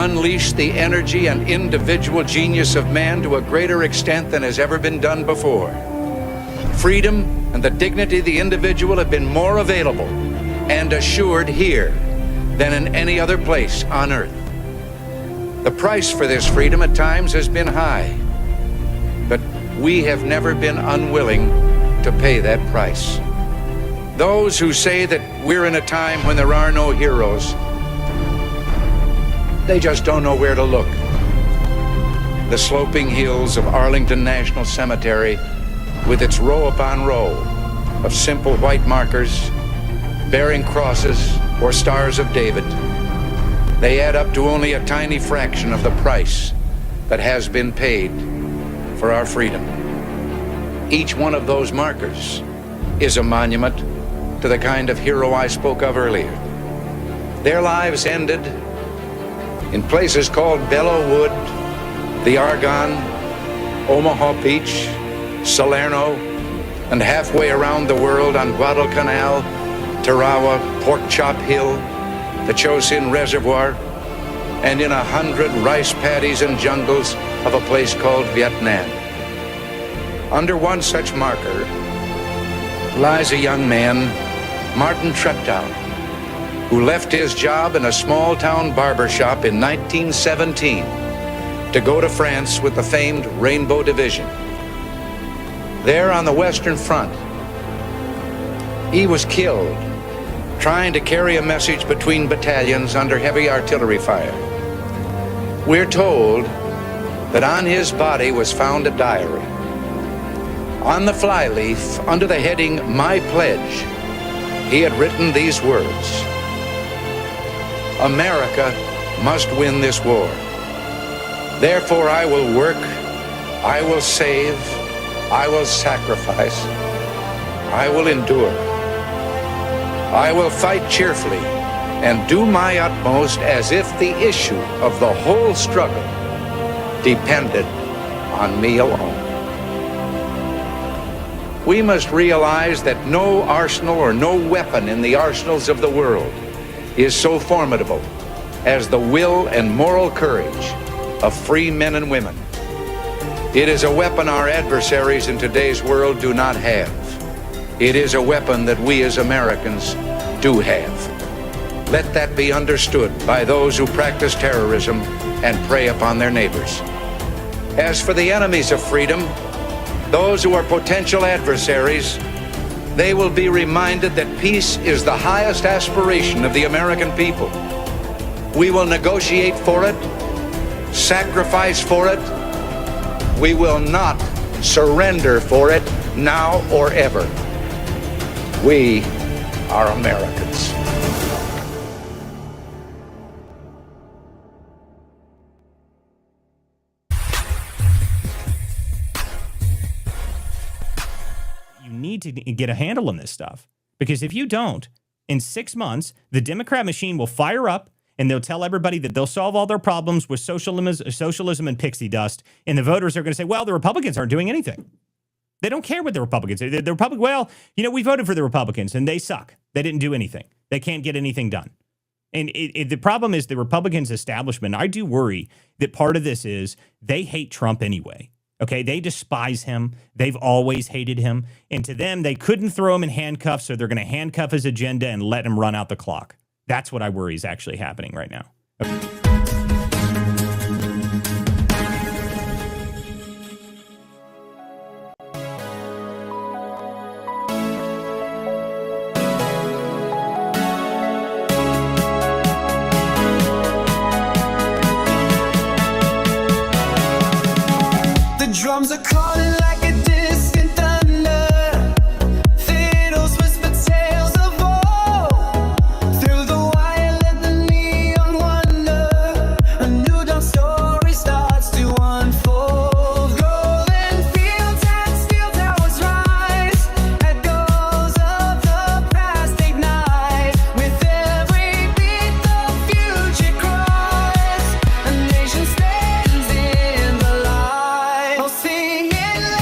unleash the energy and individual genius of man to a greater extent than has ever been done before. Freedom and the dignity of the individual have been more available and assured here than in any other place on earth. The price for this freedom at times has been high, but we have never been unwilling to pay that price. Those who say that we're in a time when there are no heroes, they just don't know where to look. The sloping hills of Arlington National Cemetery, with its row upon row of simple white markers bearing crosses or stars of David, they add up to only a tiny fraction of the price that has been paid for our freedom. Each one of those markers is a monument to the kind of hero I spoke of earlier. Their lives ended in places called Belleau Wood, the Argonne, Omaha Beach, Salerno, and halfway around the world on Guadalcanal, Tarawa, Pork Chop Hill, the Chosin Reservoir, and in 100 rice paddies and jungles of a place called Vietnam. Under one such marker lies a young man, Martin Treptow, who left his job in a small-town barber shop in 1917 to go to France with the famed Rainbow Division. There on the Western Front, he was killed trying to carry a message between battalions under heavy artillery fire. We're told that on his body was found a diary. On the flyleaf, under the heading, "My Pledge," he had written these words: "America must win this war. Therefore I will work, I will save, I will sacrifice, I will endure. I will fight cheerfully and do my utmost as if the issue of the whole struggle depended on me alone." We must realize that no arsenal or no weapon in the arsenals of the world is so formidable as the will and moral courage of free men and women. It is a weapon our adversaries in today's world do not have. It is a weapon that we as Americans do have. Let that be understood by those who practice terrorism and prey upon their neighbors. As for the enemies of freedom, those who are potential adversaries, they will be reminded that peace is the highest aspiration of the American people. We will negotiate for it, sacrifice for it. We will not surrender for it now or ever. We are Americans. You need to get a handle on this stuff, because if you don't, in 6 months, the Democrat machine will fire up and they'll tell everybody that they'll solve all their problems with socialism and pixie dust. And the voters are going to say, well, the Republicans aren't doing anything. They don't care what the Republicans do. The Republic, well, you know, we voted for the Republicans and they suck. They didn't do anything. They can't get anything done. And the problem is the Republicans establishment. I do worry that part of this is they hate Trump anyway. Okay, they despise him. They've always hated him. And to them, they couldn't throw him in handcuffs, so they're going to handcuff his agenda and let him run out the clock. That's what I worry is actually happening right now. Okay. Drums are calling like a distant thunder. Fiddles whisper tales of woe. Through the wire let the neon wonder. A new dawn story starts to unfold. Golden fields and steel towers rise. Echoes of the past ignite. With every beat the future cries. A nation stands in the light. Singing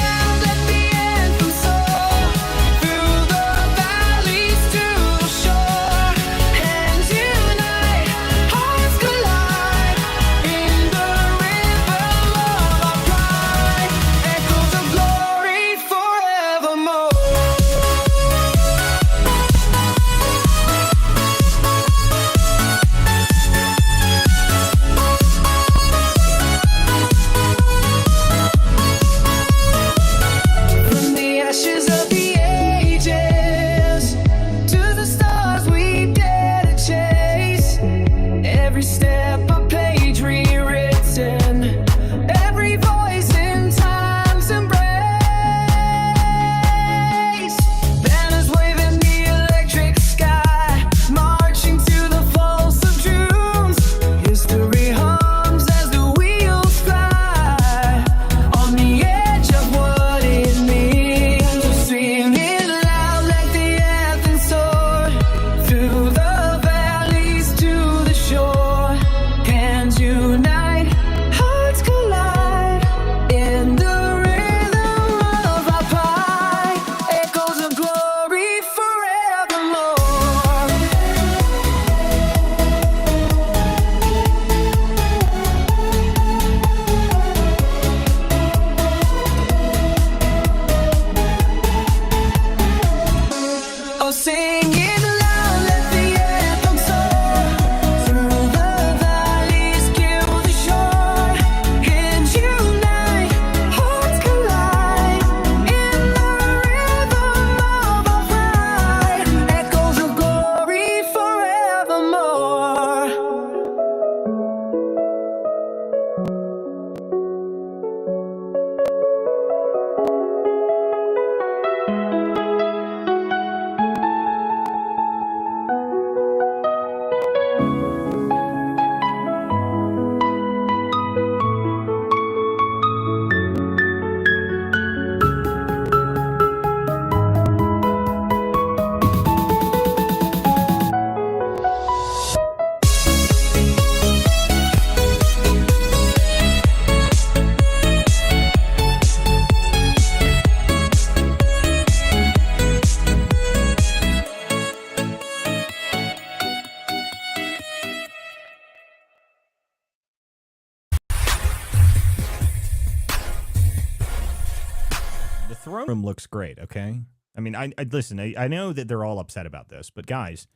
throne room looks great, okay? I mean, I listen, I know that they're all upset about this, but guys,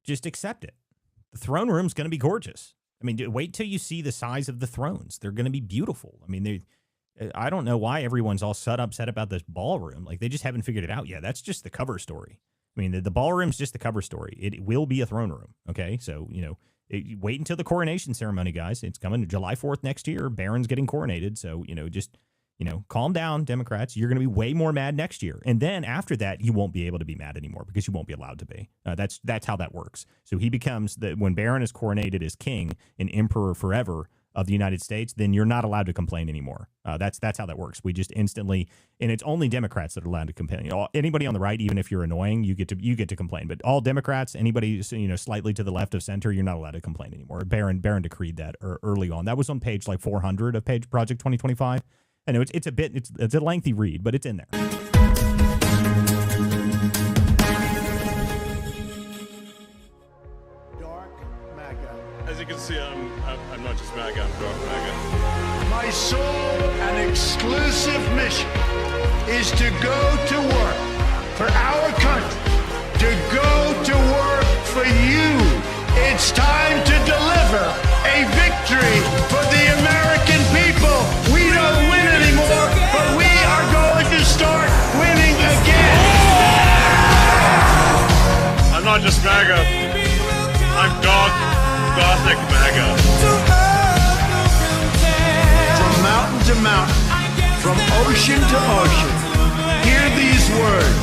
just accept it. The throne room's going to be gorgeous. I mean, wait till you see the size of the thrones. They're going to be beautiful. I mean, I don't know why everyone's all upset about this ballroom. Like, they just haven't figured it out yet. That's just the cover story. I mean, the ballroom's just the cover story. It will be a throne room, okay? So, wait until the coronation ceremony, guys. It's coming July 4th next year. Barron's getting coronated. So, just, calm down, Democrats. You're going to be way more mad next year. And then after that, you won't be able to be mad anymore because you won't be allowed to be. That's how that works. So he becomes, when Barron is coronated as king and emperor forever of the United States, then you're not allowed to complain anymore. That's how that works. We just instantly, and it's only Democrats that are allowed to complain. Anybody on the right, even if you're annoying, you get to complain. But all Democrats, anybody slightly to the left of center, you're not allowed to complain anymore. Barron decreed that early on. That was on page 400 of Page Project 2025. I know it's a lengthy read, but it's in there. Dark MAGA. As you can see, I'm not just MAGA, I'm dark MAGA. My sole and exclusive mission is to go to work for our country, to go to work for you. It's time to deliver a victory for the American people. We don't win anymore, but we are going to start winning again. I'm not just MAGA, I'm gothic MAGA. From mountain to mountain, from ocean to ocean, hear these words.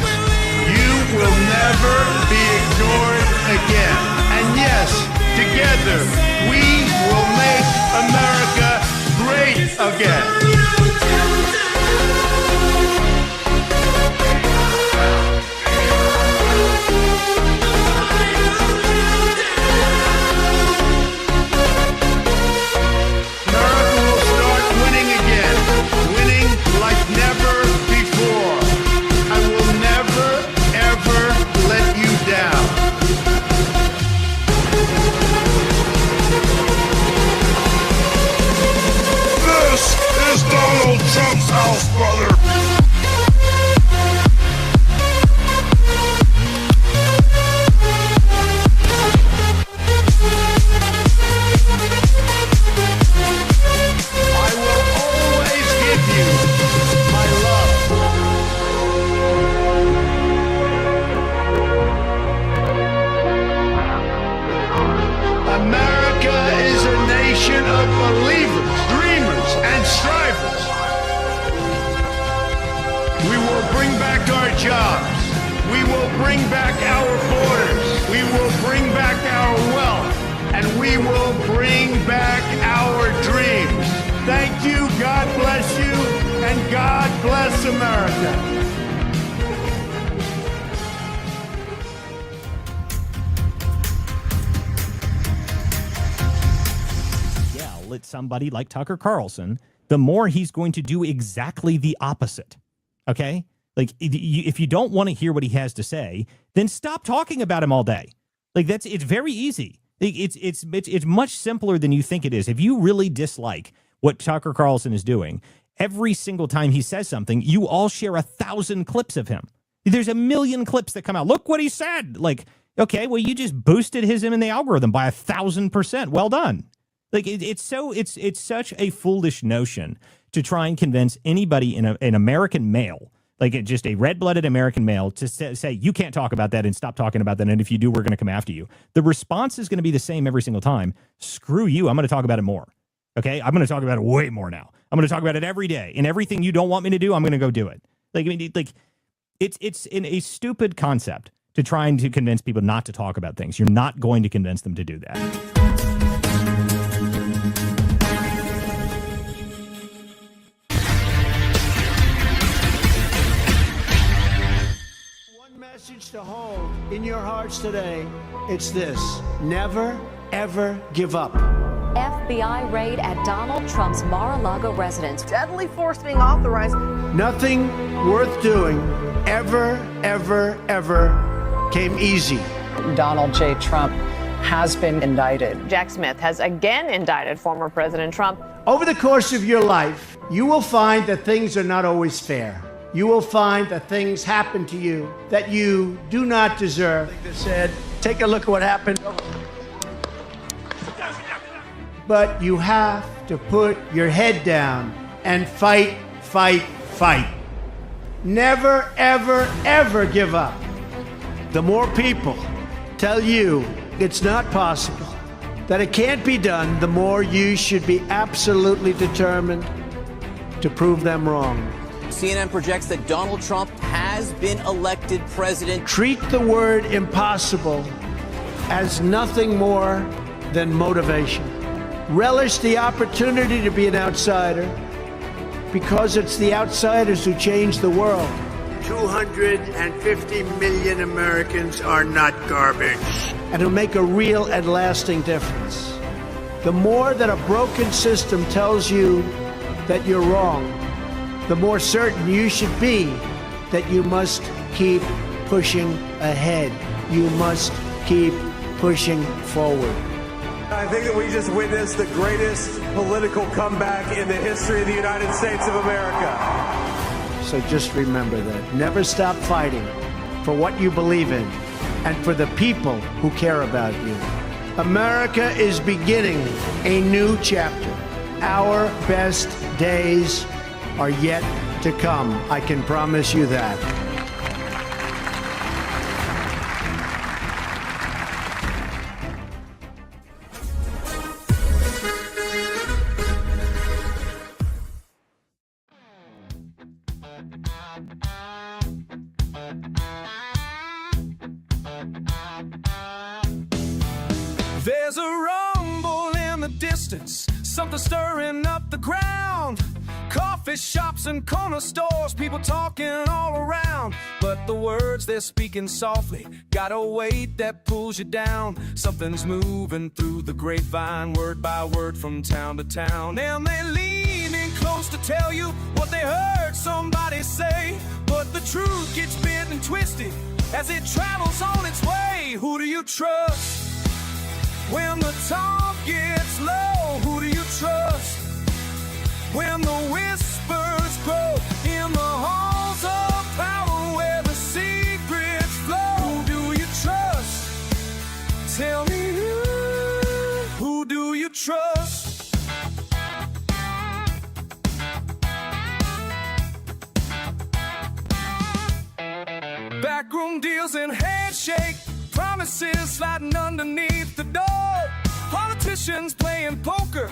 You will never be ignored again. And yes, together, we will make America great again. America will start winning again, winning like never before. I will never, ever let you down. This is Donald Trump's house, brother. I will always give you my love. America is a nation of believers, dreamers, and strivers. We will bring back our jobs. We will bring back our borders. We will bring back our wealth. And we will bring back our dreams. Thank you, God bless you, and God bless America. Let somebody like Tucker Carlson, the more he's going to do exactly the opposite. Okay? Like, if you don't want to hear what he has to say, then stop talking about him all day. Like, it's very easy. It's much simpler than you think it is. If you really dislike what Tucker Carlson is doing, every single time he says something, you all share 1,000 clips of him. There's 1 million clips that come out. Look what he said. Like, okay, well, you just boosted him in the algorithm by 1,000%. Well done. Like, it's such a foolish notion to try and convince anybody in an American male, like just a red-blooded American male, to say you can't talk about that and stop talking about that, and if you do, we're going to come after you. The response is going to be the same every single time. Screw you. I'm going to talk about it more. Okay? I'm going to talk about it way more now. I'm going to talk about it every day, and everything you don't want me to do, I'm going to go do it. Like, I mean, like, it's a stupid concept to try and to convince people not to talk about things. You're not going to convince them to do that. Message to hold in your hearts today, it's this: never, ever give up. FBI raid at Donald Trump's Mar-a-Lago residence. Deadly force being authorized. Nothing worth doing ever, ever, ever came easy. Donald J. Trump has been indicted. Jack Smith has again indicted former President Trump. Over the course of your life, you will find that things are not always fair. you will find that things happen to you that you do not deserve. Like they said, take a look at what happened. But you have to put your head down and fight, fight, fight. Never, ever, ever give up. The more people tell you it's not possible, that it can't be done, the more you should be absolutely determined to prove them wrong. CNN projects that Donald Trump has been elected president. Treat the word impossible as nothing more than motivation. Relish the opportunity to be an outsider, because it's the outsiders who change the world. 250 million Americans are not garbage. And it'll make a real and lasting difference. The more that a broken system tells you that you're wrong, the more certain you should be that you must keep pushing ahead. You must keep pushing forward. I think that we just witnessed the greatest political comeback in the history of the United States of America. So just remember that. Never stop fighting for what you believe in and for the people who care about you. America is beginning a new chapter. Our best days are yet to come. I can promise you that. There's a rumble in the distance, something stirring up the ground. Coffee shops and corner stores, people talking all around. But the words they're speaking softly got a weight that pulls you down. Something's moving through the grapevine, word by word from town to town. And they lean in close to tell you what they heard somebody say. But the truth gets bent and twisted as it travels on its way. Who do you trust? When the talk gets low, who do you trust? When the whispers grow in the halls of power where the secrets flow, who do you trust? Tell me who do you trust? Backroom deals and handshake promises sliding underneath the door. Politicians playing poker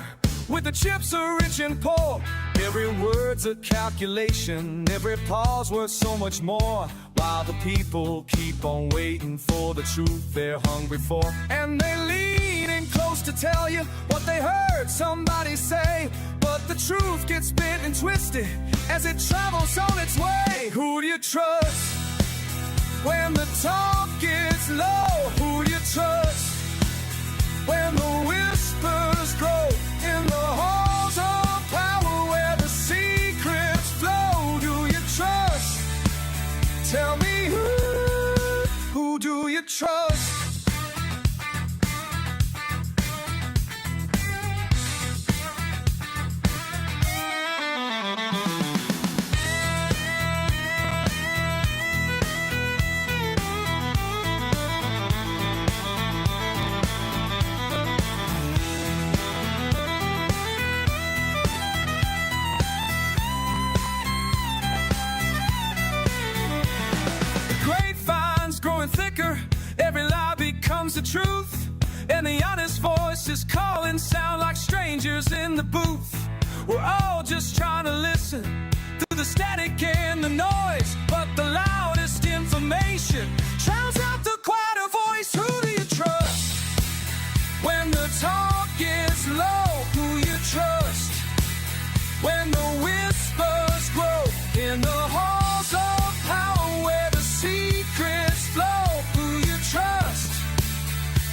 with the chips are rich and poor. Every word's a calculation, every pause worth so much more. While the people keep on waiting for the truth they're hungry for. And they lean in close to tell you what they heard somebody say. But the truth gets bent and twisted as it travels on its way. Who do you trust? When the talk gets low, who do you trust? When the whispers grow in the halls of power where the secrets flow, do you trust? Tell me who do you trust? Thicker, every lie becomes the truth, and the honest voices calling sound like strangers in the booth. We're all just trying to listen through the static and the noise, but the loudest information drowns out the quieter voice. Who do you trust? When the talk gets low, who you trust? When the whispers grow in the halls of power where the secrets flow, who you trust?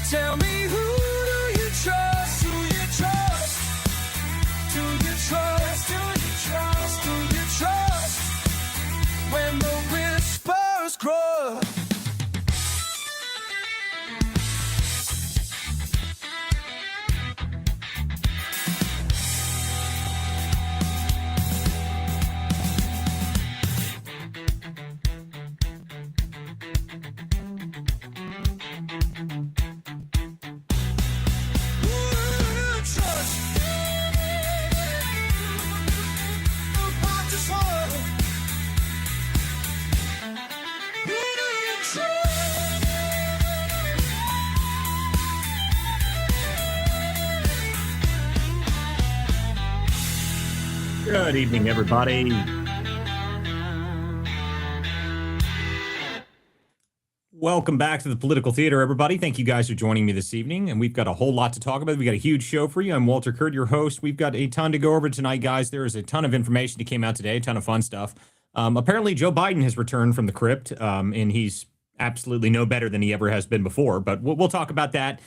Tell me who do you trust? Who you trust? Do you trust? Do you trust? Do you trust? Good evening, everybody. Welcome back to the Political Theater, everybody. Thank you guys for joining me this evening, and we've got a whole lot to talk about. We've got a huge show for you. I'm Walter Kurt, your host. We've got a ton to go over tonight, guys. There is a ton of information that came out today, a ton of fun stuff. Apparently, Joe Biden has returned from the crypt, and he's absolutely no better than he ever has been before, but we'll talk about that.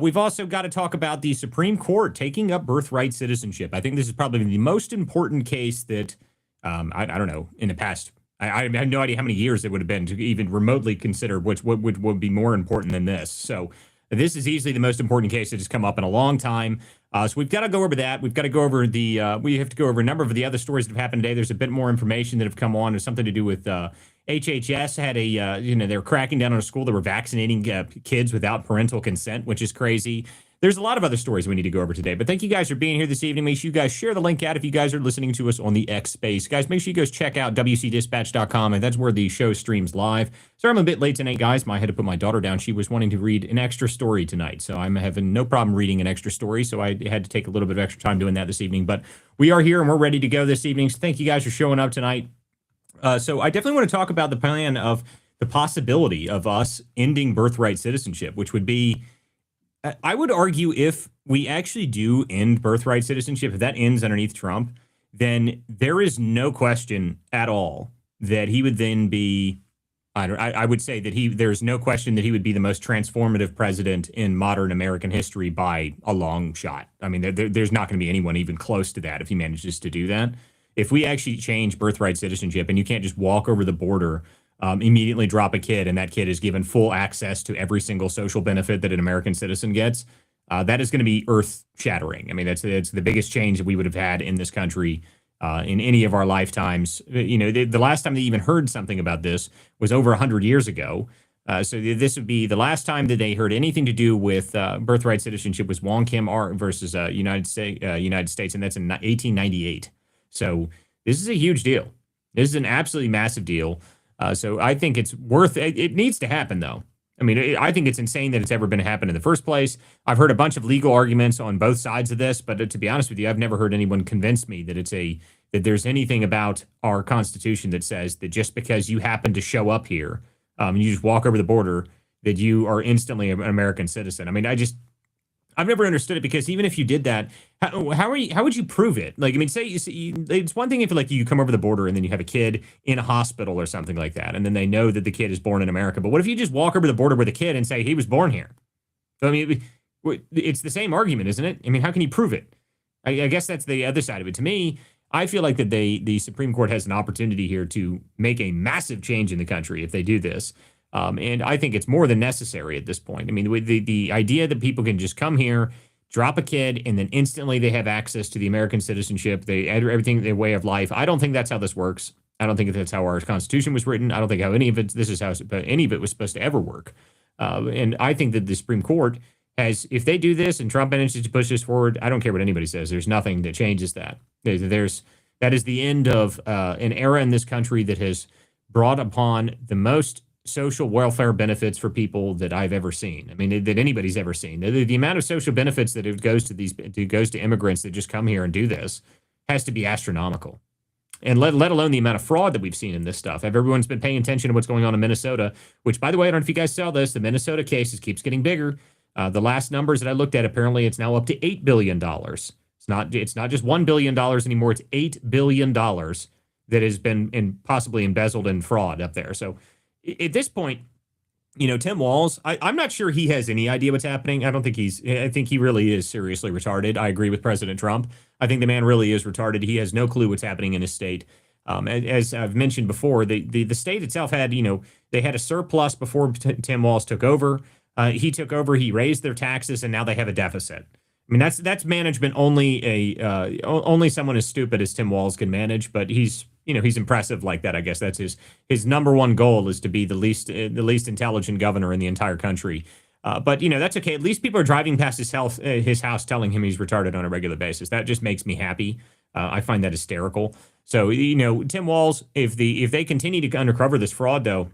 We've also got to talk about the Supreme Court taking up birthright citizenship. I think this is probably the most important case that, I don't know, in the past. I have no idea how many years it would have been to even remotely consider which would be more important than this. So this is easily the most important case that has come up in a long time. So we've got to go over that. We've got to go over we have to go over a number of the other stories that have happened today. There's a bit more information that have come on. There's something to do with HHS had they were cracking down on a school that were vaccinating kids without parental consent, which is crazy. There's a lot of other stories we need to go over today, but thank you guys for being here this evening. Make sure you guys share the link out if you guys are listening to us on the X space. Guys, make sure you guys check out WCDispatch.com, and that's where the show streams live. Sorry I'm a bit late tonight, guys. I had to put my daughter down. She was wanting to read an extra story tonight, so I'm having no problem reading an extra story, so I had to take a little bit of extra time doing that this evening. But we are here, and we're ready to go this evening, so thank you guys for showing up tonight. So I definitely want to talk about the plan of the possibility of us ending birthright citizenship, which would be, I would argue, if we actually do end birthright citizenship, if that ends underneath Trump, then there is no question at all that he would then be, I would say that there's no question that he would be the most transformative president in modern American history by a long shot. I mean, there's not going to be anyone even close to that if he manages to do that. If we actually change birthright citizenship and you can't just walk over the border, immediately drop a kid, and that kid is given full access to every single social benefit that an American citizen gets, that is going to be earth-shattering. I mean, that's the biggest change that we would have had in this country in any of our lifetimes. You know, the last time they even heard something about this was over 100 years ago. So this would be the last time that they heard anything to do with birthright citizenship was Wong Kim Ark versus United States, and that's in 1898. So this is a huge deal. This is an absolutely massive deal. So I think it's worth it. It needs to happen, though. I mean, I think it's insane that it's ever been happened in the first place. I've heard a bunch of legal arguments on both sides of this, but to be honest with you, I've never heard anyone convince me that that there's anything about our Constitution that says that just because you happen to show up here, and you just walk over the border, that you are instantly an American citizen. I mean, I've never understood it, because even if you did that, how would you prove it? Like, I mean, say it's one thing if like you come over the border and then you have a kid in a hospital or something like that, and then they know that the kid is born in America. But what if you just walk over the border with a kid and say he was born here? I mean, it's the same argument, isn't it? I mean, how can you prove it? I guess that's the other side of it. To me, I feel like that the Supreme Court has an opportunity here to make a massive change in the country if they do this. And I think it's more than necessary at this point. I mean, the idea that people can just come here, drop a kid, and then instantly they have access to the American citizenship, they add everything, their way of life. I don't think that's how this works. I don't think that's how our Constitution was written. I don't think how any of it was supposed to ever work. And I think that the Supreme Court has, if they do this and Trump manages to push this forward, I don't care what anybody says. There's nothing that changes that. That is the end of an era in this country that has brought upon the most social welfare benefits for people that I've ever seen. I mean, that anybody's ever seen. The amount of social benefits that it goes to immigrants that just come here and do this has to be astronomical. And let alone the amount of fraud that we've seen in this stuff. Everyone's been paying attention to what's going on in Minnesota, which, by the way, I don't know if you guys saw this, the Minnesota case keeps getting bigger. The last numbers that I looked at, apparently it's now up to $8 billion. It's not just $1 billion anymore. It's $8 billion that has been possibly embezzled in fraud up there. So at this point, you know, Tim Walz, I'm not sure he has any idea what's happening. I think he really is seriously retarded. I agree with President Trump. I think the man really is retarded. He has no clue what's happening in his state. As I've mentioned before, the state itself had, they had a surplus before Tim Walz took over. He took over, he raised their taxes, and now they have a deficit. I mean, that's management only someone as stupid as Tim Walz can manage, but he's impressive like that. I guess that's his number one goal, is to be the least intelligent governor in the entire country. But that's okay. At least people are driving past his house telling him he's retarded on a regular basis. That just makes me happy. I find that hysterical. So, Tim Walz, if they continue to undercover this fraud, though,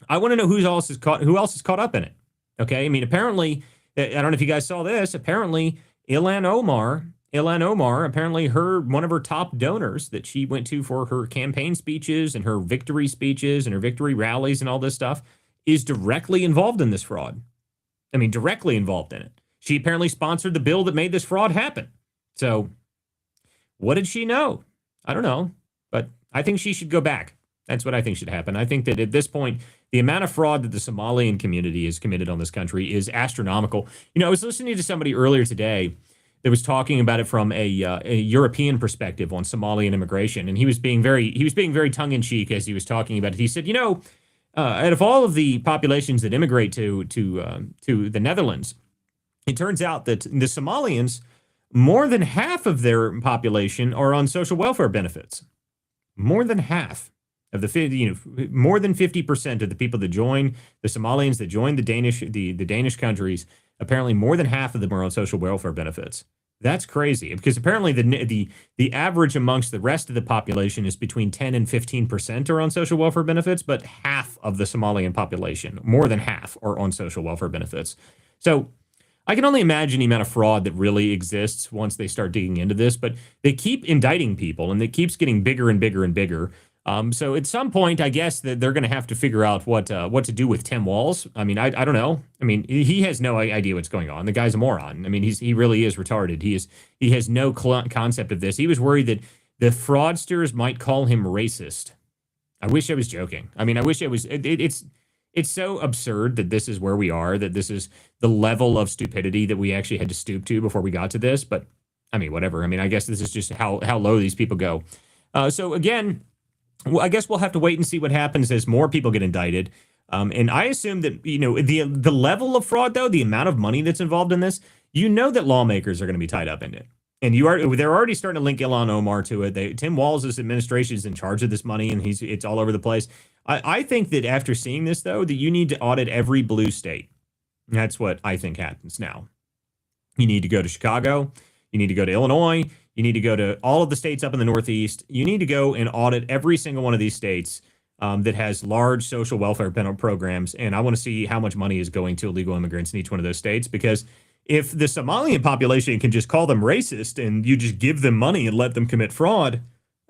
I want to know who else is caught up in it. Okay. I mean, apparently, I don't know if you guys saw this. Apparently, Ilhan Omar Ilhan Omar, apparently one of her top donors that she went to for her campaign speeches and her victory speeches and her victory rallies and all this stuff, is directly involved in this fraud. I mean, directly involved in it. She apparently sponsored the bill that made this fraud happen. So what did she know? I don't know, but I think she should go back. That's what I think should happen. I think that at this point, the amount of fraud that the Somalian community has committed on this country is astronomical. You know, I was listening to somebody earlier today that was talking about it from a European perspective on Somalian immigration, and he was being very tongue in cheek as he was talking about it. He said, out of all of the populations that immigrate to the Netherlands, it turns out that the Somalians, more than half of their population are on social welfare benefits. More than half of more than 50% of the people that join the Somalians that join the Danish countries, apparently more than half of them are on social welfare benefits. That's crazy, because apparently the average amongst the rest of the population is between 10 and 15% are on social welfare benefits, but half of the Somalian population, more than half, are on social welfare benefits. So I can only imagine the amount of fraud that really exists once they start digging into this, but they keep indicting people, and it keeps getting bigger and bigger and bigger. So at some point, I guess that they're going to have to figure out what to do with Tim Walz. I mean, I don't know. I mean, he has no idea what's going on. The guy's a moron. I mean, he really is retarded. He has no concept of this. He was worried that the fraudsters might call him racist. I wish I was joking. I mean, I wish I was. It's so absurd that this is where we are, that this is the level of stupidity that we actually had to stoop to before we got to this. But I mean, whatever. I mean, I guess this is just how low these people go. So again, well, I guess we'll have to wait and see what happens as more people get indicted. And I assume that, the level of fraud, though, the amount of money that's involved in this, that lawmakers are going to be tied up in it. And they're already starting to link Ilhan Omar to it. Tim Walz's administration is in charge of this money, and it's all over the place. I think that after seeing this, though, that you need to audit every blue state. That's what I think happens now. You need to go to Chicago. You need to go to Illinois. You need to go to all of the states up in the Northeast. You need to go and audit every single one of these states that has large social welfare programs. And I want to see how much money is going to illegal immigrants in each one of those states. Because if the Somalian population can just call them racist and you just give them money and let them commit fraud,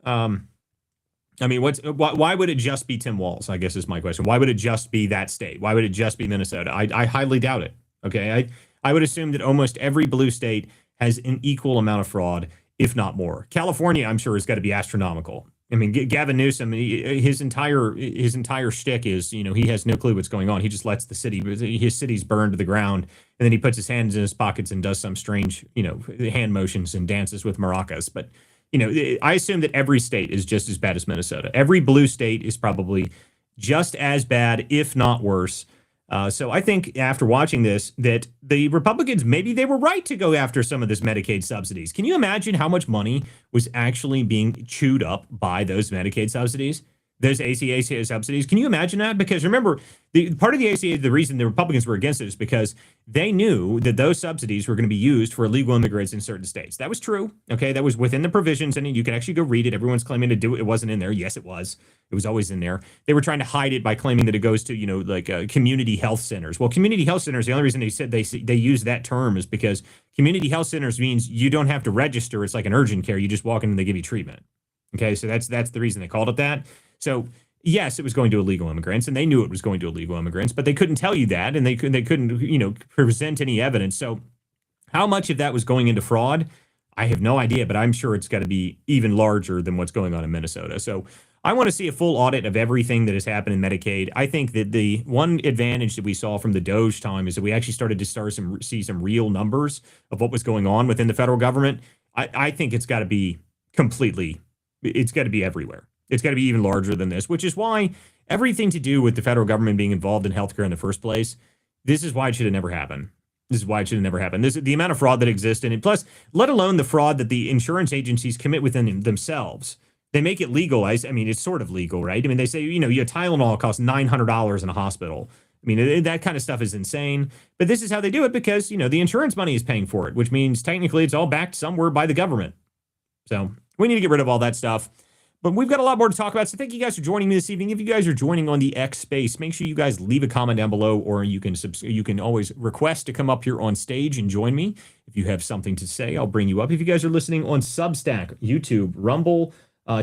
I mean, why would it just be Tim Walz, I guess is my question. Why would it just be that state? Why would it just be Minnesota? I highly doubt it. Okay, I would assume that almost every blue state has an equal amount of fraud, if not more. California, I'm sure, has got to be astronomical. I mean, Gavin Newsom, his entire shtick is, he has no clue what's going on. He just lets his cities burn to the ground, and then he puts his hands in his pockets and does some strange, hand motions and dances with maracas. But, I assume that every state is just as bad as Minnesota. Every blue state is probably just as bad, if not worse. So I think after watching this, that the Republicans, maybe they were right to go after some of this Medicaid subsidies. Can you imagine how much money was actually being chewed up by those Medicaid subsidies? Those ACA subsidies. Can you imagine that? Because remember, part of the ACA, the reason the Republicans were against it is because they knew that those subsidies were going to be used for illegal immigrants in certain states. That was true. Okay, that was within the provisions, and you can actually go read it. Everyone's claiming to do it. It wasn't in there. Yes, it was. It was always in there. They were trying to hide it by claiming that it goes to, community health centers. Well, community health centers, the only reason they said they use that term is because community health centers means you don't have to register. It's like an urgent care. You just walk in and they give you treatment. Okay, so that's the reason they called it that. So yes, it was going to illegal immigrants, and they knew it was going to illegal immigrants, but they couldn't tell you that, and they couldn't present any evidence. So how much of that was going into fraud? I have no idea, but I'm sure it's got to be even larger than what's going on in Minnesota. So I want to see a full audit of everything that has happened in Medicaid. I think that the one advantage that we saw from the Doge time is that we actually started to see some real numbers of what was going on within the federal government. I think it's got to be it's got to be everywhere. It's got to be even larger than this, which is why everything to do with the federal government being involved in healthcare in the first place, this is why it should have never happened. This is why it should have never happened. This is the amount of fraud that exists in it. Plus, let alone the fraud that the insurance agencies commit within themselves. They make it legalized. I mean, it's sort of legal, right? I mean, they say, your Tylenol costs $900 in a hospital. I mean, that kind of stuff is insane. But this is how they do it because, the insurance money is paying for it, which means technically it's all backed somewhere by the government. So we need to get rid of all that stuff. But we've got a lot more to talk about, so thank you guys for joining me this evening. If you guys are joining on the X space, make sure you guys leave a comment down below, or you can always request to come up here on stage and join me. If you have something to say, I'll bring you up. If you guys are listening on Substack, YouTube, Rumble,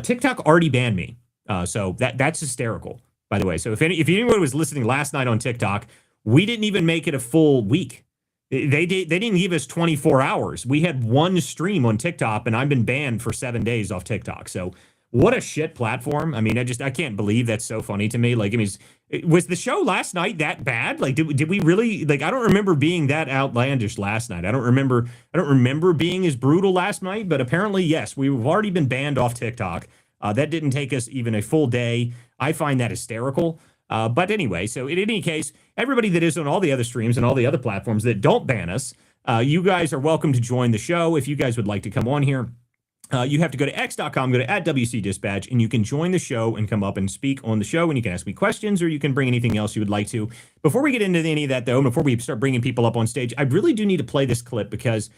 TikTok already banned me, so that's hysterical, by the way. So if anyone was listening last night on TikTok, we didn't even make it a full week. They didn't give us 24 hours. We had one stream on TikTok, and I've been banned for 7 days off TikTok. So what a shit platform. I mean, I can't believe that's so funny to me. Like, I mean, was the show last night that bad? Like, did we really, like, I don't remember being that outlandish last night. I don't remember being as brutal last night, but apparently, yes, we've already been banned off TikTok. That didn't take us even a full day. I find that hysterical. But anyway, so in any case, everybody that is on all the other streams and all the other platforms that don't ban us, you guys are welcome to join the show. If you guys would like to come on here, you have to go to x.com, go to @WCDispatch, and you can join the show and come up and speak on the show, and you can ask me questions, or you can bring anything else you would like to. Before we get into any of that, though, and before we start bringing people up on stage, I really do need to play this clip because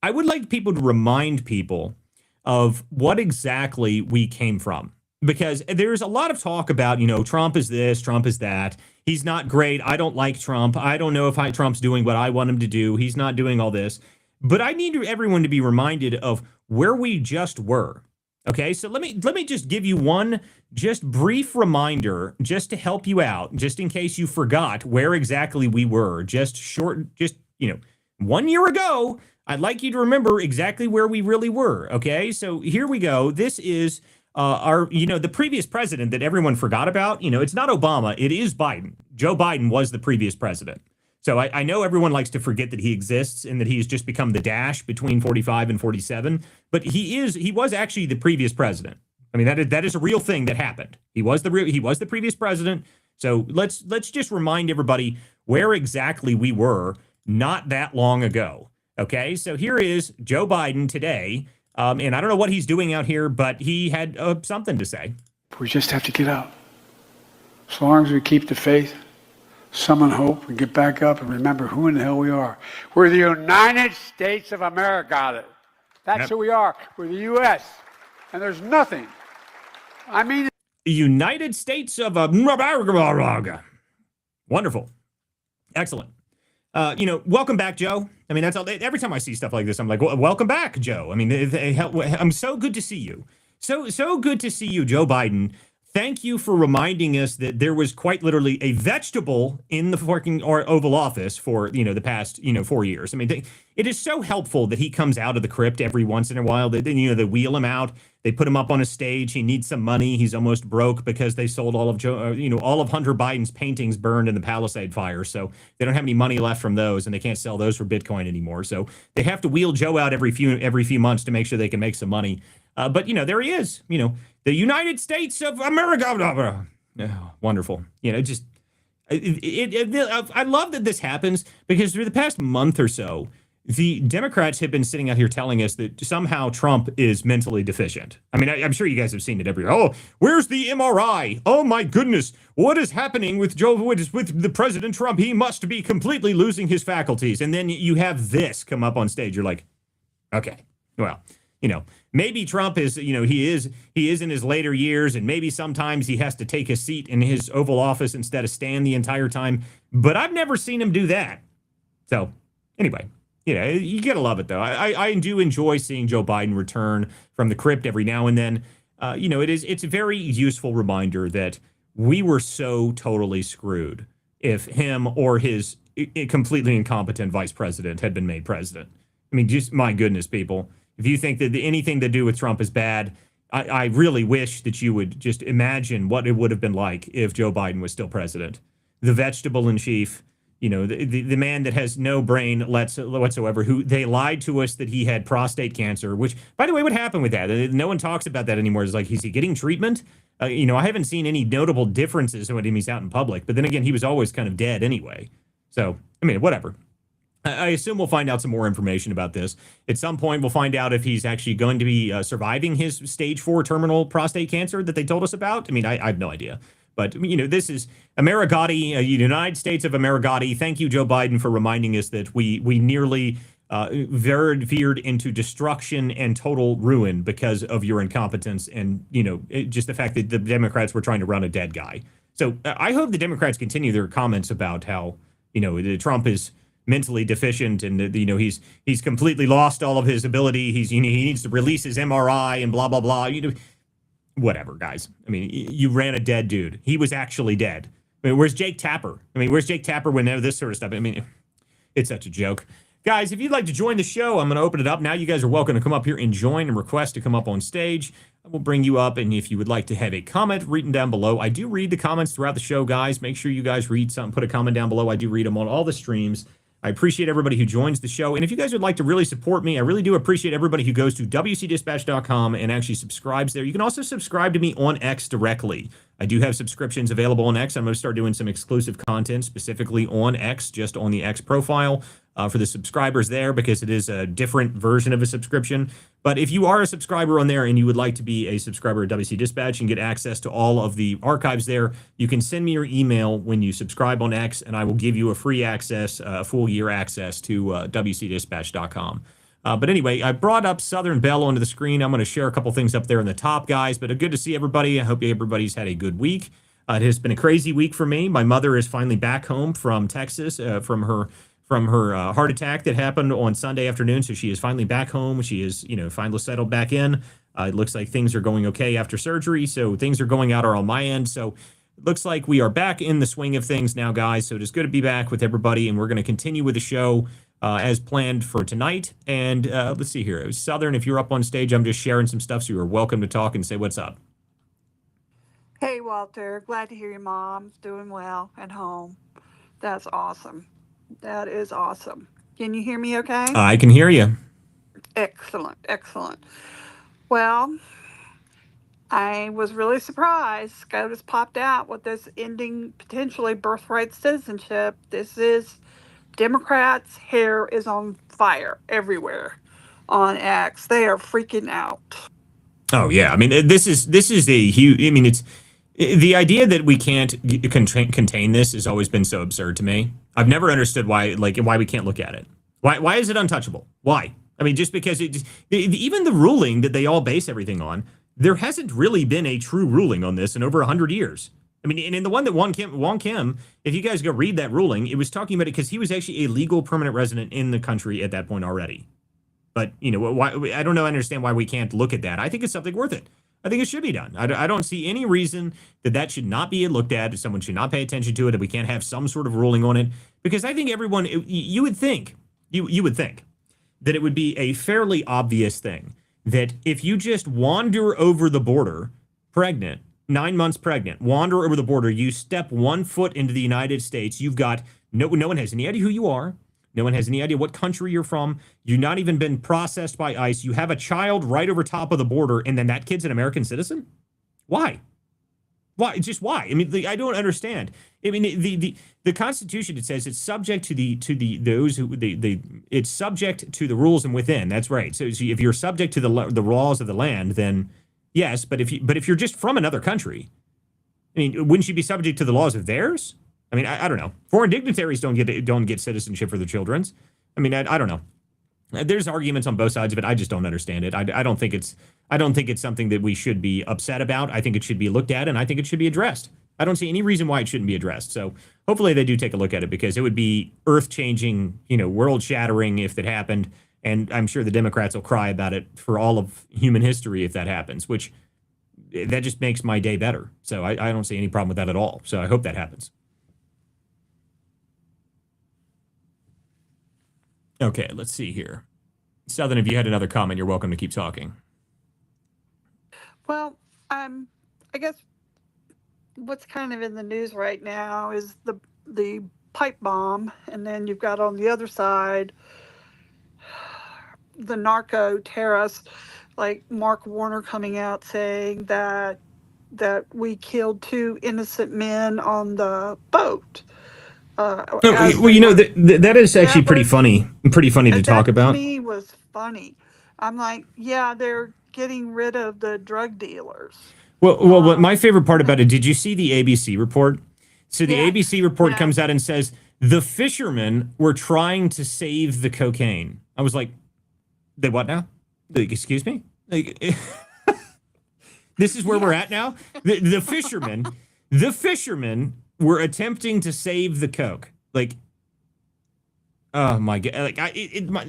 I would like people to remind people of what exactly we came from. Because there's a lot of talk about, Trump is this, Trump is that. He's not great. I don't like Trump. I don't know if Trump's doing what I want him to do. He's not doing all this. But I need everyone to be reminded of where we just were. Okay, so let me just give you one just brief reminder just to help you out, just in case you forgot where exactly we were. 1 year ago, I'd like you to remember exactly where we really were. Okay, so here we go. This is the previous president that everyone forgot about. It's not Obama, it is Biden. Joe Biden was the previous president. So I know everyone likes to forget that he exists and that he's just become the dash between 45 and 47, but he was actually the previous president. I mean, that is a real thing that happened. He was the previous president. So let's just remind everybody where exactly we were not that long ago. Okay, so here is Joe Biden today. And I don't know what he's doing out here, but he had something to say. We just have to get up. As long as we keep the faith, summon hope, and get back up and remember who in the hell we are. We're the United States of America. That's who we are. We're the U.S. And there's nothing. I mean, United States of America. Wonderful. Excellent. Welcome back, Joe. I mean, that's all. Every time I see stuff like this, I'm like, welcome back, Joe. I mean, I'm so good to see you. So good to see you, Joe Biden. Thank you for reminding us that there was quite literally a vegetable in the fucking Oval Office for, the past, 4 years. I mean, it is so helpful that he comes out of the crypt every once in a while. They wheel him out. They put him up on a stage. He needs some money. He's almost broke because they sold all of Hunter Biden's paintings burned in the Palisade fire. So they don't have any money left from those, and they can't sell those for Bitcoin anymore. So they have to wheel Joe out every few months to make sure they can make some money. But there he is. The United States of America. Oh, wonderful. I love that this happens because for the past month or so, the Democrats have been sitting out here telling us that somehow Trump is mentally deficient. I mean, I'm sure you guys have seen it everywhere. Oh, where's the MRI? Oh, my goodness. What is happening with with the President Trump? He must be completely losing his faculties. And then you have this come up on stage. You're like, okay, well, maybe Trump is, he is in his later years, and maybe sometimes he has to take a seat in his Oval Office instead of stand the entire time. But I've never seen him do that. So anyway, you gotta love it, though. I do enjoy seeing Joe Biden return from the crypt every now and then. It's a very useful reminder that we were so totally screwed if him or his completely incompetent vice president had been made president. I mean, just my goodness, people. If you think that anything to do with Trump is bad, I really wish that you would just imagine what it would have been like if Joe Biden was still president. The vegetable in chief, the man that has no brain whatsoever, who they lied to us that he had prostate cancer, which, by the way, what happened with that? No one talks about that anymore. It's like, is he getting treatment? I haven't seen any notable differences when he's out in public. But then again, he was always kind of dead anyway. So, I mean, whatever. I assume we'll find out some more information about this. At some point, we'll find out if he's actually going to be surviving his stage 4 terminal prostate cancer that they told us about. I mean, I have no idea. But, this is Amerigotti, United States of Amerigotti. Thank you, Joe Biden, for reminding us that we nearly veered into destruction and total ruin because of your incompetence and, just the fact that the Democrats were trying to run a dead guy. So I hope the Democrats continue their comments about how, Trump is mentally deficient and, he's completely lost all of his ability. He needs to release his MRI and blah, blah, blah. Whatever, guys. I mean, you ran a dead dude. He was actually dead. I mean, where's Jake Tapper? Where's Jake Tapper when this sort of stuff? I mean, it's such a joke. Guys, if you'd like to join the show, I'm going to open it up. Now you guys are welcome to come up here and join and request to come up on stage. I will bring you up, and if you would like to have a comment written down below, I do read the comments throughout the show, guys. Make sure you guys read something, put a comment down below. I do read them on all the streams. I appreciate everybody who joins the show. And if you guys would like to really support me, I really do appreciate everybody who goes to WCDispatch.com and actually subscribes there. You can also subscribe to me on X directly. I do have subscriptions available on X. I'm going to start doing some exclusive content specifically on X, just on the X profile for the subscribers there, because it is a different version of a subscription. But if you are a subscriber on there and you would like to be a subscriber at WC Dispatch and get access to all of the archives there, you can send me your email when you subscribe on X, and I will give you a free access, a full year access to WCDispatch.com. But anyway, I brought up Southern Belle onto the screen. I'm going to share a couple things up there in the top, guys. But good to see everybody. I hope everybody's had a good week. It has been a crazy week for me. My mother is finally back home from Texas from her heart attack that happened on Sunday afternoon. So she is finally back home. She is, finally settled back in. It looks like things are going okay after surgery. So things are going out on my end. So it looks like we are back in the swing of things now, guys. So it is good to be back with everybody. And we're going to continue with the show as planned for tonight. And let's see here. Southern, if you're up on stage, I'm just sharing some stuff. So you're welcome to talk and say what's up. Hey, Walter. Glad to hear your mom's doing well at home. That's awesome. That is awesome. Can you hear me okay? I can hear you. Excellent. Excellent. Well, I was really surprised. SCOTUS popped out with this ending potentially birthright citizenship. This is Democrats' hair is on fire everywhere on X. They are freaking out. Oh, yeah. I mean, this is a huge, I mean, it's the idea that we can't contain this has always been so absurd to me. I've never understood why we can't look at it. Why is it untouchable? Why? I mean, just because even the ruling that they all base everything on, there hasn't really been a true ruling on this in over 100 years. I mean, and in the one that Wong Kim, if you guys go read that ruling, it was talking about it because he was actually a legal permanent resident in the country at that point already. But, why, I don't know, understand why we can't look at that. I think it's something worth it. I think it should be done. I don't see any reason that should not be looked at. Someone should not pay attention to it. That we can't have some sort of ruling on it. Because I think everyone, you would think that it would be a fairly obvious thing that if you just wander over the border, pregnant, 9 months pregnant, wander over the border, you step 1 foot into the United States, you've got no one has any idea who you are. No one has any idea what country you're from. You've not even been processed by ICE. You have a child right over top of the border, and then that kid's an American citizen? Why? Why? Just why? I mean, I don't understand. I mean, the Constitution, it says it's subject to it's subject to the rules and within. That's right. So if you're subject to the laws of the land, then yes. But if you're just from another country, I mean, wouldn't you be subject to the laws of theirs? I mean, I don't know. Foreign dignitaries don't get citizenship for their children's. I mean, I don't know. There's arguments on both sides of it. I just don't understand it. I don't think it's something that we should be upset about. I think it should be looked at, and I think it should be addressed. I don't see any reason why it shouldn't be addressed. So hopefully they do take a look at it, because it would be earth-changing, world-shattering if that happened. And I'm sure the Democrats will cry about it for all of human history if that happens, which that just makes my day better. So I don't see any problem with that at all. So I hope that happens. Okay, let's see here. Southern, if you had another comment, you're welcome to keep talking. Well, I guess what's kind of in the news right now is the pipe bomb, and then you've got on the other side the narco terrorists, like Mark Warner coming out saying that we killed 2 innocent men on the boat. Well, that is actually pretty funny to talk about. To me was funny. I'm like, yeah, they're getting rid of the drug dealers. Well, what my favorite part about it, did you see the ABC report? So the ABC report comes out and says the fishermen were trying to save the cocaine. I was like, they what now? Like, excuse me? Like, this is where we're at now? The fishermen were attempting to save the Coke. Like, oh my God. Like,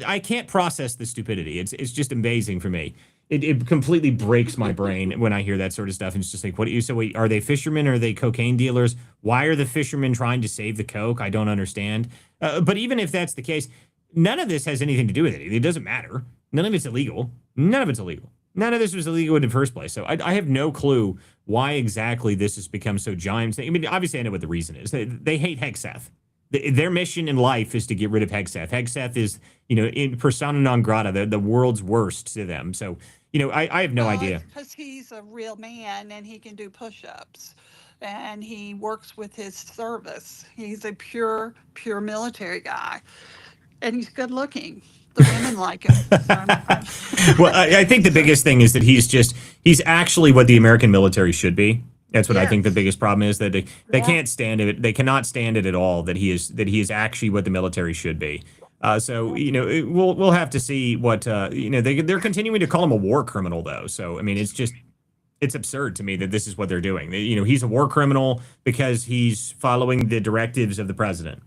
I can't process the stupidity. It's just amazing for me. It completely breaks my brain when I hear that sort of stuff. And it's just like, what do you say? Wait, are they fishermen? Are they cocaine dealers? Why are the fishermen trying to save the Coke? I don't understand. But even if that's the case, none of this has anything to do with it. It doesn't matter. None of it's illegal. None of it's illegal. None of this was illegal in the first place. So I have no clue why exactly this has become so giant. I mean, obviously I know what the reason is. They hate Hegseth. Their mission in life is to get rid of Hegseth. Hegseth is, in persona non grata, the world's worst to them. So, I have no idea. Because he's a real man and he can do push-ups and he works with his service. He's a pure military guy and he's good looking. The women like him. Well, I think the biggest thing is that he's actually what the American military should be. That's what I think the biggest problem is, that they can't stand it. They cannot stand it at all that he is actually what the military should be. So we'll have to see what they're continuing to call him a war criminal though. So I mean, it's absurd to me that this is what they're doing. He's a war criminal because he's following the directives of the president.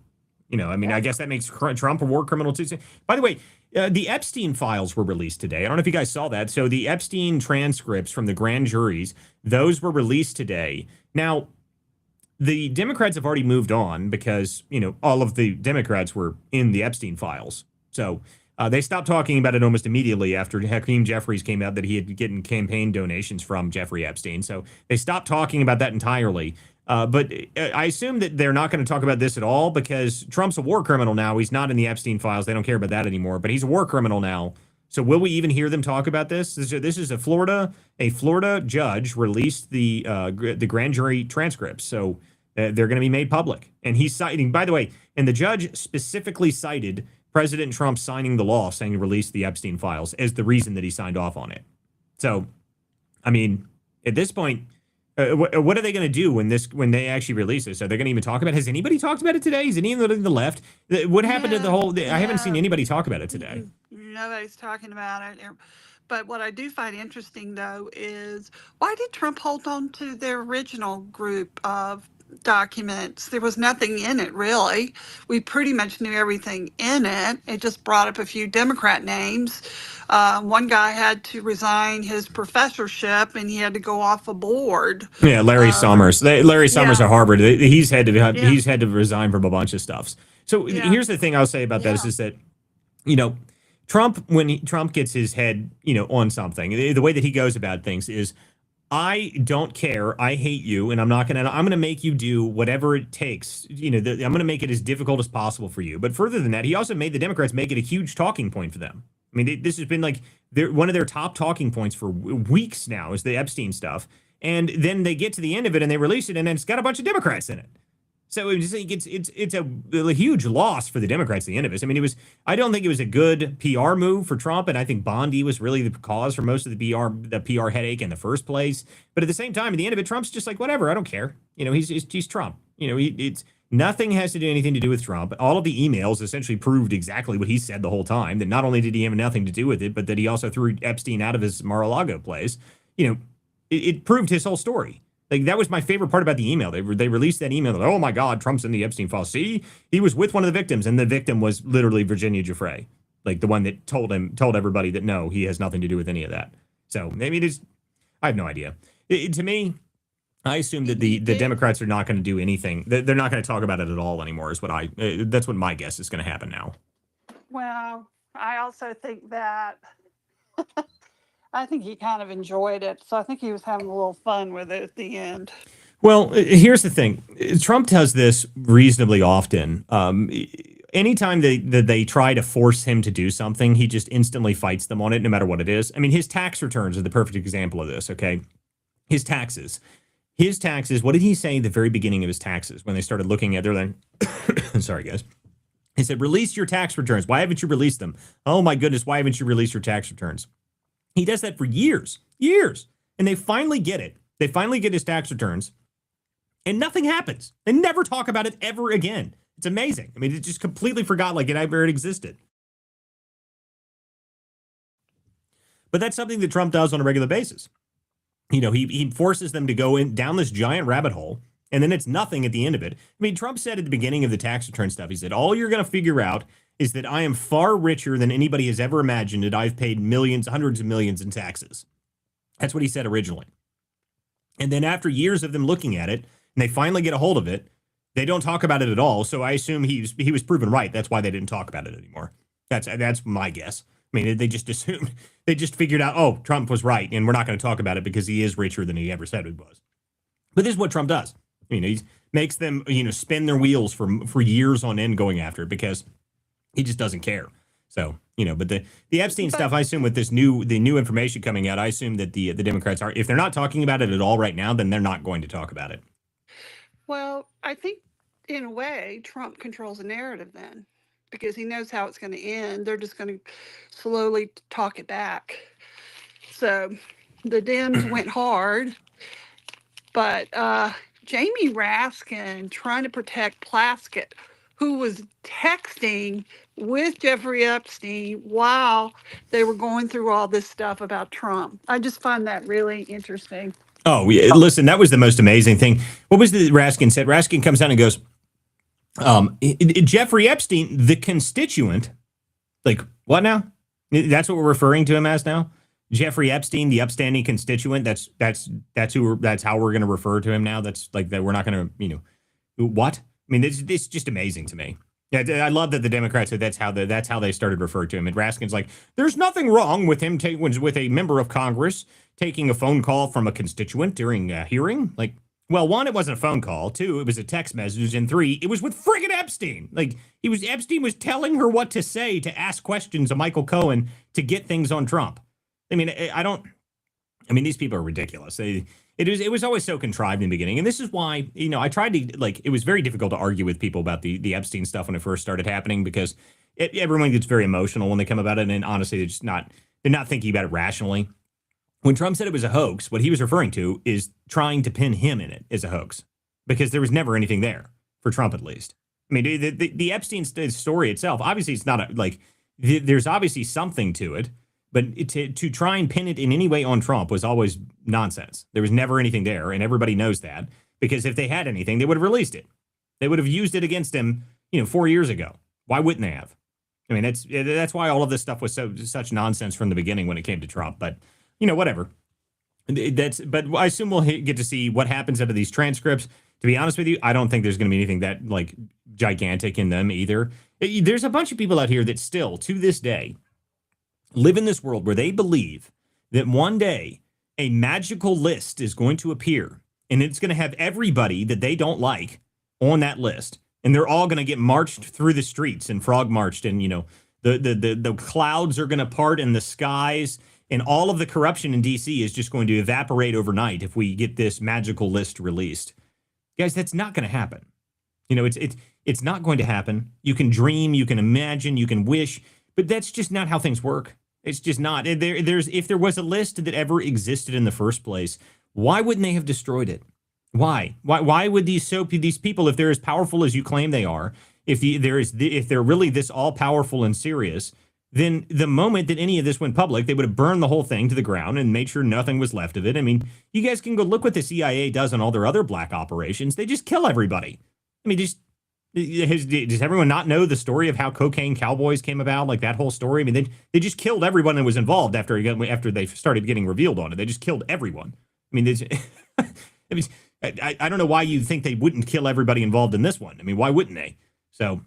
I guess that makes Trump a war criminal too. By the way, the Epstein files were released today. I don't know if you guys saw that. So the Epstein transcripts from the grand juries, those were released today. Now, the Democrats have already moved on because, all of the Democrats were in the Epstein files. So they stopped talking about it almost immediately after Hakeem Jeffries came out that he had getting campaign donations from Jeffrey Epstein. So they stopped talking about that entirely. But I assume that they're not going to talk about this at all because Trump's a war criminal now. He's not in the Epstein files. They don't care about that anymore, but he's a war criminal now. So will we even hear them talk about this? This is a Florida judge released the grand jury transcripts. So they're going to be made public. And he's citing, by the way, and the judge specifically cited President Trump signing the law saying to release the Epstein files as the reason that he signed off on it. So, I mean, at this point, what are they going to do when they actually release this? Are they going to even talk about it? Has anybody talked about it today? Is anyone on the left? What happened to the whole? I haven't seen anybody talk about it today. Nobody's talking about it. But what I do find interesting, though, is why did Trump hold on to their original group of documents? There was nothing in it, really. We pretty much knew everything in it. It just brought up a few Democrat names. One guy had to resign his professorship and he had to go off a board. Yeah, Larry Summers. Larry Summers at Harvard. He's had to resign from a bunch of stuff. So here's the thing I'll say about that is that, Trump, when Trump gets his head, on something, the way that he goes about things is, I don't care. I hate you, and I'm going to make you do whatever it takes. I'm going to make it as difficult as possible for you. But further than that, he also made the Democrats make it a huge talking point for them. I mean, this has been like one of their top talking points for weeks now is the Epstein stuff. And then they get to the end of it and they release it, and then it's got a bunch of Democrats in it. So it's a huge loss for the Democrats at the end of this. I mean, I don't think it was a good PR move for Trump, and I think Bondi was really the cause for most of the PR headache in the first place. But at the same time, at the end of it, Trump's just like, whatever, I don't care. He's Trump. It's nothing has to do anything to do with Trump. All of the emails essentially proved exactly what he said the whole time, that not only did he have nothing to do with it, but that he also threw Epstein out of his Mar-a-Lago place. It proved his whole story. Like, that was my favorite part about the email. They released that email. Like, oh my God, Trump's in the Epstein files. See, he was with one of the victims, and the victim was literally Virginia Giuffre, like the one that told everybody that no, he has nothing to do with any of that. So maybe I have no idea. To me, I assume that the Democrats are not going to do anything. They're not going to talk about it at all anymore. That's what my guess is going to happen now. Well, I also think that. I think he kind of enjoyed it. So I think he was having a little fun with it at the end. Well, here's the thing. Trump does this reasonably often. Anytime they try to force him to do something, he just instantly fights them on it, no matter what it is. I mean, his tax returns are the perfect example of this, okay? His taxes. What did he say at the very beginning of his taxes when they started looking at their like, sorry, guys. He said, release your tax returns. Why haven't you released them? Oh, my goodness, why haven't you released your tax returns? He does that for years. And they finally get it. They finally get his tax returns, and nothing happens. They never talk about it ever again. It's amazing. I mean, it just completely forgot like it ever existed. But that's something that Trump does on a regular basis. He forces them to go in down this giant rabbit hole, and then it's nothing at the end of it. I mean, Trump said at the beginning of the tax return stuff, he said, all you're going to figure out is that I am far richer than anybody has ever imagined, and I've paid millions, hundreds of millions in taxes. That's what he said originally. And then after years of them looking at it, and they finally get a hold of it, they don't talk about it at all. So I assume he was proven right. That's why they didn't talk about it anymore. That's my guess. I mean, they just assumed, they just figured out, oh, Trump was right, and we're not going to talk about it because he is richer than he ever said he was. But this is what Trump does. He makes them, spin their wheels for years on end going after it because he just doesn't care. So, but the Epstein stuff, I assume with the new information coming out, I assume that the Democrats are, if they're not talking about it at all right now, then they're not going to talk about it. Well, I think in a way, Trump controls the narrative then, because he knows how it's going to end. They're just going to slowly talk it back. So the Dems went hard, but Jamie Raskin trying to protect Plaskett, who was texting with Jeffrey Epstein while they were going through all this stuff about Trump. I just find that really interesting. Oh, yeah, listen, that was the most amazing thing. What was the Raskin said? Raskin comes out and goes, Jeffrey Epstein, the constituent, like, what now? That's what we're referring to him as now? Jeffrey Epstein, the upstanding constituent, that's how we're going to refer to him now. That's like that. We're not going to, what? I mean, it's just amazing to me. I love that the Democrats said that's how they started referring to him. And Raskin's like, there's nothing wrong with him with a member of Congress taking a phone call from a constituent during a hearing. Like, well, one, it wasn't a phone call. Two, it was a text message. And three, it was with friggin' Epstein. Like, Epstein was telling her what to say to ask questions of Michael Cohen to get things on Trump. I mean, these people are ridiculous. It was always so contrived in the beginning. And this is why, I tried to, it was very difficult to argue with people about the Epstein stuff when it first started happening because everyone gets very emotional when they come about it. And honestly, they're not thinking about it rationally. When Trump said it was a hoax, what he was referring to is trying to pin him in it as a hoax because there was never anything there for Trump, at least. I mean, the Epstein story itself, obviously it's not there's obviously something to it. But to try and pin it in any way on Trump was always nonsense. There was never anything there, and everybody knows that. Because if they had anything, they would have released it. They would have used it against him, 4 years ago. Why wouldn't they have? I mean, that's why all of this stuff was such nonsense from the beginning when it came to Trump. But whatever. But I assume we'll get to see what happens out of these transcripts. To be honest with you, I don't think there's going to be anything that gigantic in them either. There's a bunch of people out here that still, to this day, live in this world where they believe that one day a magical list is going to appear and it's going to have everybody that they don't like on that list. And they're all going to get marched through the streets and frog marched. And, the clouds are going to part in the skies and all of the corruption in DC is just going to evaporate overnight if we get this magical list released. Guys, that's not going to happen. It's not going to happen. You can dream, you can imagine, you can wish, but that's just not how things work. It's just not. If there was a list that ever existed in the first place, why wouldn't they have destroyed it? Why? Why would these people, if they're as powerful as you claim they are, if they're really this all powerful and serious, then the moment that any of this went public, they would have burned the whole thing to the ground and made sure nothing was left of it. I mean, you guys can go look what the CIA does on all their other black operations. They just kill everybody. I mean, does everyone not know the story of how cocaine cowboys came about? Like that whole story. I mean, they just killed everyone that was involved after they started getting revealed on it. They just killed everyone. I mean, I don't know why you think they wouldn't kill everybody involved in this one. I mean, why wouldn't they? So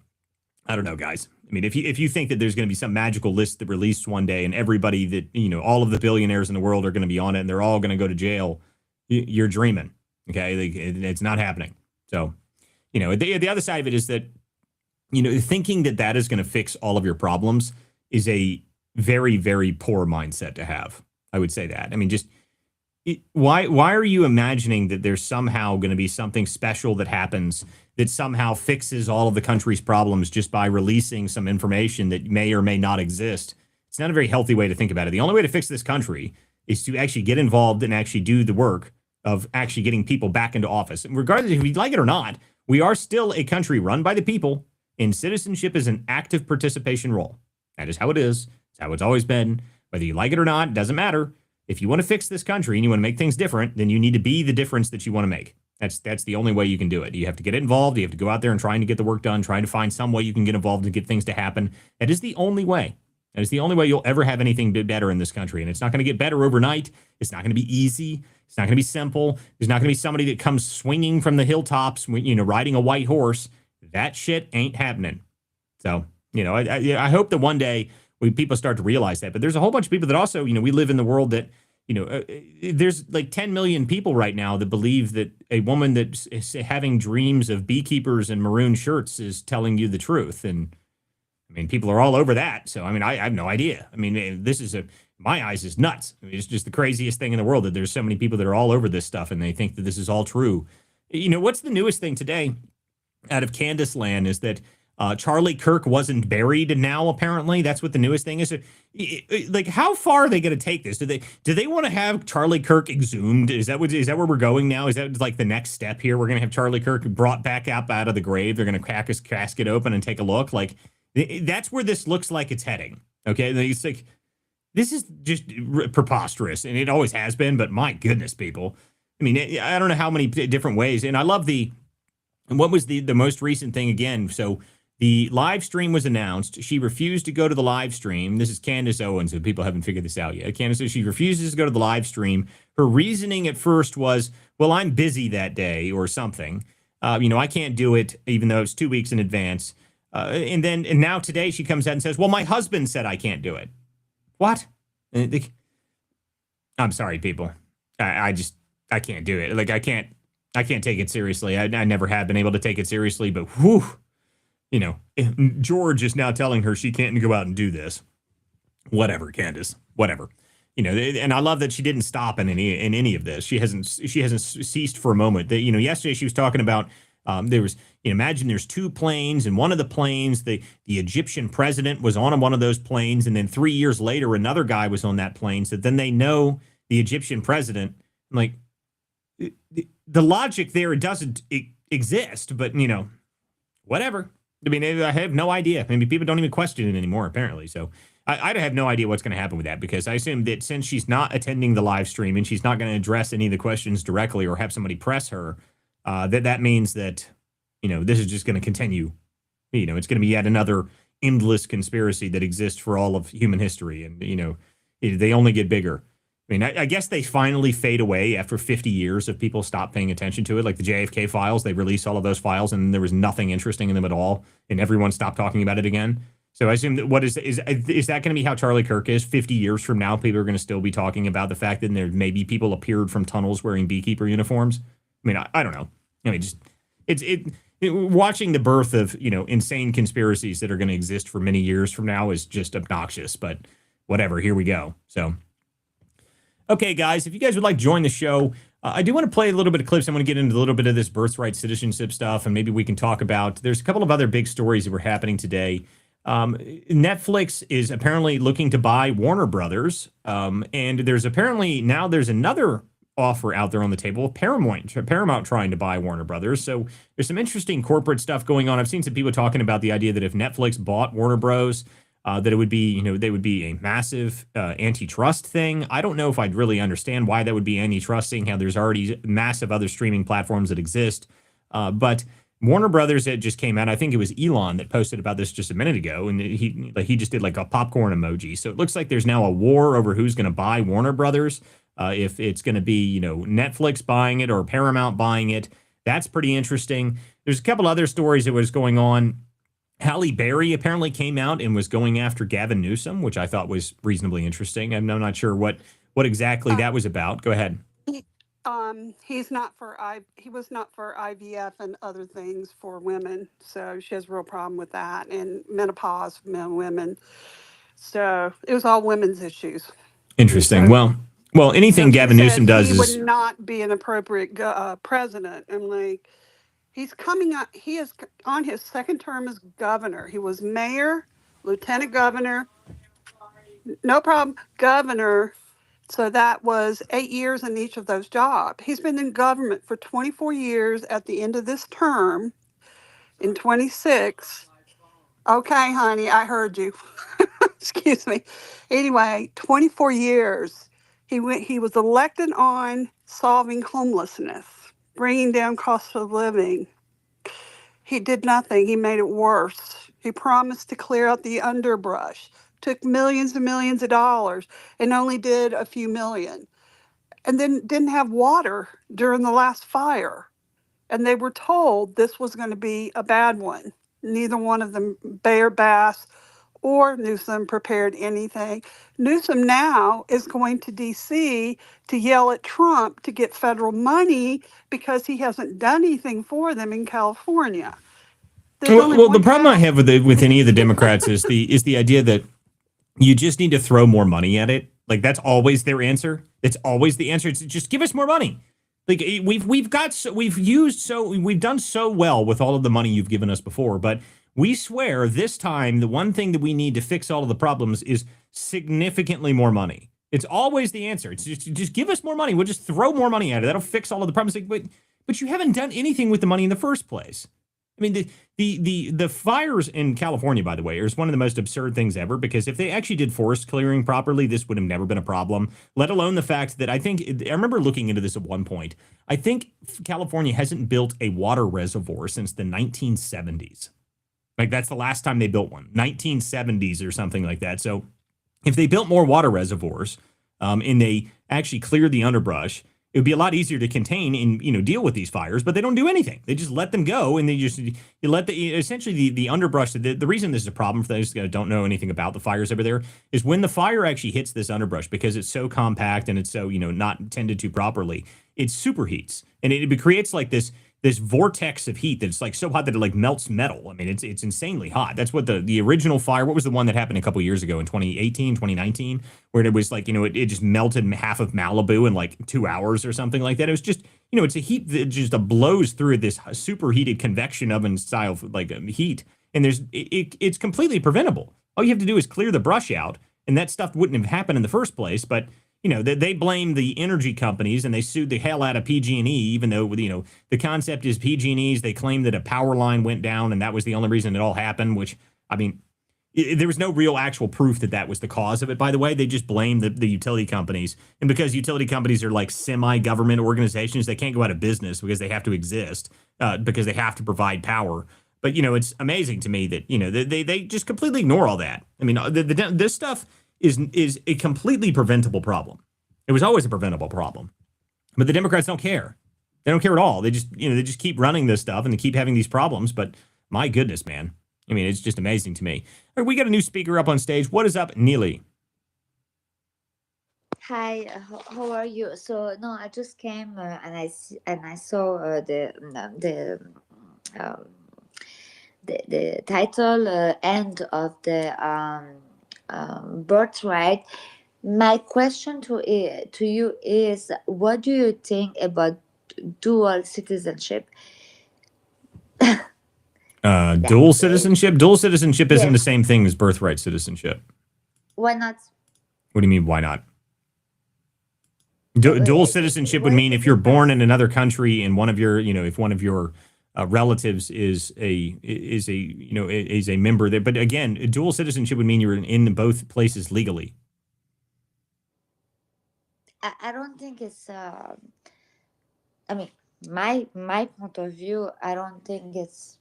I don't know, guys. I mean, if you think that there's going to be some magical list that released one day and everybody that, all of the billionaires in the world are going to be on it and they're all going to go to jail, you're dreaming. Okay. It's not happening. So, the other side of it is that, thinking that is going to fix all of your problems is a very, very poor mindset to have. I would say that. I mean, why are you imagining that there's somehow going to be something special that happens that somehow fixes all of the country's problems just by releasing some information that may or may not exist? It's not a very healthy way to think about it. The only way to fix this country is to actually get involved and actually do the work of actually getting people back into office. And regardless if you like it or not, we are still a country run by the people, and citizenship is an active participation role. That is how it is. It's how it's always been. Whether you like it or not, it doesn't matter. If you want to fix this country and you want to make things different, then you need to be the difference that you want to make. That's the only way you can do it. You have to get involved. You have to go out there and trying to get the work done, trying to find some way you can get involved and get things to happen. That is the only way. That is the only way you'll ever have anything better in this country. And it's not going to get better overnight. It's not going to be easy. It's not going to be simple. There's not going to be somebody that comes swinging from the hilltops, riding a white horse. That shit ain't happening. So, I hope that one day people start to realize that. But there's a whole bunch of people that also, we live in the world that, there's like 10 million people right now that believe that a woman that's having dreams of beekeepers and maroon shirts is telling you the truth. And I mean, people are all over that. So, I mean, I have no idea. I mean, this is my eyes is nuts. I mean, it's just the craziest thing in the world that there's so many people that are all over this stuff and they think that this is all true. What's the newest thing today out of Candace land is that Charlie Kirk wasn't buried now, apparently. That's what the newest thing is. Like, how far are they going to take this? Do they want to have Charlie Kirk exhumed? Is that where we're going now? Is that like the next step here? We're going to have Charlie Kirk brought back up out of the grave. They're going to crack his casket open and take a look. Like, that's where this looks like it's heading. Okay. It's like, this is just preposterous. And it always has been, but my goodness, people. I mean, I don't know how many different ways. And I love what was the most recent thing again? So, the live stream was announced. She refused to go to the live stream. This is Candace Owens, if people haven't figured this out yet. Candace says she refuses to go to the live stream. Her reasoning at first was, well, I'm busy that day or something. I can't do it, even though it's 2 weeks in advance. And now today she comes out and says, well, my husband said I can't do it. What? I'm sorry, people. I can't do it. Like, I can't take it seriously. I never have been able to take it seriously, but whew. George is now telling her she can't go out and do this. Whatever, Candace. Whatever. And I love that she didn't stop in any of this. She hasn't ceased for a moment. Yesterday she was talking about there was, imagine there's two planes, and one of the planes, the Egyptian president was on one of those planes, and then 3 years later another guy was on that plane. So then they know the Egyptian president. I'm like, the logic there, it doesn't exist, but whatever. I mean, I have no idea. I mean, people don't even question it anymore, apparently. So I have no idea what's going to happen with that, because I assume that since she's not attending the live stream and she's not going to address any of the questions directly or have somebody press her, that means that, this is just going to continue. It's going to be yet another endless conspiracy that exists for all of human history. And, they only get bigger. I mean, I guess they finally fade away after 50 years of people stop paying attention to it. Like the JFK files, they released all of those files and there was nothing interesting in them at all. And everyone stopped talking about it again. So I assume that is that going to be how Charlie Kirk is 50 years from now? People are going to still be talking about the fact that there maybe people appeared from tunnels wearing beekeeper uniforms. I mean, I don't know. I mean, just watching the birth of, insane conspiracies that are going to exist for many years from now is just obnoxious, but whatever, here we go. So, okay, guys, if you guys would like to join the show, I do want to play a little bit of clips. I want to get into a little bit of this birthright citizenship stuff, and maybe we can talk about, there's a couple of other big stories that were happening today. Netflix is apparently looking to buy Warner Brothers, and there's another offer out there on the table of Paramount trying to buy Warner Brothers. So there's some interesting corporate stuff going on. I've seen some people talking about the idea that if Netflix bought Warner Bros., that it would be, they would be a massive antitrust thing. I don't know if I'd really understand why that would be antitrust, seeing how there's already massive other streaming platforms that exist. But Warner Brothers, it just came out. I think it was Elon that posted about this just a minute ago, and he just did like a popcorn emoji. So it looks like there's now a war over who's going to buy Warner Brothers. If it's going to be, Netflix buying it or Paramount buying it. That's pretty interesting. There's a couple other stories that was going on. Halle Berry apparently came out and was going after Gavin Newsom, which I thought was reasonably interesting. I'm not sure what exactly that was about. Go ahead. He was not for IVF and other things for women, so she has a real problem with that, and menopause for women. So it was all women's issues. Interesting. Well, anything Gavin Newsom does would not be an appropriate president. I'm like, he's coming up. He is on his second term as governor. He was mayor, lieutenant governor, no problem, governor. So that was 8 years in each of those jobs. He's been in government for 24 years. At the end of this term, in 26. Okay, honey, I heard you. excuse me. Anyway, 24 years. He was elected on solving homelessness, bringing down cost of living. He did nothing. He made it worse. He promised to clear out the underbrush, took millions and millions of dollars, and only did a few million. And then didn't have water during the last fire. And they were told this was going to be a bad one. Neither one of them, Bayer Bass or Newsom, prepared anything. Newsom now is going to D.C. to yell at Trump to get federal money because he hasn't done anything for them in California. Well, the problem I have with any of the Democrats is the idea that you just need to throw more money at it. Like that's always their answer. It's always the answer. It's just give us more money. Like we've done so well with all of the money you've given us before, but we swear this time the one thing that we need to fix all of the problems is significantly more money. It's always the answer. It's just give us more money. We'll just throw more money at it. That'll fix all of the problems. Like, but you haven't done anything with the money in the first place. I mean, the fires in California, by the way, is one of the most absurd things ever, because if they actually did forest clearing properly, this would have never been a problem, let alone the fact that I remember looking into this at one point. I think California hasn't built a water reservoir since the 1970s. Like that's the last time they built one, 1970s or something like that. So if they built more water reservoirs and they actually cleared the underbrush, it would be a lot easier to contain and deal with these fires, but they don't do anything. They just let them go, and you let the underbrush. The reason this is a problem for those that don't know anything about the fires over there is when the fire actually hits this underbrush, because it's so compact and it's so not tended to properly, it superheats, and it creates like this vortex of heat that's like so hot that it like melts metal. I mean, it's insanely hot. That's what the original fire, what was the one that happened a couple years ago in 2018, 2019, where it was like, it just melted half of Malibu in like 2 hours or something like that. It was just, it's a heat that just blows through this superheated convection oven style like heat. And it's completely preventable. All you have to do is clear the brush out, and that stuff wouldn't have happened in the first place. But they blame the energy companies, and they sued the hell out of PG&E, even though, the concept is PG&E's. They claim that a power line went down, and that was the only reason it all happened, which, I mean, there was no real actual proof that was the cause of it, by the way. They just blame the utility companies. And because utility companies are like semi-government organizations, they can't go out of business because they have to exist, because they have to provide power. But, it's amazing to me that, they just completely ignore all that. I mean, this stuff is a completely preventable problem. It was always a preventable problem. But the Democrats don't care. They don't care at all. They just keep running this stuff, and they keep having these problems. But my goodness, man. I mean, it's just amazing to me. All right, we got a new speaker up on stage. What is up, Neely? Hi, how are you? So no, I just came and I saw the title end of the birthright. My question to you is, what do you think about dual citizenship? Dual citizenship? Dual citizenship isn't Yes. the same thing as birthright citizenship. Why not? What do you mean, why not? Dual citizenship would mean if you're born in another country and one of your, if one of your relatives is a member there. But again, dual citizenship would mean you're in both places legally. I don't think it's. I mean, my point of view, I don't think it's.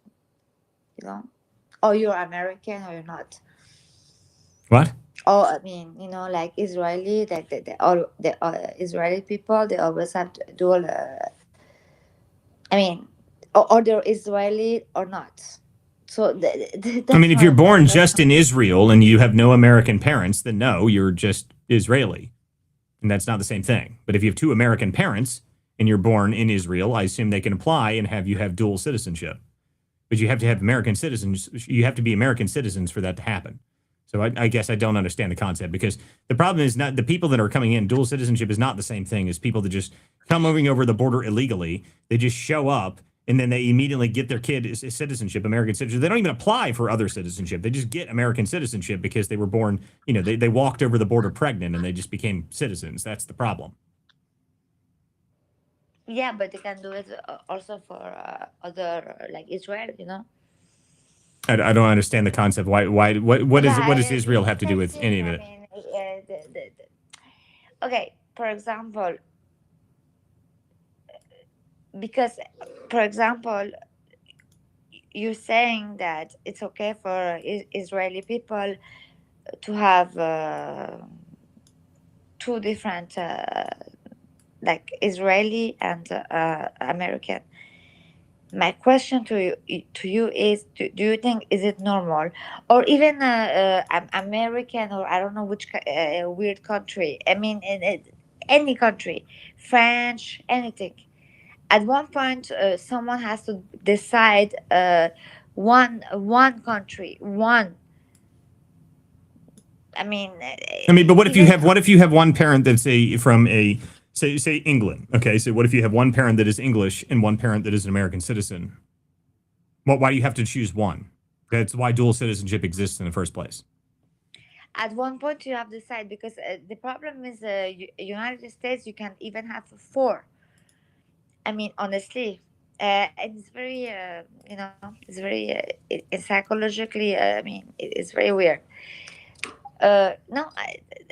Or you're American or you're not. What? Oh, I mean, like Israeli, like the Israeli people, they always have dual. I mean, or they're Israeli or not. So I mean, if you're born just in Israel and you have no American parents, then no, you're just Israeli, and that's not the same thing. But if you have two American parents and you're born in Israel, I assume they can apply and have dual citizenship. But you have to have American citizens. You have to be American citizens for that to happen. So I guess I don't understand the concept, because the problem is not the people that are coming in. Dual citizenship is not the same thing as people that just come over the border illegally. They just show up and then they immediately get their kid citizenship, American citizenship. They don't even apply for other citizenship. They just get American citizenship because they were born, they walked over the border pregnant and they just became citizens. That's the problem. Yeah, but they can do it also for other, like Israel, I don't understand the concept. What does Israel have to do with any of it? Okay, for example, because, for example, you're saying that it's okay for Israeli people to have two different, like Israeli and American. My question to you is: do you think is it normal, or even American, or I don't know which weird country? I mean, in any country, French, anything. At one point, someone has to decide one country, one. I mean, But what if you even have one parent that's from say England? Okay, so what if you have one parent that is English and one parent that is an American citizen? Why do you have to choose one? That's why dual citizenship exists in the first place. at one point you have to decide, because the problem is United States you can even have four. I mean, honestly, it's very it's very psychologically. I mean, it's very weird. No,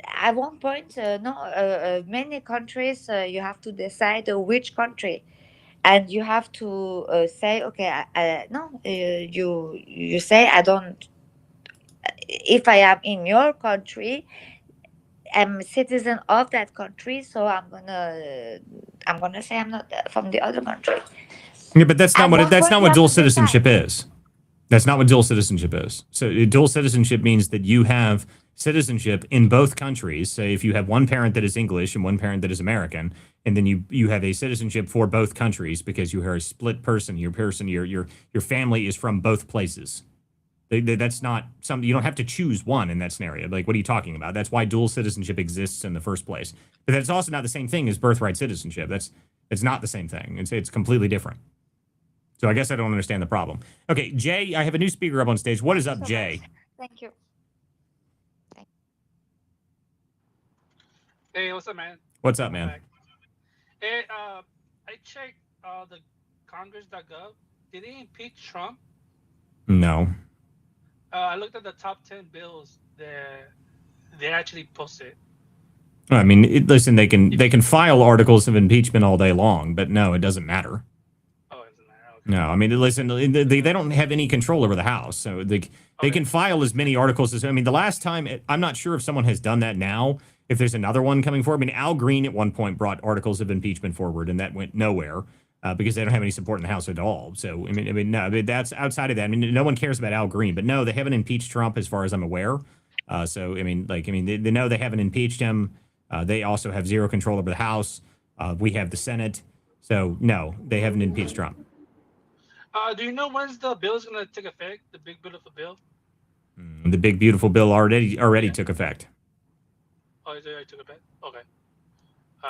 at one point, no, many countries you have to decide which country, and you have to say, okay, no, you say I don't. If I am in your country, I'm a citizen of that country, so I'm gonna say I'm not from the other country. Yeah, but that's not At what one point, you have dual to decide. citizenship is. That's not what dual citizenship is. So dual citizenship means that you have citizenship in both countries. So if you have one parent that is English and one parent that is American, and then you have a citizenship for both countries because you are a split person. Your family is from both places. That's not something you don't have to choose one in that scenario. Like, what are you talking about? That's why dual citizenship exists in the first place. But that's also not the same thing as birthright citizenship. It's not the same thing. It's completely different. So I guess I don't understand the problem. Okay, Jay, I have a new speaker up on stage. What is up, Jay? Thank you. Hey, what's up, man? What's up, man? Hey, I checked the Congress.gov. Did they impeach Trump? No. I looked at the top 10 bills that they actually posted. I mean, listen, they can file articles of impeachment all day long, but no, it doesn't matter. Oh, it doesn't matter. Okay. No, I mean, listen, they don't have any control over the House, so they can file as many articles as. I mean, the last time, I'm not sure if someone has done that now. If there's another one coming forward, I mean, Al Green at one point brought articles of impeachment forward, and that went nowhere. Because they don't have any support in the House at all. So, I mean, no, that's outside of that. I mean, no one cares about Al Green, but no, they haven't impeached Trump as far as I'm aware. So, I mean, they know they haven't impeached him. They also have zero control over the House. We have the Senate. So, no, they haven't impeached Trump. Do you know when's the bill is going to take effect? The big beautiful bill? The big beautiful bill already took effect. Oh, it already took effect? Okay.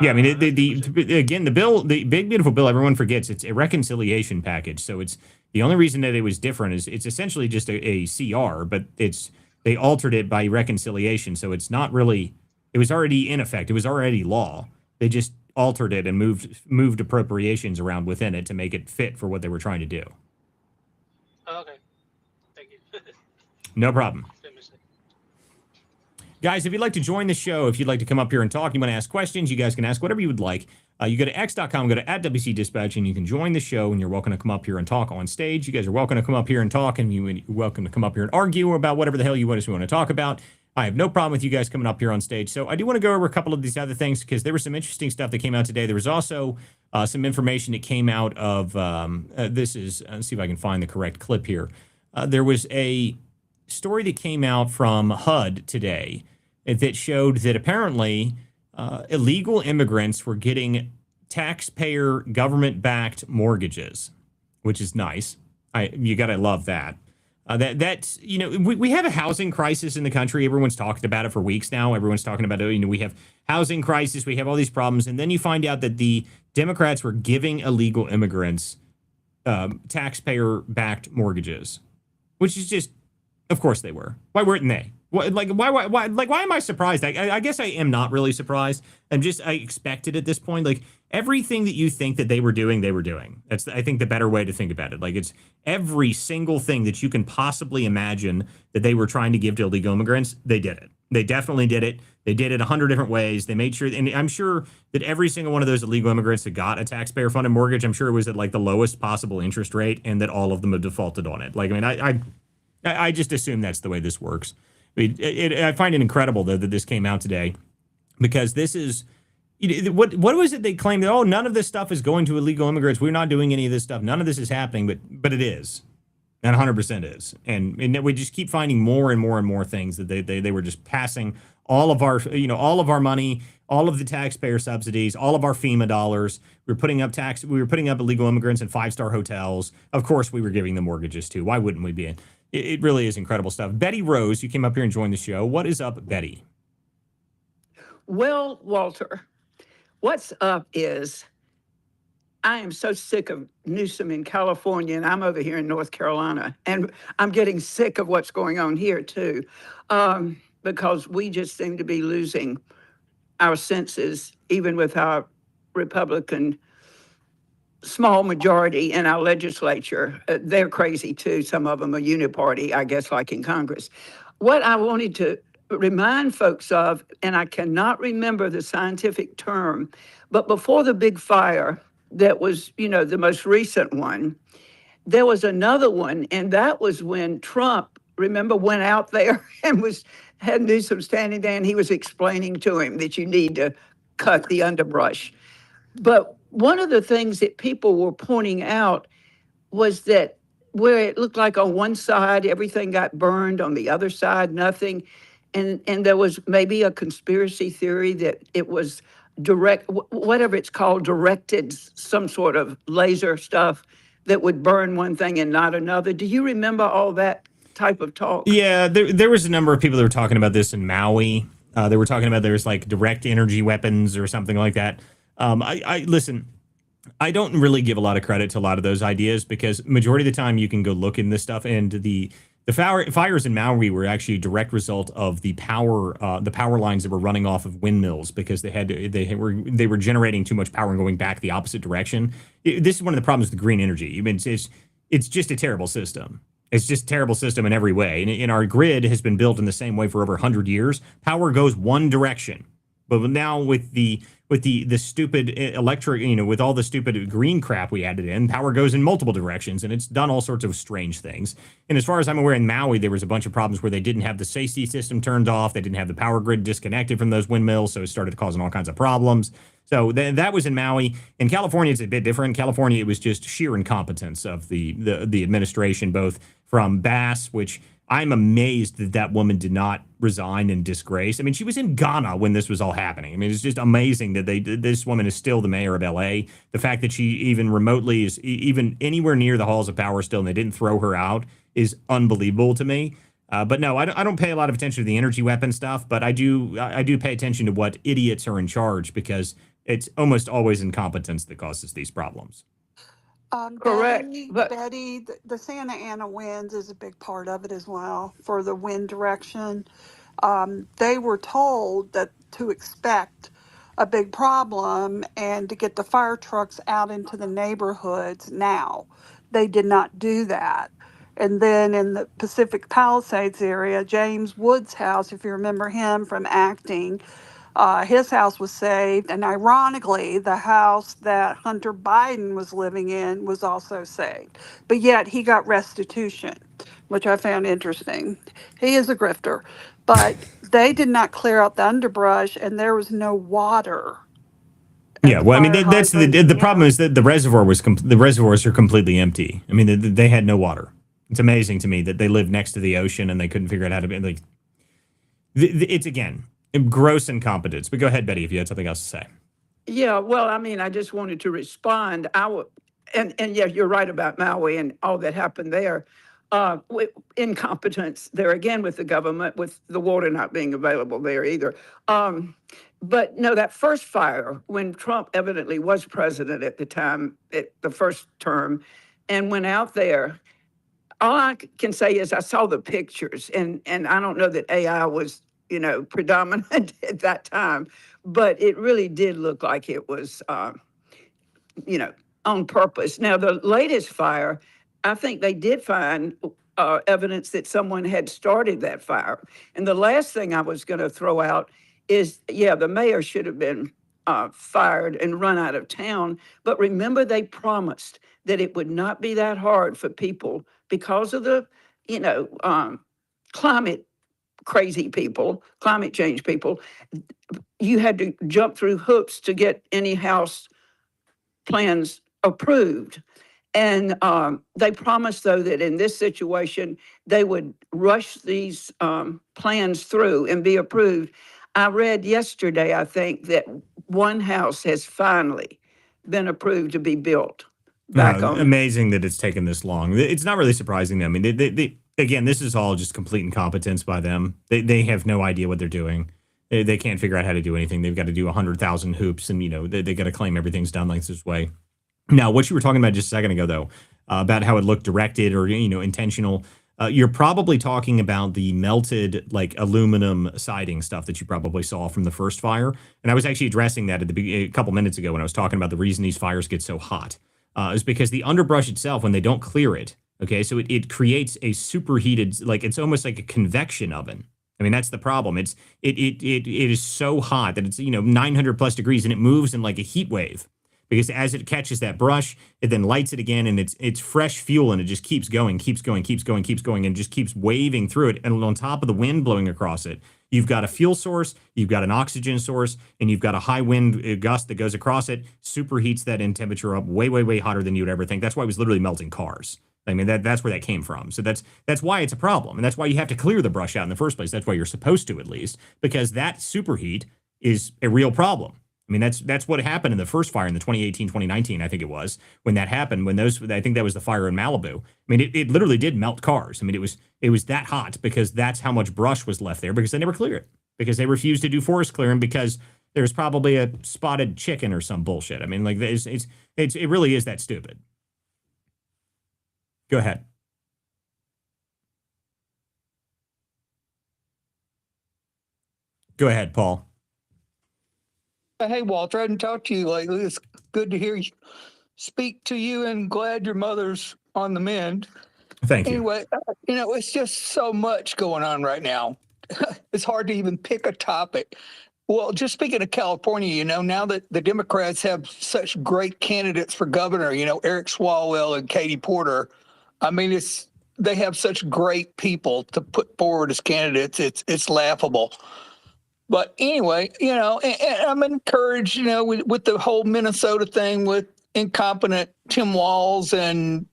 Yeah, I mean, the big beautiful bill, everyone forgets it's a reconciliation package. So it's the only reason that it was different is it's essentially just a CR, but they altered it by reconciliation. So it's not really, it was already in effect. It was already law. They just altered it and moved appropriations around within it to make it fit for what they were trying to do. Okay. Thank you. No problem. Guys, if you'd like to join the show, if you'd like to come up here and talk, you want to ask questions, you guys can ask whatever you would like. You go to x.com, go to @WC Dispatch, and you can join the show, and you're welcome to come up here and talk on stage. You guys are welcome to come up here and talk, and you're welcome to come up here and argue about whatever the hell you want to talk about. I have no problem with you guys coming up here on stage. So I do want to go over a couple of these other things because there was some interesting stuff that came out today. There was also some information that came out of let's see if I can find the correct clip here. There was a story that came out from HUD today that showed that apparently illegal immigrants were getting taxpayer government-backed mortgages, which is nice. You got to love that. That's we have a housing crisis in the country. Everyone's talked about it for weeks now. Everyone's talking about it. We have housing crisis. We have all these problems, and then you find out that the Democrats were giving illegal immigrants taxpayer-backed mortgages, which is just, of course they were. Why weren't they? Why am I surprised? I guess I am not really surprised. I expected at this point, like everything that you think that they were doing, they were doing. That's, I think, the better way to think about it. Like it's every single thing that you can possibly imagine that they were trying to give to illegal immigrants, they did it. They definitely did it. They did it 100 different ways. They made sure, and I'm sure that every single one of those illegal immigrants that got a taxpayer-funded mortgage, I'm sure it was at like the lowest possible interest rate, and that all of them have defaulted on it. Like, I mean, I just assume that's the way this works. I find it incredible, though, that this came out today, because this is, what was it they claimed? Oh, none of this stuff is going to illegal immigrants. We're not doing any of this stuff. None of this is happening, but it is. And 100% is. And we just keep finding more and more and more things that they were just passing all of our, all of our money, all of the taxpayer subsidies, all of our FEMA dollars. We were putting up illegal immigrants in 5-star hotels. Of course, we were giving them mortgages too. Why wouldn't we be? It really is incredible stuff. Betty Rose, you came up here and joined the show. What is up, Betty? Well, Walter, what's up is I am so sick of Newsom in California, and I'm over here in North Carolina, and I'm getting sick of what's going on here too, because we just seem to be losing our senses, even with our Republican small majority in our legislature. They're crazy too. Some of them are uniparty, I guess, like in Congress. What I wanted to remind folks of, and I cannot remember the scientific term, but before the big fire that was, the most recent one, there was another one, and that was when Trump, remember, went out there and had Newsom standing there, and he was explaining to him that you need to cut the underbrush. But one of the things that people were pointing out was that where it looked like on one side everything got burned, on the other side nothing, and there was maybe a conspiracy theory that it was whatever it's called, directed some sort of laser stuff that would burn one thing and not another. Do you remember all that type of talk? Yeah, there was a number of people that were talking about this in Maui. They were talking about there's like direct energy weapons or something like that. Listen, I don't really give a lot of credit to a lot of those ideas, because majority of the time you can go look in this stuff, and the fires in Maui were actually a direct result of the power lines that were running off of windmills, because they were generating too much power and going back the opposite direction. This is one of the problems with green energy. I mean, it's just a terrible system. It's just a terrible system in every way. And our grid has been built in the same way for over 100 years. Power goes one direction. But now with the stupid electric, with all the stupid green crap we added in, power goes in multiple directions, and it's done all sorts of strange things. And as far as I'm aware, in Maui, there was a bunch of problems where they didn't have the safety system turned off. They didn't have the power grid disconnected from those windmills, so it started causing all kinds of problems. So that was in Maui. In California, it's a bit different. In California, it was just sheer incompetence of the administration, both from Bass, which I'm amazed that woman did not resign in disgrace. I mean, she was in Ghana when this was all happening. I mean, it's just amazing that this woman is still the mayor of L.A. The fact that she even remotely is even anywhere near the halls of power still, and they didn't throw her out, is unbelievable to me. But no, I don't pay a lot of attention to the energy weapon stuff, but I do pay attention to what idiots are in charge, because it's almost always incompetence that causes these problems. Correct. Betty, the Santa Ana winds is a big part of it as well, for the wind direction. They were told that to expect a big problem and to get the fire trucks out into the neighborhoods now. They did not do that. And then in the Pacific Palisades area, James Wood's house, if you remember him from acting, his house was saved. And ironically, the house that Hunter Biden was living in was also saved. But yet he got restitution, which I found interesting. He is a grifter. But they did not clear out the underbrush, and there was no water. Yeah, well, I mean, that's the problem is that the reservoirs are completely empty. I mean, they had no water. It's amazing to me that they lived next to the ocean and they couldn't figure out how to be like. It's again gross incompetence. But go ahead, Betty, if you had something else to say. Yeah, well, I mean, I just wanted to respond. And yeah, you're right about Maui and all that happened there. With incompetence there again with the government, with the water not being available there either. But no, that first fire, when Trump evidently was president at the time, the first term, and went out there, all I can say is I saw the pictures, and I don't know that AI was, predominant at that time, but it really did look like it was, on purpose. Now, the latest fire, I think they did find evidence that someone had started that fire. And the last thing I was going to throw out is, the mayor should have been fired and run out of town. But remember, they promised that it would not be that hard for people because of the, climate crazy people, climate change people. You had to jump through hoops to get any house plans approved. And they promised, though, that in this situation, they would rush these plans through and be approved. I read yesterday, I think, that one house has finally been approved to be built back on. Amazing that it's taken this long. It's not really surprising. I mean, they again, this is all just complete incompetence by them. They have no idea what they're doing. They can't figure out how to do anything. They've got to do 100,000 hoops, and they got to claim everything's done like this way. Now, what you were talking about just a second ago, though, about how it looked directed or intentional, you're probably talking about the melted like aluminum siding stuff that you probably saw from the first fire. And I was actually addressing that a couple minutes ago when I was talking about the reason these fires get so hot is because the underbrush itself, when they don't clear it, okay, so it creates a superheated, like it's almost like a convection oven. I mean, that's the problem. It is so hot that it's 900 plus degrees, and it moves in like a heat wave. Because as it catches that brush, it then lights it again, and it's fresh fuel, and it just keeps going, and just keeps waving through it. And on top of the wind blowing across it, you've got a fuel source, you've got an oxygen source, and you've got a high wind gust that goes across it, superheats that in temperature up way, way, way hotter than you'd ever think. That's why it was literally melting cars. I mean, that's where that came from. So that's why it's a problem, and that's why you have to clear the brush out in the first place. That's why you're supposed to, at least, because that superheat is a real problem. I mean, that's what happened in the first fire in the 2018, 2019, I think it was, when that happened, I think that was the fire in Malibu. I mean, it literally did melt cars. I mean, it was that hot because that's how much brush was left there because they never cleared it, because they refused to do forest clearing because there's probably a spotted chicken or some bullshit. I mean, like, it really is that stupid. Go ahead. Go ahead, Paul. Hey, Walter, I hadn't talked to you lately. It's good to hear you speak to you, and glad your mother's on the mend. Thank you. Anyway, it's just so much going on right now. It's hard to even pick a topic. Well, just speaking of California, now that the Democrats have such great candidates for governor, Eric Swalwell and Katie Porter, I mean, they have such great people to put forward as candidates. It's laughable. But anyway, and I'm encouraged, with the whole Minnesota thing with incompetent Tim Walz and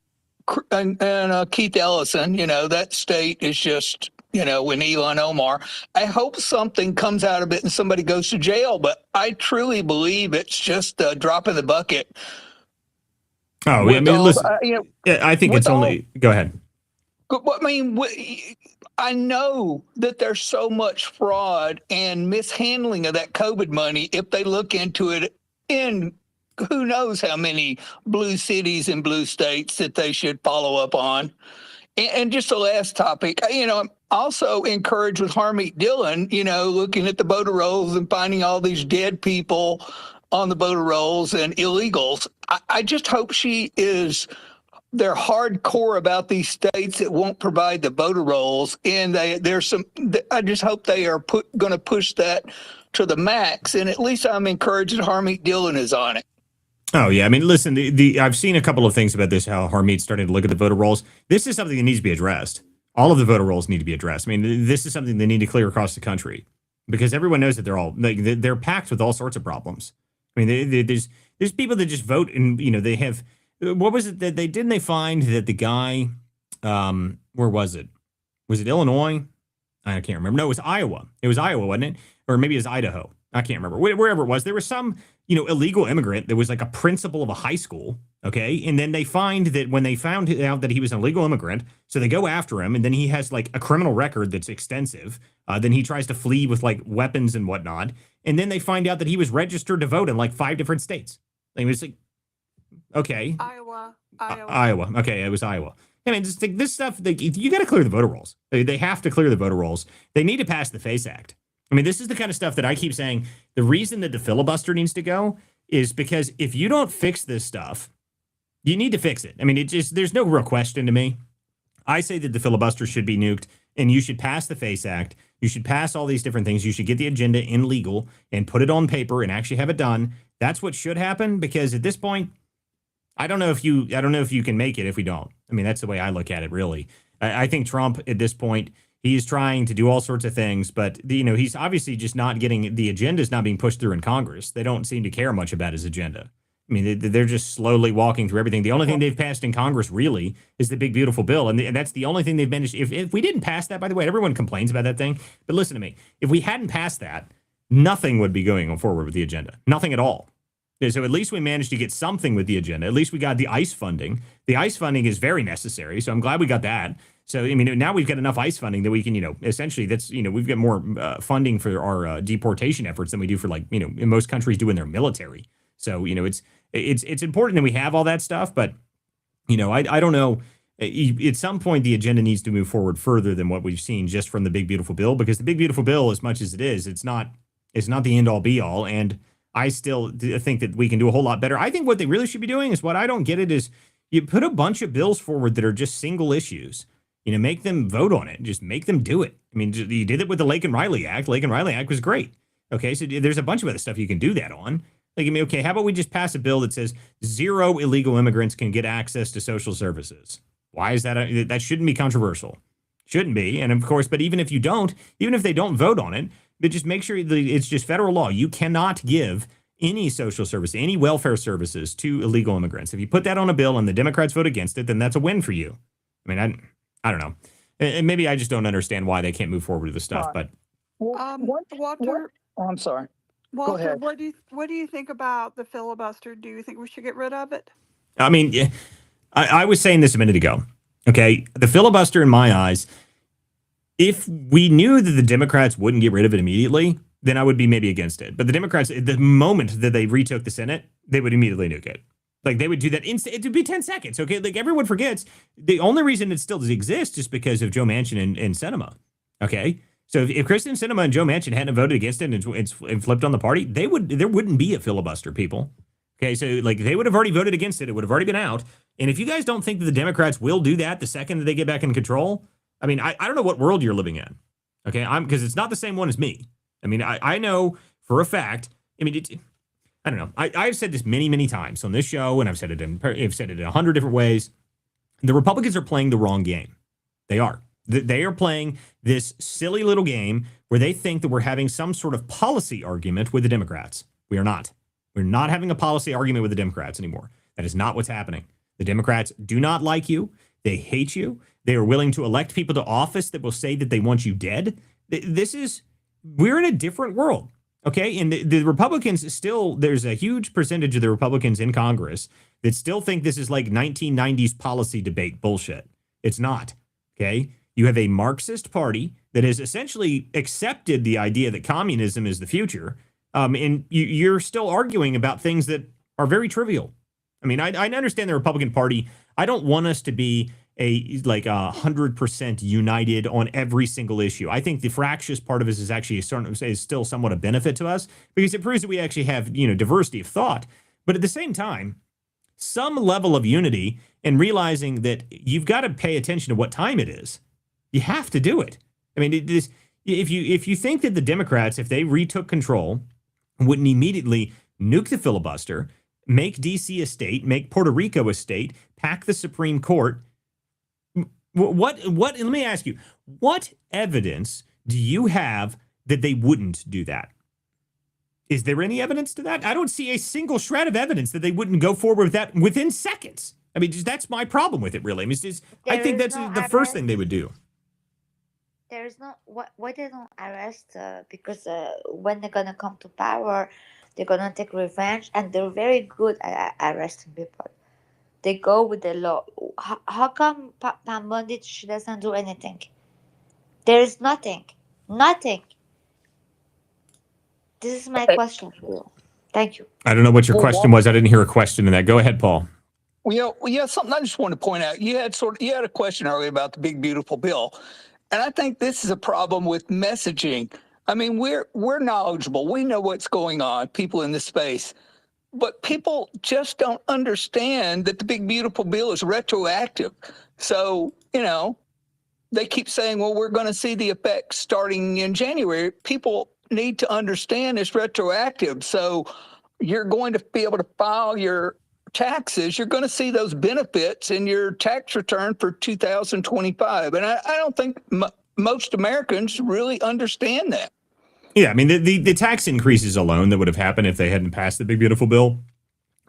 Keith Ellison, that state is just, with Elon Omar. I hope something comes out of it and somebody goes to jail, but I truly believe it's just a drop in the bucket. Oh, I mean, listen, I think it's only, go ahead. I mean, I know that there's so much fraud and mishandling of that COVID money if they look into it in who knows how many blue cities and blue states that they should follow up on. And just the last topic, I'm also encouraged with Harmeet Dillon, looking at the voter rolls and finding all these dead people on the voter rolls and illegals. I just hope they're hardcore about these states that won't provide the voter rolls, and I just hope they are going to push that to the max. And at least I'm encouraged that Harmeet Dillon is on it. Oh yeah, I mean, listen, I've seen a couple of things about this. How Harmeet's starting to look at the voter rolls. This is something that needs to be addressed. All of the voter rolls need to be addressed. I mean, this is something they need to clear across the country because everyone knows that they're packed with all sorts of problems. I mean, there's people that just vote and they have. What was it that they find that the guy, where was it? Was it Illinois? I can't remember. No, it was Iowa. It was Iowa, wasn't it? Or maybe it was Idaho. I can't remember. Wherever it was, there was some, illegal immigrant that was like a principal of a high school. Okay. And then they find that when they found out that he was an illegal immigrant, so they go after him, and then he has like a criminal record that's extensive. Then he tries to flee with like weapons and whatnot. And then they find out that he was registered to vote in like 5 different states. It was like, okay. Iowa. Iowa. Okay, it was Iowa. I mean, just like this stuff, you got to clear the voter rolls. They have to clear the voter rolls. They need to pass the FACE Act. I mean, this is the kind of stuff that I keep saying the reason that the filibuster needs to go is because if you don't fix this stuff, you need to fix it. I mean, there's no real question to me. I say that the filibuster should be nuked and you should pass the FACE Act. You should pass all these different things. You should get the agenda in legal and put it on paper and actually have it done. That's what should happen, because at this point, I don't know if you can make it if we don't. I mean, that's the way I look at it, really. I think Trump at this point, he's trying to do all sorts of things, but he's obviously just not getting, the agenda is not being pushed through in Congress. They don't seem to care much about his agenda. I mean, they're just slowly walking through everything. The only thing they've passed in Congress really is the big, beautiful bill. And that's the only thing they've managed. If we didn't pass that, by the way, everyone complains about that thing. But listen to me. If we hadn't passed that, nothing would be going forward with the agenda. Nothing at all. So at least we managed to get something with the agenda. At least we got the ICE funding. The ICE funding is very necessary. So I'm glad we got that. So, I mean, now we've got enough ICE funding that we can, essentially we've got more funding for our deportation efforts than we do for in most countries do in their military. So, it's important that we have all that stuff, but, I don't know. At some point, the agenda needs to move forward further than what we've seen just from the big, beautiful bill, because the big, beautiful bill, as much as it is, it's not the end all be all. And I still think that we can do a whole lot better. I think what they really should be doing is, what I don't get it is, you put a bunch of bills forward that are just single issues, make them vote on it. Just make them do it. I mean, you did it with the Lake and Riley Act. Lake and Riley Act was great. Okay, so there's a bunch of other stuff you can do that on. Okay, how about we just pass a bill that says 0 illegal immigrants can get access to social services? Why is that? That shouldn't be controversial. Shouldn't be. And of course, but even if they don't vote on it, but just make sure that it's just federal law. You cannot give any social service, any welfare services to illegal immigrants. If you put that on a bill and the Democrats vote against it, then that's a win for you. I mean, I don't know. And maybe I just don't understand why they can't move forward with this stuff. But Walter, Oh, I'm sorry. Go Walter, ahead. what do you think about the filibuster? Do you think we should get rid of it? I mean, I was saying this a minute ago. Okay, the filibuster, in my eyes, if we knew that the Democrats wouldn't get rid of it immediately, then I would be maybe against it. But the Democrats, the moment that they retook the Senate, they would immediately nuke it. They would do that it would be 10 seconds. Okay, everyone forgets the only reason it still does exist is because of Joe Manchin and Sinema. Okay, so if Kristen Sinema and Joe Manchin hadn't voted against it and flipped on the party, there wouldn't be a filibuster, people. Okay, so they would have already voted against it. It would have already been out. And if you guys don't think that the Democrats will do that the second that they get back in control, I mean, I don't know what world you're living in. Okay, because it's not the same one as me. I mean, I know for a fact. I mean, I don't know. I've said this many, many times on this show, and I've said it in 100 different ways. The Republicans are playing the wrong game. They are. They are playing this silly little game where they think that we're having some sort of policy argument with the Democrats. We are not. We're not having a policy argument with the Democrats anymore. That is not what's happening. The Democrats do not like you. They hate you. They are willing to elect people to office that will say that they want you dead. We're in a different world. Okay, and the Republicans still, there's a huge percentage of the Republicans in Congress that still think this is like 1990s policy debate bullshit. It's not. Okay, you have a Marxist party that has essentially accepted the idea that communism is the future, and you're still arguing about things that are very trivial. I mean, I understand the Republican Party. I don't want us to be a 100% united on every single issue. I think the fractious part of us is actually is still somewhat a benefit to us because it proves that we actually have diversity of thought. But at the same time, some level of unity and realizing that you've got to pay attention to what time it is. You have to do it. I mean, if you think that the Democrats, if they retook control, wouldn't immediately nuke the filibuster, make D.C. a state, make Puerto Rico a state, pack the Supreme Court. What? Let me ask you, what evidence do you have that they wouldn't do that? Is there any evidence to that? I don't see a single shred of evidence that they wouldn't go forward with that within seconds. I mean, that's my problem with it, really. I mean, I think that's the first thing they would do. There's no why they don't arrest because when they're gonna come to power, they're gonna take revenge, and they're very good at arresting people. They go with the law. How come Pam Bondage doesn't do anything? There is nothing. Nothing. This is my question for you. Thank you. I don't know what your question was. I didn't hear a question in that. Go ahead, Paul. Well, something I just want to point out. You had a question earlier about the big beautiful bill, and I think this is a problem with messaging. I mean, we're knowledgeable. We know what's going on, people in this space, but people just don't understand that the big beautiful bill is retroactive. So, they keep saying, well, we're going to see the effects starting in January. People need to understand it's retroactive. So you're going to be able to file your taxes. You're going to see those benefits in your tax return for 2025. And I don't think most Americans really understand that. Yeah, I mean, the tax increases alone that would have happened if they hadn't passed the big beautiful bill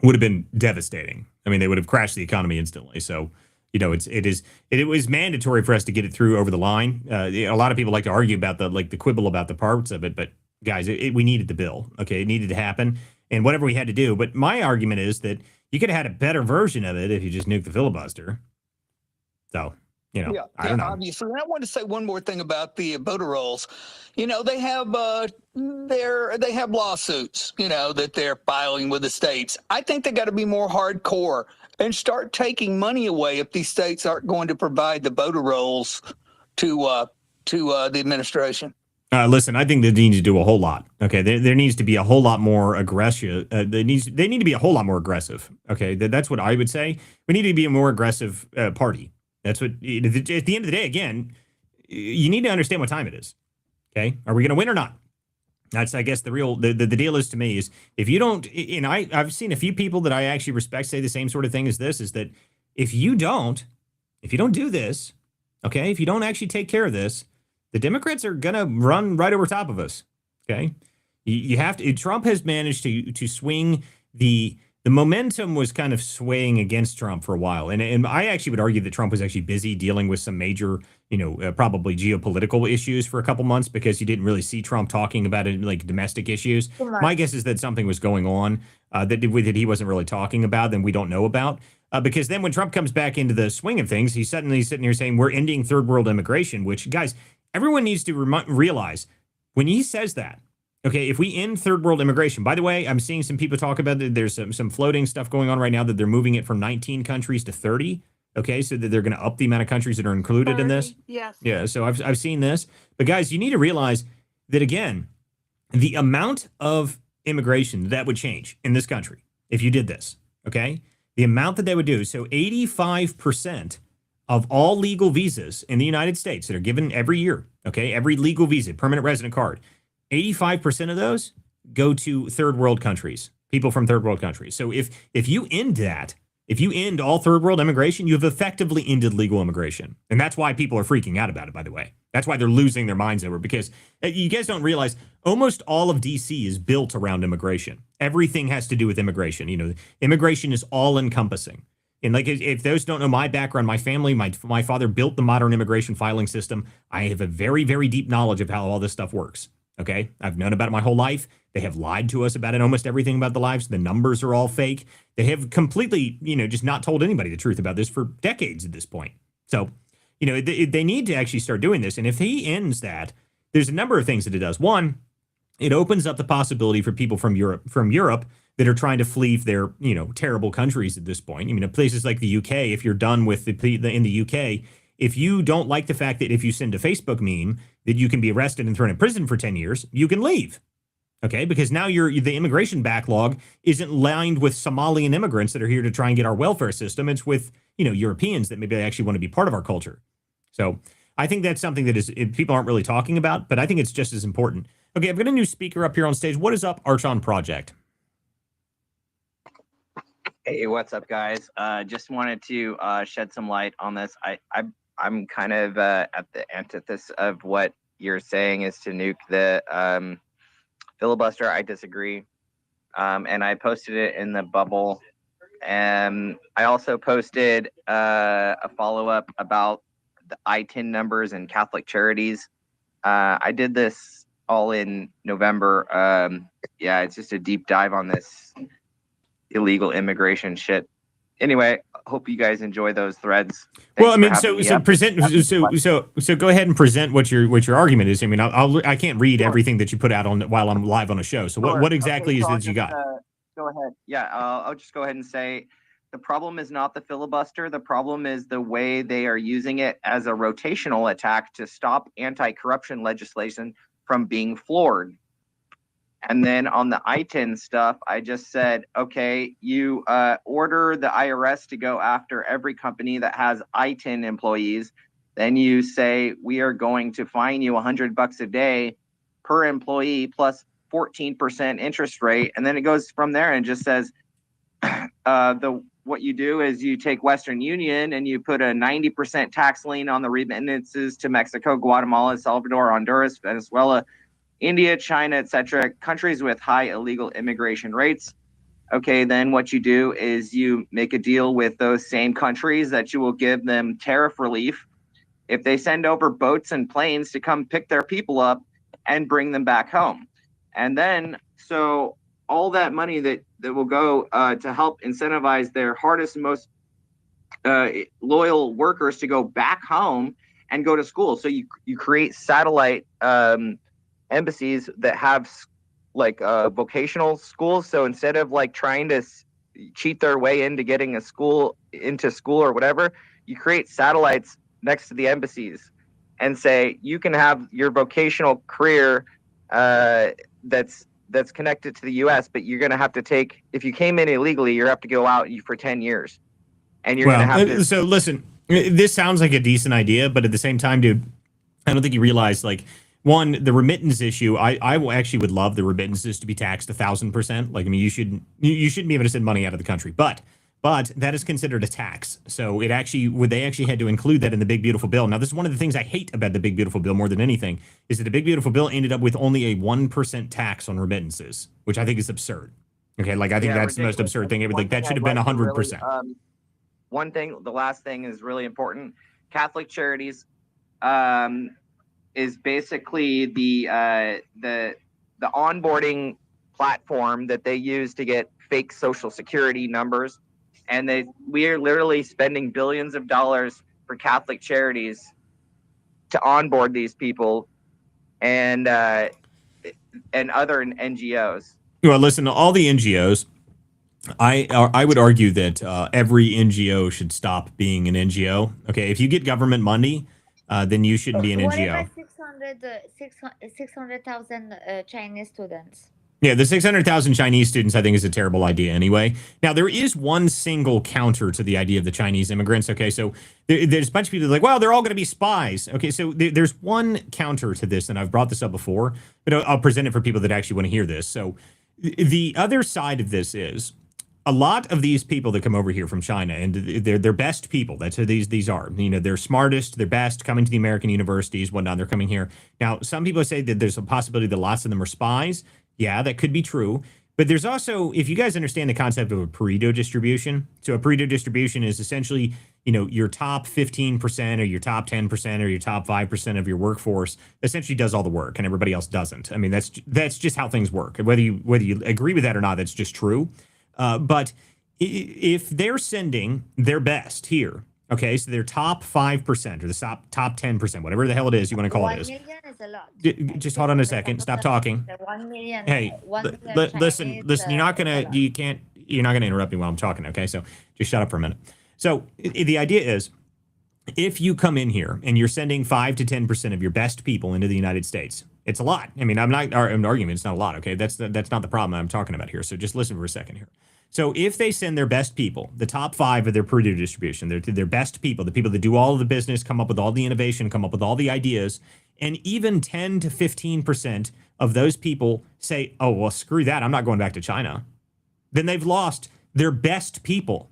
would have been devastating. I mean, they would have crashed the economy instantly. So, it was mandatory for us to get it through over the line. A lot of people like to argue about the quibble about the parts of it, but guys, we needed the bill. Okay, it needed to happen, and whatever we had to do. But my argument is that you could have had a better version of it if you just nuked the filibuster. So, I don't know. Obviously, and I want to say one more thing about the voter rolls. They have lawsuits, that they're filing with the states. I think they got to be more hardcore and start taking money away if these states aren't going to provide the voter rolls to the administration. Listen, I think they need to do a whole lot. Okay, there needs to be a whole lot more aggressive. They need to be a whole lot more aggressive. Okay, that's what I would say. We need to be a more aggressive party. That's what. At the end of the day, again, you need to understand what time it is. Okay, are we going to win or not? That's, I guess, the deal is to me is if you don't, and I've seen a few people that I actually respect say the same sort of thing as this, is that if you don't do this, okay, if you don't actually take care of this, the Democrats are going to run right over top of us. Okay, you have to. Trump has managed to swing the momentum was kind of swaying against Trump for a while. And I actually would argue that Trump was actually busy dealing with some major, probably geopolitical issues for a couple months because you didn't really see Trump talking about it like domestic issues. My guess is that something was going on that he wasn't really talking about and we don't know about. Because then when Trump comes back into the swing of things, he's suddenly sitting here saying we're ending third world immigration, which, guys, everyone needs to realize when he says that, okay, if we end third world immigration, by the way, I'm seeing some people talk about that. There's some floating stuff going on right now that they're moving it from 19 countries to 30. Okay, so that they're going to up the amount of countries that are included 30, in this. Yes. Yeah, so I've seen this. But guys, you need to realize that, again, the amount of immigration that would change in this country if you did this, okay? The amount that they would do. So 85% of all legal visas in the United States that are given every year, okay, every legal visa, permanent resident card, 85% of those go to third world countries, people from third world countries. So if you end that, if you end all third world immigration, you have effectively ended legal immigration. And that's why people are freaking out about it, by the way. That's why they're losing their minds over, because you guys don't realize almost all of DC is built around immigration. Everything has to do with immigration. Immigration is all encompassing. And like, if those don't know my background, my family, my father built the modern immigration filing system. I have a very, very deep knowledge of how all this stuff works. Okay, I've known about it my whole life. They have lied to us about it, almost everything about the lives. The numbers are all fake. They have completely, just not told anybody the truth about this for decades at this point. So, they need to actually start doing this. And if he ends that, there's a number of things that it does. One, it opens up the possibility for people from Europe that are trying to flee their, terrible countries at this point. Places like the UK, if you're done with in the UK, if you don't like the fact that if you send a Facebook meme that you can be arrested and thrown in prison for 10 years, you can leave. Okay, because now the immigration backlog isn't lined with Somalian immigrants that are here to try and get our welfare system. It's with, Europeans that maybe actually want to be part of our culture. So I think that's something that people aren't really talking about, but I think it's just as important. Okay, I've got a new speaker up here on stage. What is up, Archon Project? Hey, what's up, guys? Just wanted to shed some light on this. I'm kind of at the antithesis of what you're saying is to nuke the filibuster. I disagree. And I posted it in the bubble. And I also posted a follow-up about the ITIN numbers and Catholic charities. I did this all in November. Yeah, it's just a deep dive on this illegal immigration shit. Anyway, hope you guys enjoy those threads. Thanks so go ahead and present what your argument is. I can't read everything that you put out while I'm live on a show. So what exactly is it you got? Go ahead. Yeah, I'll just go ahead and say The problem is not the filibuster. The problem is the way they are using it as a rotational attack to stop anti-corruption legislation from being floored. And then on the ITIN stuff, I just said, okay, you order the IRS to go after every company that has ITIN employees. Then you say, we are going to fine you $100 a day per employee plus 14% interest rate. And then it goes from there and just says, what you do is you take Western Union and you put a 90% tax lien on the remittances to Mexico, Guatemala, El Salvador, Honduras, Venezuela, India, China, etc., countries with high illegal immigration rates. Okay, then what you do is you make a deal with those same countries that you will give them tariff relief if they send over boats and planes to come pick their people up and bring them back home. And then, so all that money that will go to help incentivize their hardest and most loyal workers to go back home and go to school. So you create satellite embassies that have like vocational schools. So instead of like trying to cheat their way into getting into school or whatever, you create satellites next to the embassies and say you can have your vocational career that's connected to the U.S., but you're going to have to take, if you came in illegally, you have to go out for 10 years. And you're going to have to. So listen, this sounds like a decent idea, but at the same time, dude, I don't think you realize, like, one, the remittance issue, I actually would love the remittances to be taxed 1,000%. Like, I mean, you shouldn't be able to send money out of the country, but that is considered a tax. So they actually had to include that in the Big Beautiful Bill. Now, this is one of the things I hate about the Big Beautiful Bill more than anything, is that the Big Beautiful Bill ended up with only a 1% tax on remittances, which I think is absurd. Okay, like I think that's ridiculous. The most absurd thing. Like that should have been 100%. One thing, the last thing is really important. Catholic Charities is basically the onboarding platform that they use to get fake Social Security numbers. And we are literally spending billions of dollars for Catholic Charities to onboard these people and other NGOs. Well, listen, all the NGOs, I would argue that every NGO should stop being an NGO. Okay, if you get government money, then you shouldn't be an NGO. What about 600,000 Chinese students? Yeah, the 600,000 Chinese students, I think, is a terrible idea anyway. Now, there is one single counter to the idea of the Chinese immigrants. Okay, so there's a bunch of people like, well, they're all going to be spies. Okay, so there's one counter to this, and I've brought this up before, but I'll present it for people that actually want to hear this. So the other side of this is a lot of these people that come over here from China, and they're best people. That's who these are. You know, they're smartest, they're best, coming to the American universities, whatnot. They're coming here. Now, some people say that there's a possibility that lots of them are spies. Yeah, that could be true. But there's also, if you guys understand the concept of a Pareto distribution, so a Pareto distribution is essentially, you know, your top 15% or your top 10% or your top 5% of your workforce essentially does all the work and everybody else doesn't. I mean, that's just how things work. Whether you agree with that or not, that's just true. But if they're sending their best here, okay, so their top 5% or the top 10%, whatever the hell it is you want to call it is. 1 million is a lot. Just hold on a second. Stop talking. 1 million. Hey, 1 million listen. You're not gonna interrupt me while I'm talking. Okay, so just shut up for a minute. So the idea is, if you come in here and you're sending 5 to 10% of your best people into the United States, it's a lot. I mean, I'm arguing it's not a lot. Okay, that's not the problem I'm talking about here. So just listen for a second here. So if they send their best people, the top 5 of their Purdue distribution, their best people, the people that do all of the business, come up with all the innovation, come up with all the ideas, and even 10 to 15% of those people say, oh, well, screw that, I'm not going back to China, then they've lost their best people.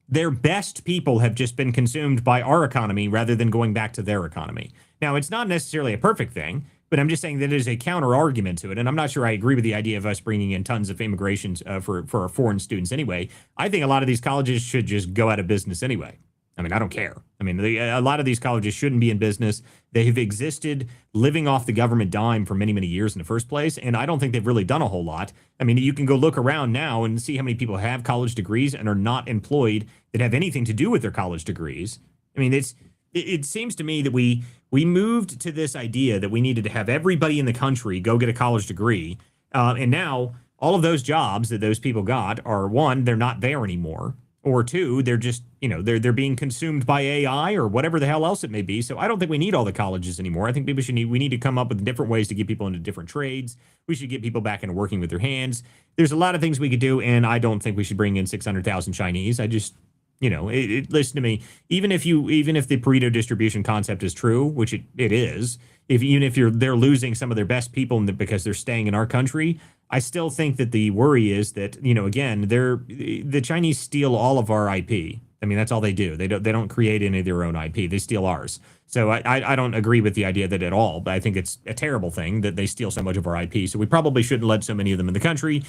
Their best people have just been consumed by our economy rather than going back to their economy. Now, it's not necessarily a perfect thing, but I'm just saying that it is a counter argument to it. And I'm not sure I agree with the idea of us bringing in tons of immigrations for our foreign students anyway. I think a lot of these colleges should just go out of business anyway. I mean, I don't care. I mean, a lot of these colleges shouldn't be in business. They have existed living off the government dime for many, many years in the first place. And I don't think they've really done a whole lot. I mean, you can go look around now and see how many people have college degrees and are not employed that have anything to do with their college degrees. I mean, it seems to me that we moved to this idea that we needed to have everybody in the country go get a college degree. And now all of those jobs that those people got are, one, they're not there anymore. or two, they're just, they're being consumed by AI or whatever the hell else it may be. So I don't think we need all the colleges anymore. I think we need to come up with different ways to get people into different trades. We should get people back into working with their hands. There's a lot of things we could do, and I don't think we should bring in 600,000 Chinese. I just, listen to me. Even if the Pareto distribution concept is true, which it is, even if they're losing some of their best people because they're staying in our country, I still think that the worry is that, again, the Chinese steal all of our IP. I mean, that's all they do. They don't create any of their own IP. They steal ours. So I don't agree with the idea that at all, but I think it's a terrible thing that they steal so much of our IP. So we probably shouldn't let so many of them in the country.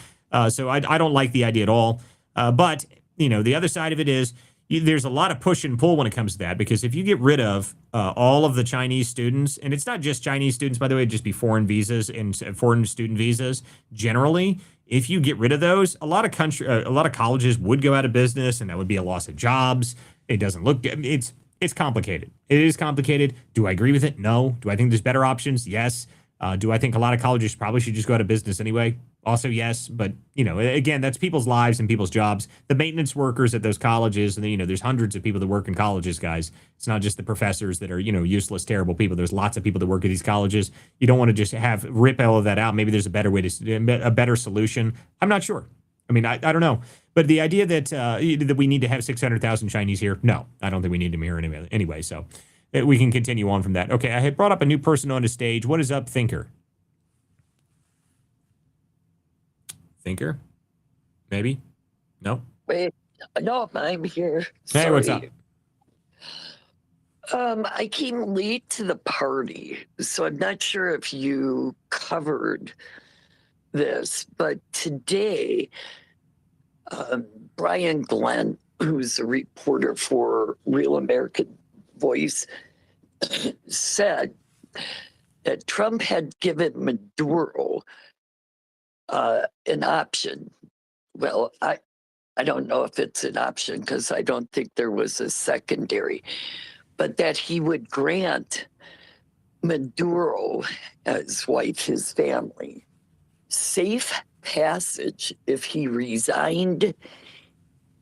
So I don't like the idea at all. But, the other side of it is there's a lot of push and pull when it comes to that, because if you get rid of all of the Chinese students, and it's not just Chinese students, by the way, it'd just be foreign visas and foreign student visas generally. If you get rid of those, a lot of colleges would go out of business, and that would be a loss of jobs. It doesn't look good. It's complicated. It is complicated. Do I agree with it? No. Do I think there's better options? Yes. Do I think a lot of colleges probably should just go out of business anyway? Also, yes. But, again, that's people's lives and people's jobs. The maintenance workers at those colleges, and, there's hundreds of people that work in colleges, guys. It's not just the professors that are, useless, terrible people. There's lots of people that work at these colleges. You don't want to just rip all of that out. Maybe there's a better solution. I'm not sure. I mean, I don't know. But the idea that we need to have 600,000 Chinese here, no, I don't think we need them here anyway. So we can continue on from that. Okay, I had brought up a new person on the stage. What is up, Thinker? Thinker? Maybe? No? Wait, no, I'm here. Hey, Sorry. what's up? I came late to the party, so I'm not sure if you covered this, but today, Brian Glenn, who's a reporter for Real American Voice, said that Trump had given Maduro an option. Well, I don't know if it's an option because I don't think there was a secondary, but that he would grant Maduro, his wife, his family, safe passage if he resigned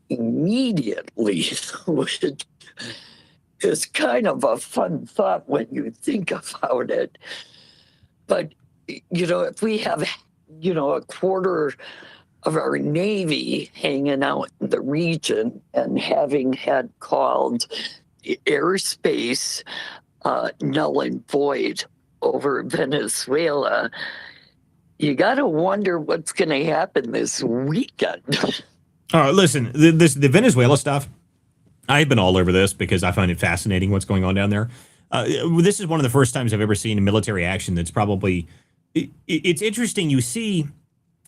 immediately, which is kind of a fun thought when you think about it. But, if we have, a quarter of our Navy hanging out in the region and having had called airspace null and void over Venezuela, you got to wonder what's going to happen this weekend. All right, listen, the Venezuela stuff, I've been all over this because I find it fascinating what's going on down there. This is one of the first times I've ever seen a military action that's probably... It's interesting. You see,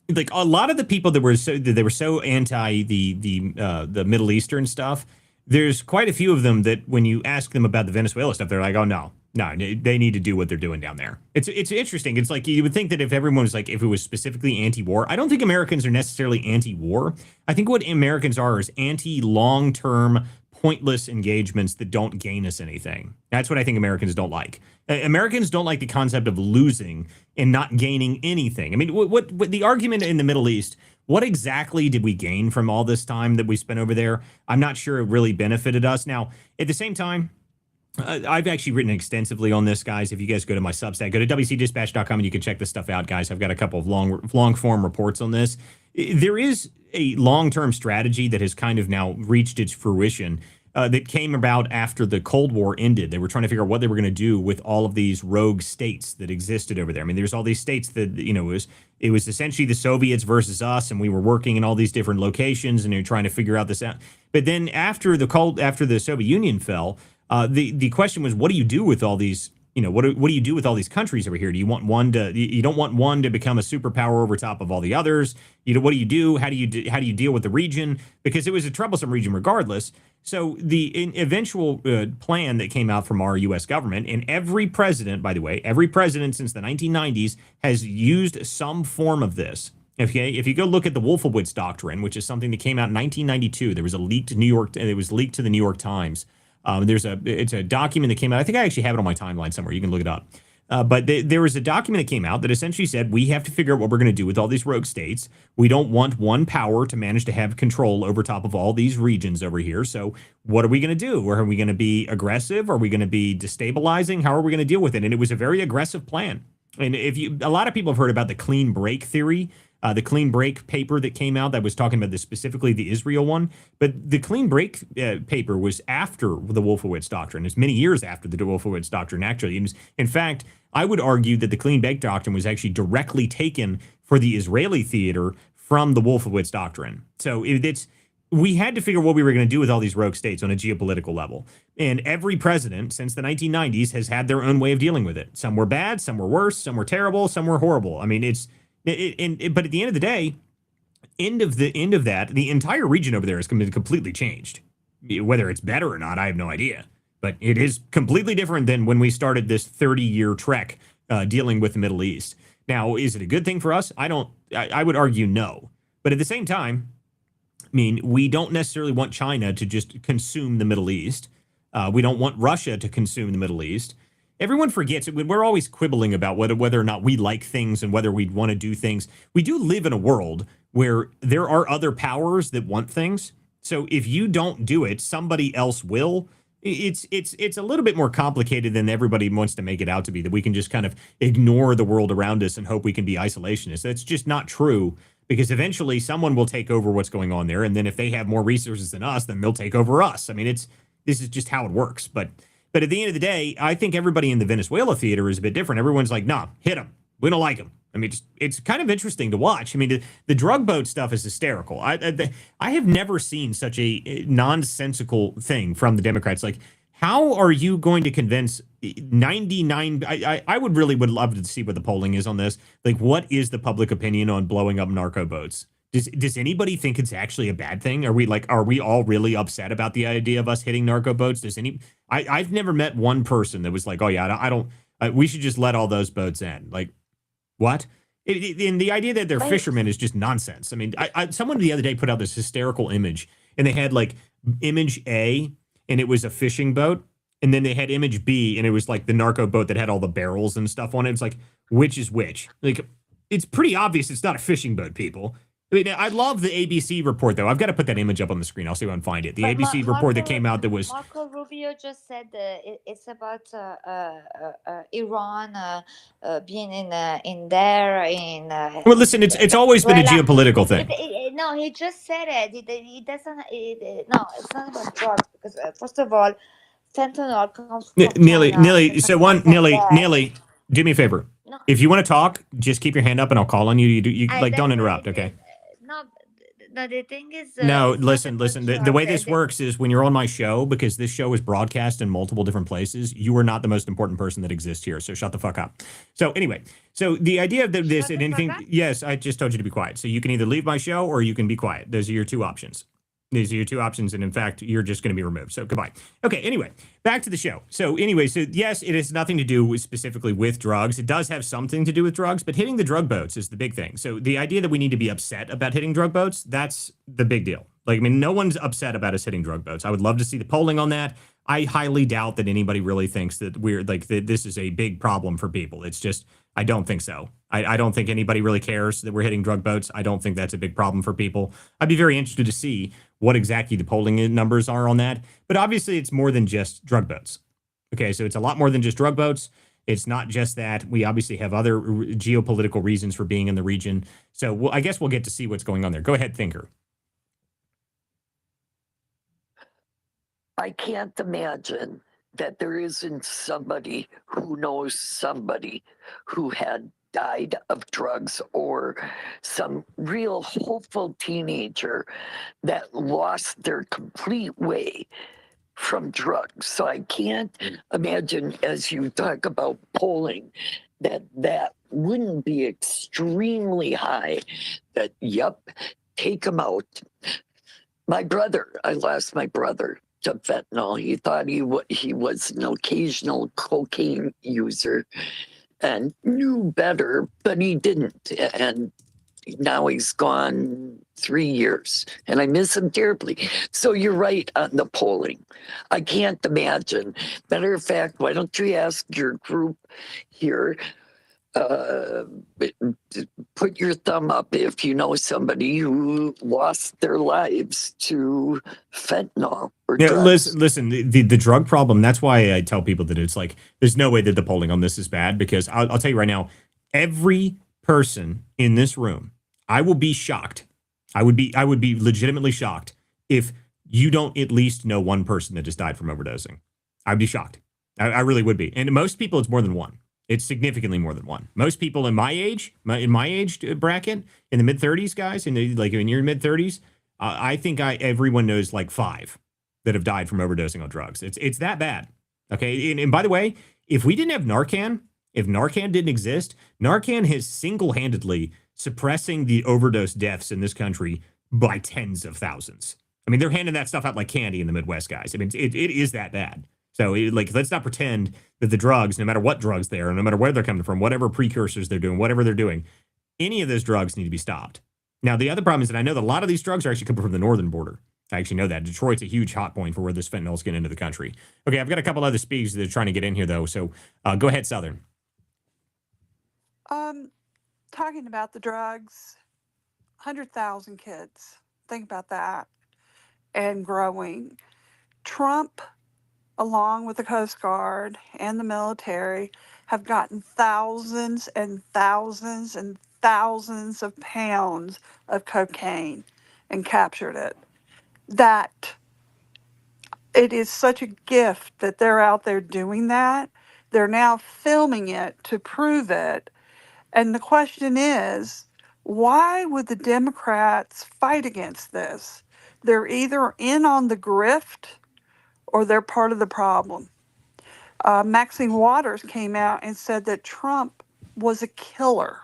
like, a lot of the people that were so anti the Middle Eastern stuff, there's quite a few of them that when you ask them about the Venezuela stuff, they're like, oh, no, they need to do what they're doing down there. It's interesting. It's like you would think that if everyone was like, if it was specifically anti-war, I don't think Americans are necessarily anti-war. I think what Americans are is anti-long-term pointless engagements that don't gain us anything. That's what I think Americans don't like. Americans don't like the concept of losing and not gaining anything. I mean, what the argument in the Middle East, what exactly did we gain from all this time that we spent over there? I'm not sure it really benefited us. Now, at the same time, I've actually written extensively on this, guys. If you guys go to my Substack, go to wcdispatch.com and you can check this stuff out, guys. I've got a couple of long form reports on this. There is a long-term strategy that has kind of now reached its fruition that came about after the Cold War ended. They were trying to figure out what they were going to do with all of these rogue states that existed over there. I mean, there's all these states that, it was essentially the Soviets versus us, and we were working in all these different locations, and they were trying to figure out this out. But then after the Soviet Union fell, the question was, what do you do with all these? What do you do with all these countries over here? Do you want one to? You don't want one to become a superpower over top of all the others. What do you do? How do you deal with the region? Because it was a troublesome region regardless. So the eventual plan that came out from our U.S. government, and every president, by the way, every president since the 1990s has used some form of this. Okay, if you go look at the Wolfowitz Doctrine, which is something that came out in 1992, there was a leaked it was leaked to the New York Times. It's a document that came out. I think I actually have it on my timeline somewhere. You can look it up. But there was a document that came out that essentially said we have to figure out what we're going to do with all these rogue states. We don't want one power to manage to have control over top of all these regions over here. So what are we going to do? Are we going to be aggressive? Are we going to be destabilizing? How are we going to deal with it? And it was a very aggressive plan. And a lot of people have heard about the clean break theory. The clean break paper that came out that was talking about this, specifically the Israel one. But the clean break paper was after the Wolfowitz doctrine. It's many years after the Wolfowitz doctrine, actually. And in fact, I would argue that the clean break doctrine was actually directly taken for the Israeli theater from the Wolfowitz doctrine. So we had to figure what we were going to do with all these rogue states on a geopolitical level. And every president since the 1990s has had their own way of dealing with it. Some were bad, some were worse, some were terrible, some were horrible. I mean, but at the end of the day, end of that, the entire region over there has been completely changed. Whether it's better or not, I have no idea. But it is completely different than when we started this 30-year trek dealing with the Middle East. Now, is it a good thing for us? I would argue no. But at the same time, I mean, we don't necessarily want China to just consume the Middle East. We don't want Russia to consume the Middle East. Everyone forgets it. We're always quibbling about whether or not we like things and whether we'd want to do things. We do live in a world where there are other powers that want things. So if you don't do it, somebody else will. It's a little bit more complicated than everybody wants to make it out to be, that we can just kind of ignore the world around us and hope we can be isolationists. That's just not true, because eventually someone will take over what's going on there. And then if they have more resources than us, then they'll take over us. I mean, this is just how it works. But at the end of the day, I think everybody in the Venezuela theater is a bit different. Everyone's like, nah, hit them. We don't like them. I mean, it's kind of interesting to watch. I mean, the drug boat stuff is hysterical. I have never seen such a nonsensical thing from the Democrats. Like, how are you going to convince 99? I would love to see what the polling is on this. Like, what is the public opinion on blowing up narco boats? Does anybody think it's actually a bad thing? Are we all really upset about the idea of us hitting narco boats? I've never met one person that was like, oh yeah, I don't, we should just let all those boats in. Like, what? And the idea that they're fishermen is just nonsense. I mean, someone the other day put out this hysterical image, and they had like image A, and it was a fishing boat. And then they had image B, and it was like the narco boat that had all the barrels and stuff on it. It's like, which is which? Like, it's pretty obvious it's not a fishing boat, people. I mean, I love the ABC report, though. I've got to put that image up on the screen. I'll see if I can find it. The ABC report that came out that was... Marco Rubio just said it's about Iran being in there. Well, listen, it's always been a geopolitical thing. No, he just said it. He doesn't... no, it's not about drugs. Because, first of all, fentanyl comes from Neely, do me a favor. No. If you want to talk, just keep your hand up and I'll call on you. You don't interrupt, okay? No, the thing is... no, listen. The way this works is when you're on my show, because this show is broadcast in multiple different places, you are not the most important person that exists here, so shut the fuck up. So anyway, so the idea of this and anything... Yes, I just told you to be quiet. So you can either leave my show or you can be quiet. Those are your two options. These are your two options, and in fact, you're just going to be removed. So goodbye. Okay, anyway, back to the show. So anyway, so yes, it has nothing to do specifically with drugs. It does have something to do with drugs, but hitting the drug boats is the big thing. So the idea that we need to be upset about hitting drug boats, that's the big deal. Like, I mean, no one's upset about us hitting drug boats. I would love to see the polling on that. I highly doubt that anybody really thinks that that this is a big problem for people. It's just, I don't think so. I don't think anybody really cares that we're hitting drug boats. I don't think that's a big problem for people. I'd be very interested to see what exactly the polling numbers are on that. But obviously, it's more than just drug boats. Okay, so it's a lot more than just drug boats. It's not just that. We obviously have other geopolitical reasons for being in the region. So I guess we'll get to see what's going on there. Go ahead, Thinker. I can't imagine that there isn't somebody who knows somebody who had died of drugs, or some real hopeful teenager that lost their complete way from drugs. So I can't imagine, as you talk about polling, that wouldn't be extremely high, that, yep, take them out. I lost my brother to fentanyl. He thought he was an occasional cocaine user and knew better, but he didn't. And now he's gone 3 years, and I miss him terribly. So you're right on the polling. I can't imagine. Matter of fact, why don't you ask your group here, put your thumb up if you know somebody who lost their lives to fentanyl or Yeah, drugs. listen. The drug problem. That's why I tell people that it's like there's no way that the polling on this is bad because I'll tell you right now, every person in this room, I will be shocked. I would be legitimately shocked if you don't at least know one person that just died from overdosing. I'd be shocked. I really would be. And most people, it's more than one. It's significantly more than one. Most people in my age, in my age bracket, in the mid 30s, guys, in your mid 30s, I think everyone knows like 5 that have died from overdosing on drugs. It's that bad. Okay. And by the way, if we didn't have Narcan, if Narcan didn't exist, Narcan is single-handedly suppressing the overdose deaths in this country by tens of thousands. I mean, they're handing that stuff out like candy in the Midwest, guys. I mean, it is that bad. So let's not pretend that the drugs, no matter what drugs they are, no matter where they're coming from, whatever precursors they're doing, whatever they're doing, any of those drugs need to be stopped. Now, the other problem is that I know that a lot of these drugs are actually coming from the northern border. I actually know that. Detroit's a huge hot point for where this fentanyl is getting into the country. Okay, I've got a couple other speaks that are trying to get in here, though. So go ahead, Southern. Talking about the drugs, 100,000 kids. Think about that. And growing. Trump, along with the Coast Guard and the military, have gotten thousands and thousands and thousands of pounds of cocaine and captured it. That it is such a gift that they're out there doing that. They're now filming it to prove it. And the question is, why would the Democrats fight against this? They're either in on the grift or they're part of the problem. Maxine Waters came out and said that Trump was a killer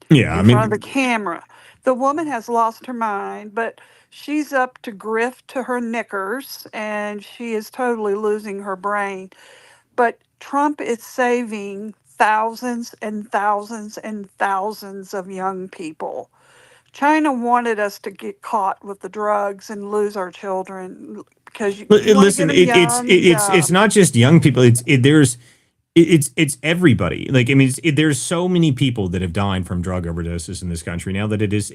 in front of the camera. The woman has lost her mind, but she's up to grift to her knickers and she is totally losing her brain. But Trump is saving thousands and thousands and thousands of young people. China wanted us to get caught with the drugs and lose our children because you want to Listen, get them young. it's not just young people. It's everybody. Like, I mean, there's so many people that have died from drug overdoses in this country now that it is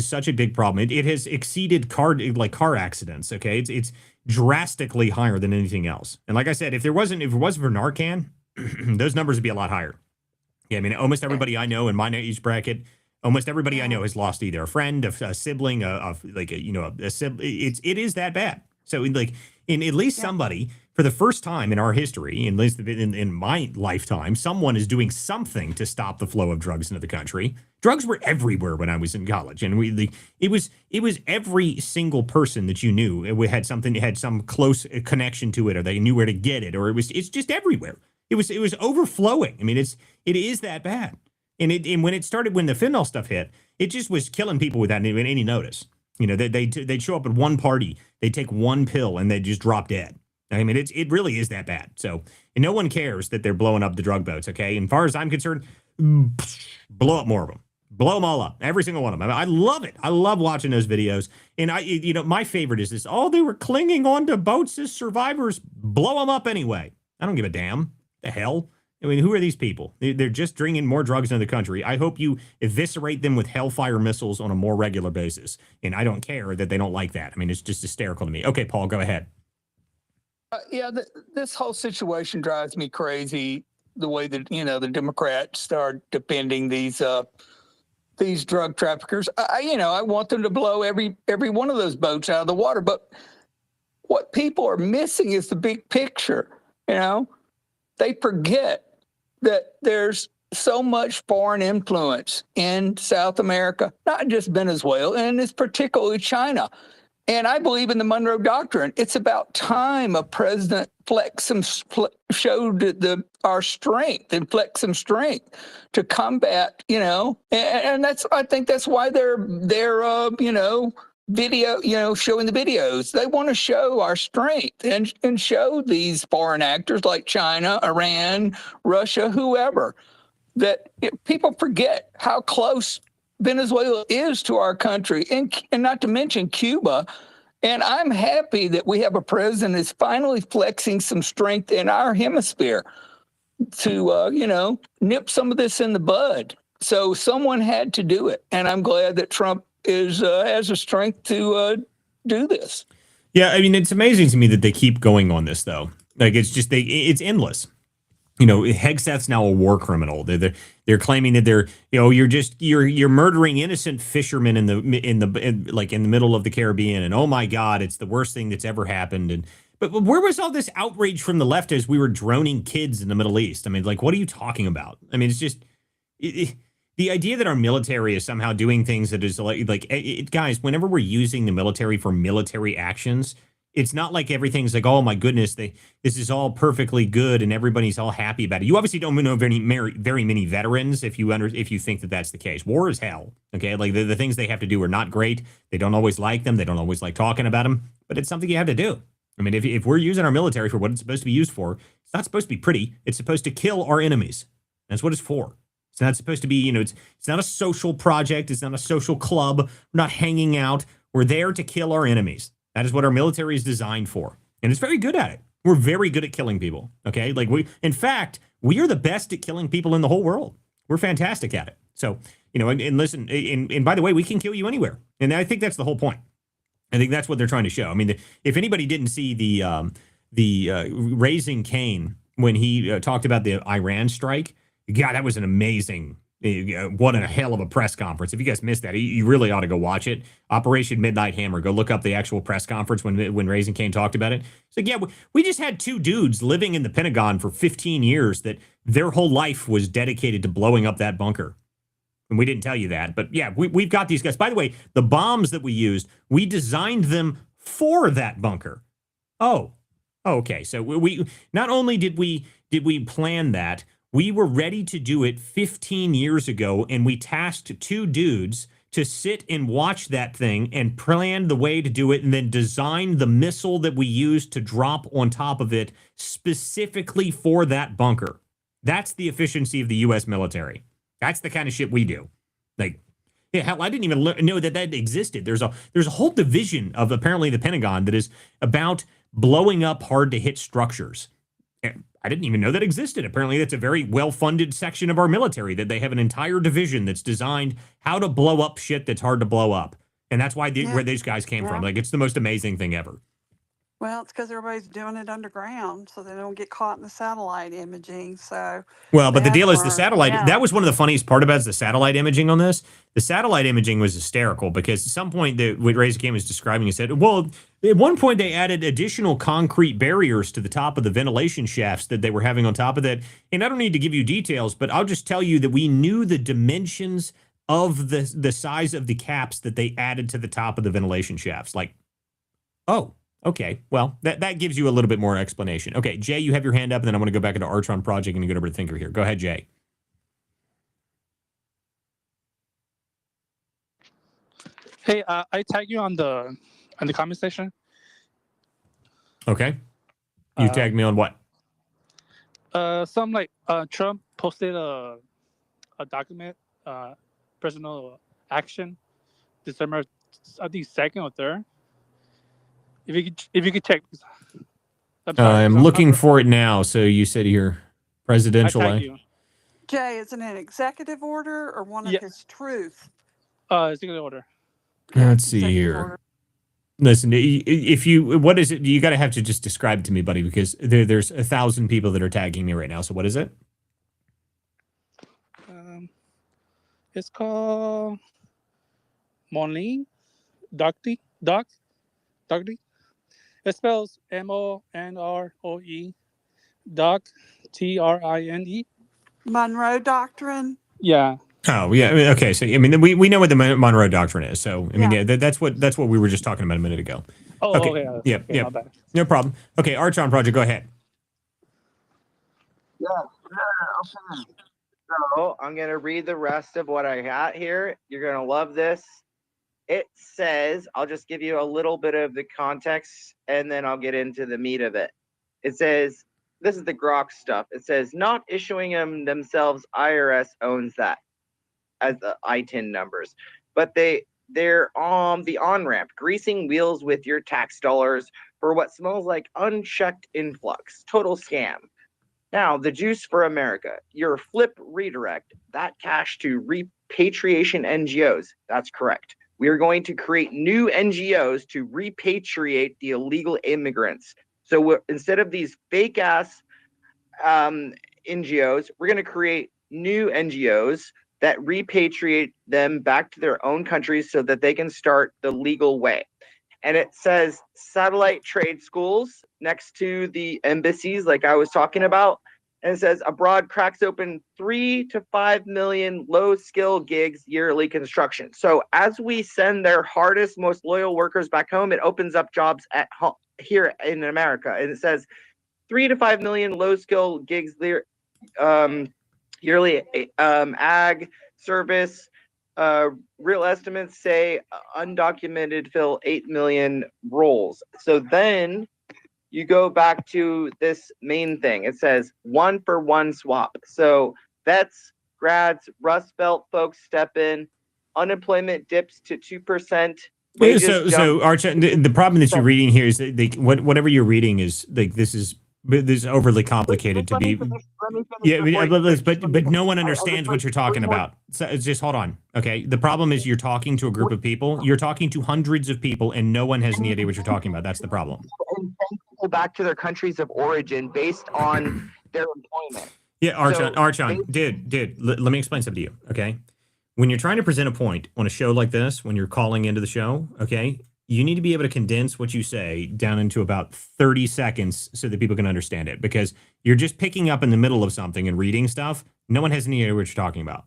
such a big problem. It has exceeded car accidents. Okay, it's drastically higher than anything else. And like I said, if it wasn't for Narcan, those numbers would be a lot higher. Yeah, I mean, almost everybody I know in my age bracket, almost everybody I know has lost either a friend, a sibling, a sibling. It is that bad. So like, in at least somebody, for the first time in our history, at least in my lifetime, someone is doing something to stop the flow of drugs into the country. Drugs were everywhere when I was in college, and it was every single person that you knew had some close connection to it, or they knew where to get it, or it's just everywhere. It was overflowing. I mean, it is that bad. And when it started, when the fentanyl stuff hit, it just was killing people without any notice. You know, they'd show up at one party, they'd take one pill, and they'd just drop dead. I mean, it really is that bad. So, and no one cares that they're blowing up the drug boats, okay? And as far as I'm concerned, blow up more of them. Blow them all up. Every single one of them. I love it. I love watching those videos. And my favorite is this. Oh, they were clinging onto boats as survivors. Blow them up anyway. I don't give a damn. The hell? I mean, who are these people? They're just bringing more drugs into the country. I hope you eviscerate them with Hellfire missiles on a more regular basis. And I don't care that they don't like that. I mean, it's just hysterical to me. Okay, Paul, go ahead. This whole situation drives me crazy. The way that the Democrats start defending these drug traffickers. I want them to blow every one of those boats out of the water. But what people are missing is the big picture. They forget that there's so much foreign influence in South America, not just Venezuela, and it's particularly China. And I believe in the Monroe Doctrine. It's about time a president showed our strength and flex some strength to combat, and I think that's why they're video, showing the videos. They want to show our strength and show these foreign actors like China, Iran, Russia, whoever, that people forget how close Venezuela is to our country, and not to mention Cuba. And I'm happy that we have a president that's finally flexing some strength in our hemisphere to, nip some of this in the bud. So someone had to do it, and I'm glad that Trump has the strength to do this. Yeah, I mean, it's amazing to me that they keep going on this, though. Like, it's endless. Hegseth's now a war criminal. They're claiming that you're murdering innocent fishermen in the middle of the Caribbean, and oh my God, it's the worst thing that's ever happened. And but where was all this outrage from the left as we were droning kids in the Middle East? I mean, like, what are you talking about? I mean, it's just the idea that our military is somehow doing things that is guys, whenever we're using the military for military actions, it's not like everything's like, oh my goodness, this is all perfectly good and everybody's all happy about it. You obviously don't know very many veterans if you think that that's the case. War is hell. Okay, like the things they have to do are not great. They don't always like them. They don't always like talking about them. But it's something you have to do. I mean, if we're using our military for what it's supposed to be used for, it's not supposed to be pretty. It's supposed to kill our enemies. That's what it's for. It's not supposed to be, it's not a social project. It's not a social club. We're not hanging out. We're there to kill our enemies. That is what our military is designed for. And it's very good at it. We're very good at killing people. Okay. Like in fact, we are the best at killing people in the whole world. We're fantastic at it. So, and listen, and by the way, we can kill you anywhere. And I think that's the whole point. I think that's what they're trying to show. I mean, if anybody didn't see the Raising Cain when he talked about the Iran strike, God, that was an amazing, what a hell of a press conference. If you guys missed that, you really ought to go watch it. Operation Midnight Hammer. Go look up the actual press conference when Raising Cain talked about it. So yeah, we just had two dudes living in the Pentagon for 15 years that their whole life was dedicated to blowing up that bunker. And we didn't tell you that. But yeah, we've got these guys. By the way, the bombs that we used, we designed them for that bunker. Oh, okay. So we not only did we plan that, we were ready to do it 15 years ago, and we tasked two dudes to sit and watch that thing and plan the way to do it and then design the missile that we used to drop on top of it specifically for that bunker. That's the efficiency of the U.S. military. That's the kind of shit we do. Like, yeah, hell, I didn't even know that existed. There's a whole division of apparently the Pentagon that is about blowing up hard-to-hit structures. I didn't even know that existed. Apparently, that's a very well-funded section of our military, that they have an entire division that's designed how to blow up shit that's hard to blow up. And that's why where these guys came from. Like, it's the most amazing thing ever. Well, it's because everybody's doing it underground, so they don't get caught in the satellite imaging. So, well, but the deal is the satellite. Yeah. That was one of the funniest part about the satellite imaging on this. The satellite imaging was hysterical because at some point, what Raising Cain was describing, he said, well, at one point they added additional concrete barriers to the top of the ventilation shafts that they were having on top of that. And I don't need to give you details, but I'll just tell you that we knew the dimensions of the size of the caps that they added to the top of the ventilation shafts. Like, oh. Okay, well, that gives you a little bit more explanation. Okay, Jay, you have your hand up, and then I'm going to go back into Artron Project and go over to Thinker here. Go ahead, Jay. Hey, I tag you on the comment section. Okay. You tagged me on what? Some like Trump posted a document, personal action, December, I think 2nd or 3rd. If you could check. I'm looking for it now. So you said here, presidential. Jay, is it an executive order or one of his truth? Executive order. Let's see here. Order. Listen, what is it? You got to have to just describe it to me, buddy, because there's 1,000 people that are tagging me right now. So what is it? It's called Monroe Doctrine. It spells MONROE, TRINE. Monroe Doctrine. Yeah. Oh yeah. I mean, okay. So I mean, we know what the Monroe Doctrine is. So I mean, that's what we were just talking about a minute ago. Oh, okay. Yeah. No problem. Okay, Artron Project, go ahead. Yeah. Okay. So I'm gonna read the rest of what I got here. You're gonna love this. It says, I'll just give you a little bit of the context and then I'll get into the meat of it. It says, this is the Grok stuff. It says, not issuing them themselves, IRS owns that. as the ITIN numbers, but they're on the on-ramp, greasing wheels with your tax dollars for what smells like unchecked influx. Total scam. Now, the juice for America, your flip redirect, that cash to repatriation NGOs. That's correct. We are going to create new NGOs to repatriate the illegal immigrants. So instead of these fake ass NGOs, we're going to create new NGOs that repatriate them back to their own countries so that they can start the legal way. And it says satellite trade schools next to the embassies, like I was talking about. And it says abroad cracks open 3 to 5 million low skill gigs yearly construction. So as we send their hardest, most loyal workers back home, it opens up jobs at home here in America. And it says 3 to 5 million low skill gigs there, yearly, ag, service. Real estimates say undocumented fill 8 million roles. So then you go back to this main thing. It says 1-for-1 swap. So vets, grads, Rust Belt folks step in. Unemployment dips to 2%. So Archon, the problem that you're reading here is that whatever you're reading is like this is overly complicated to be. But no one understands what you're talking about. So just hold on. Okay. The problem is you're talking to a group of people. You're talking to hundreds of people, and no one has any idea what you're talking about. That's the problem. And send people back to their countries of origin based on their employment. Yeah, Archon, dude, let me explain something to you. Okay. When you're trying to present a point on a show like this, when you're calling into the show, okay, you need to be able to condense what you say down into about 30 seconds so that people can understand it, because you're just picking up in the middle of something and reading stuff. No one has any idea what you're talking about.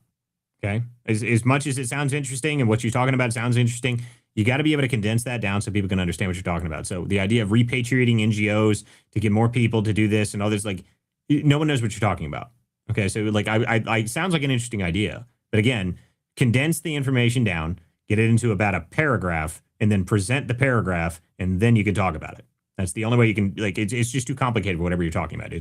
Okay. As much as it sounds interesting and what you're talking about sounds interesting, you got to be able to condense that down so people can understand what you're talking about. So the idea of repatriating NGOs to get more people to do this and others, like, no one knows what you're talking about. Okay. So like, I sounds like an interesting idea, but again, condense the information down, get it into about a paragraph, and then present the paragraph, and then you can talk about it. That's the only way you can, like, it's just too complicated for whatever you're talking about.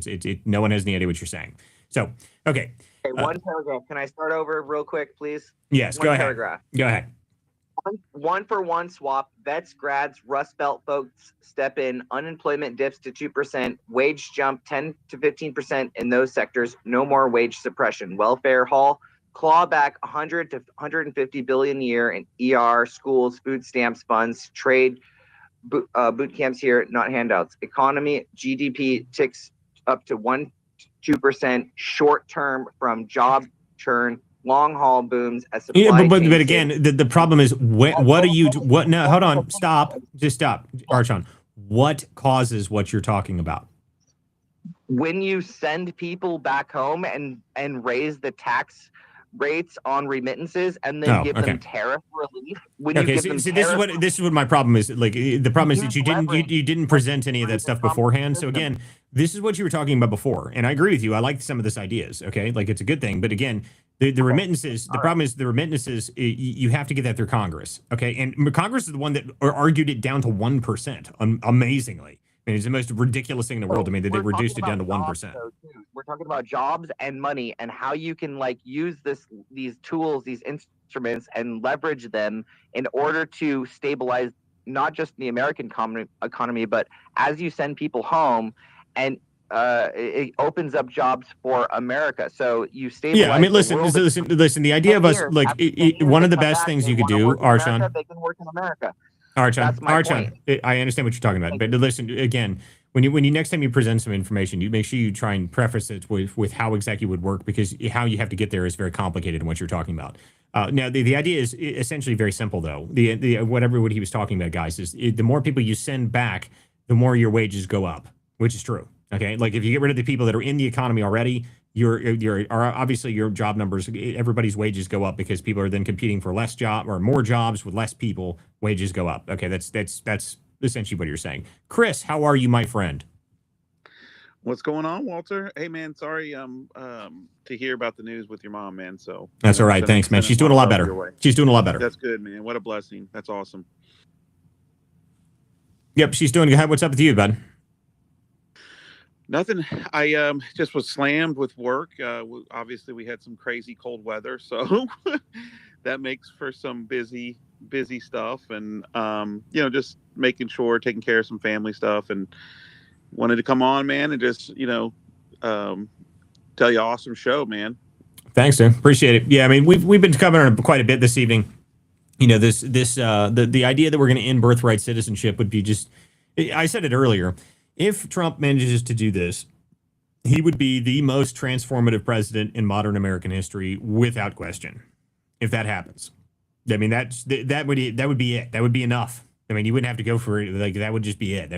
No one has any idea what you're saying. So, okay. One paragraph. Can I start over real quick, please? Yes, go ahead. Paragraph. Go ahead. 1-for-1 swap. Vets, grads, Rust Belt folks step in. Unemployment dips to 2%. Wage jump 10 to 15% in those sectors. No more wage suppression. Welfare haul. Claw back 100 to 150 billion a year in ER, schools, food stamps, funds, trade, boot camps here, not handouts. Economy, GDP ticks up to 1-2% short term from job churn. Long haul booms as supply. Yeah, but again, the problem is what are you? What? No, hold on. Stop. Just stop, Archon. What causes what you're talking about? When you send people back home and raise the tax rates on remittances and then give them tariff relief. This is what my problem is. Like, the problem is that you didn't present any of that stuff beforehand. So again, this is what you were talking about before, and I agree with you. I like some of this ideas. Okay, like it's a good thing, but again, the remittances. The problem is the remittances. You have to get that through Congress. Okay, and Congress is the one that argued it down to 1%. Amazingly. I mean, it's the most ridiculous thing in the world to me that they reduced it down to 1%. We're talking about jobs and money and how you can like use these tools, these instruments, and leverage them in order to stabilize not just the American economy, but as you send people home, and it opens up jobs for America. So you stabilize. Yeah, I mean, listen. The idea of us, like, one of the best things you could do, Archon. They can work in America. Archon, I understand what you're talking about, but listen, again, when you next time you present some information, you make sure you try and preface it with how exactly it would work, because how you have to get there is very complicated in what you're talking about. Now, the idea is essentially very simple, though. What he was talking about, guys, is the more people you send back, the more your wages go up, which is true. Okay, like if you get rid of the people that are in the economy already, obviously your job numbers, everybody's wages go up because people are then competing for less job or more jobs with less people. Wages go up. Okay, that's essentially what you're saying. Chris, how are you, my friend? What's going on, Walter? Hey, man, sorry to hear about the news with your mom, man. So that's all right. Thanks, man. She's doing a lot better. She's doing a lot better. That's good, man. What a blessing. That's awesome. Yep, she's doing good. What's up with you, bud? Nothing. I just was slammed with work. Obviously, we had some crazy cold weather, so that makes for some busy stuff, and just making sure, taking care of some family stuff, and wanted to come on, man, and just tell you awesome show, man. Thanks, dude. Appreciate it. Yeah, I mean, we've been covering quite a bit this evening. The idea that we're going to end birthright citizenship would be just. I said it earlier. If Trump manages to do this, he would be the most transformative president in modern American history, without question. If that happens, I mean, that would be it. That would be enough. I mean, you wouldn't have to go for it. Like, that would just be it.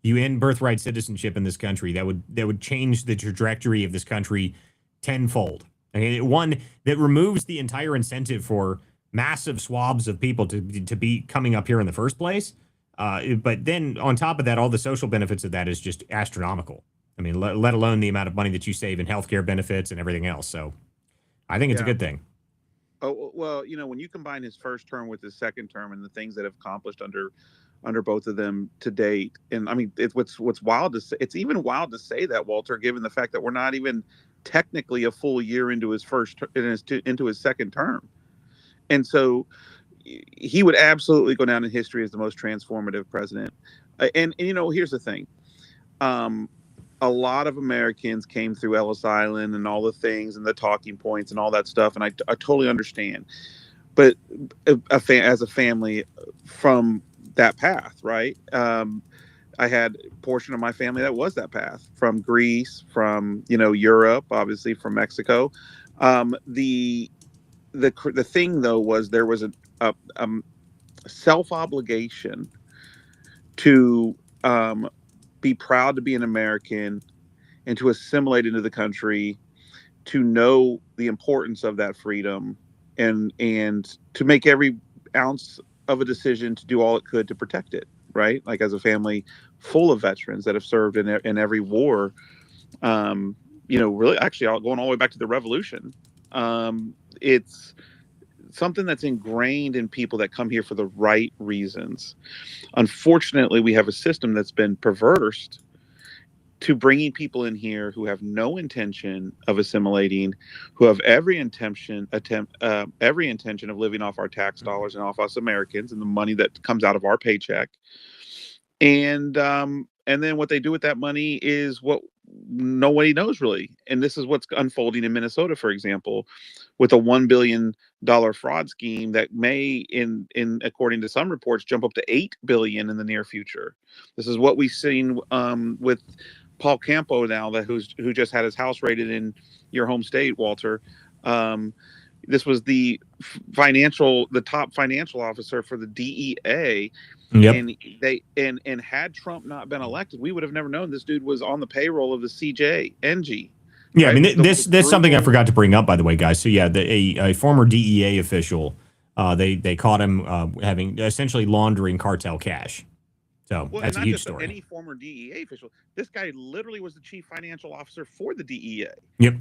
You end birthright citizenship in this country. That would change the trajectory of this country tenfold. I mean, one that removes the entire incentive for massive swabs of people to be coming up here in the first place. But then on top of that, all the social benefits of that is just astronomical. I mean, let alone the amount of money that you save in healthcare benefits and everything else. So I think it's a good thing. Oh, well, when you combine his first term with his second term and the things that have accomplished under both of them to date, and I mean, what's wild to say, it's even wild to say that, Walter, given the fact that we're not even technically a full year into his into his second term. And so he would absolutely go down in history as the most transformative president. And here's the thing. A lot of Americans came through Ellis Island and all the things and the talking points and all that stuff. And I totally understand. But as a family from that path, right? I had a portion of my family that was that path, from Greece, from, Europe, obviously from Mexico. The thing, though, was there was a self-obligation to be proud to be an American and to assimilate into the country, to know the importance of that freedom, and to make every ounce of a decision to do all it could to protect it, right? Like, as a family full of veterans that have served in every war, really actually going all the way back to the Revolution. It's something that's ingrained in people that come here for the right reasons. Unfortunately, we have a system that's been perversed to bringing people in here who have no intention of assimilating, who have every intention of living off our tax dollars and off us Americans and the money that comes out of our paycheck. And then what they do with that money is what nobody knows, really. And this is what's unfolding in Minnesota, for example, with a $1 billion fraud scheme that may, in according to some reports, jump up to $8 billion in the near future. This is what we've seen with Paul Campo now, who just had his house raided in your home state, Walter. This was the top financial officer for the DEA. Yep. And had Trump not been elected, we would have never known this dude was on the payroll of the CJNG. Yeah, right? I mean, that's something I forgot to bring up, by the way, guys. So yeah, a former DEA official, they caught him having essentially laundering cartel cash. So that's a huge story. Any former DEA official. This guy literally was the chief financial officer for the DEA. Yep.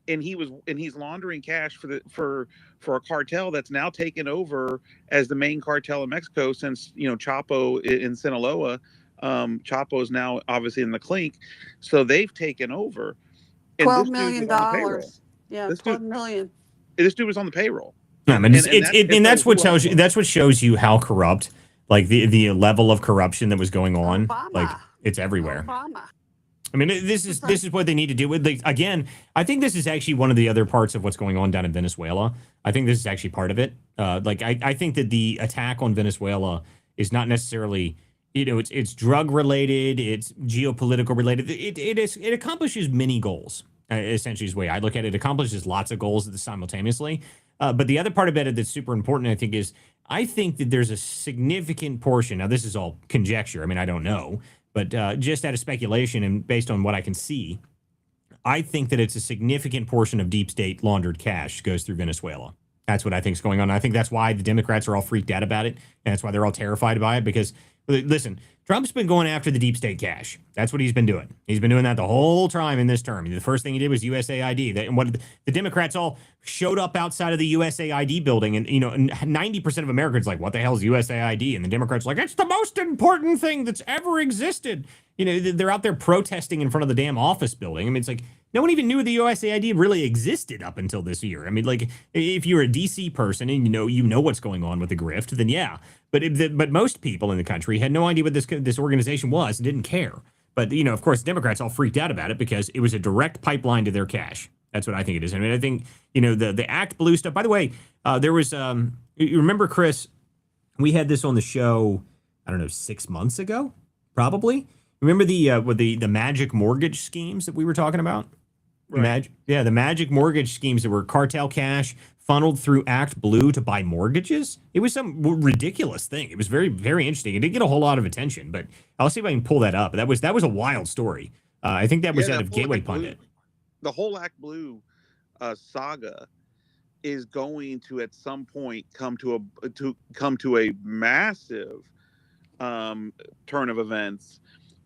And he's laundering cash for a cartel that's now taken over as the main cartel in Mexico since Chapo in Sinaloa. Chapo is now obviously in the clink, so they've taken over. And $12 million. Yeah, $12 million. This dude was on the payroll. Yeah, I mean, that's what tells you. That's what shows you how corrupt, like the level of corruption that was going on. Obama. Like, it's everywhere. Obama. I mean, this is what they need to do. With again, I think this is actually one of the other parts of what's going on down in Venezuela. I think this is actually part of it. I think that the attack on Venezuela is not necessarily, it's drug related, it's geopolitical related. It accomplishes many goals. Essentially, is the way I look at it. It accomplishes lots of goals simultaneously. But the other part of it that's super important, I think, is I think that there's a significant portion. Now, this is all conjecture. I mean, I don't know. But just out of speculation and based on what I can see, I think that it's a significant portion of deep state laundered cash goes through Venezuela. That's what I think is going on. I think that's why the Democrats are all freaked out about it. And that's why they're all terrified by it. Because, listen, Trump's been going after the deep state cash. That's what he's been doing. He's been doing that the whole time in this term. The first thing he did was USAID. And what the Democrats all showed up outside of the USAID building, and 90% of Americans like, what the hell is USAID? And the Democrats are like, it's the most important thing that's ever existed. They're out there protesting in front of the damn office building. I mean, it's like no one even knew the USAID really existed up until this year. I mean, like if you're a DC person and you know what's going on with the grift, then yeah. But most people in the country had no idea what this organization was and didn't care. But of course, Democrats all freaked out about it because it was a direct pipeline to their cash. That's what I think it is. I mean, I think the Act Blue stuff. By the way, there was you remember, Chris? We had this on the show. I don't know, 6 months ago, probably. Remember the magic mortgage schemes that we were talking about? Right. The magic mortgage schemes that were cartel cash funneled through Act Blue to buy mortgages. It was some ridiculous thing. It was very, very interesting. It didn't get a whole lot of attention, but I'll see if I can pull that up. That was a wild story. I think that was out of Gateway Pundit. The whole Act Blue saga is going to at some point come to a massive turn of events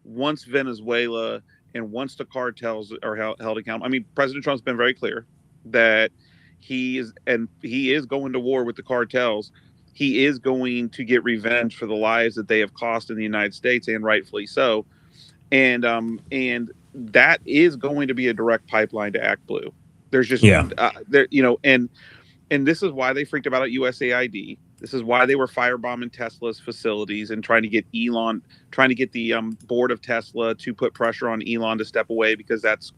once Venezuela and once the cartels are held accountable. I mean, President Trump's been very clear that he is going to war with the cartels. He is going to get revenge for the lives that they have cost in the United States, and rightfully so. And that is going to be a direct pipeline to Act Blue. There's just and this is why they freaked about USAID. This is why they were firebombing Tesla's facilities and trying to get the board of Tesla to put pressure on Elon to step away, because that's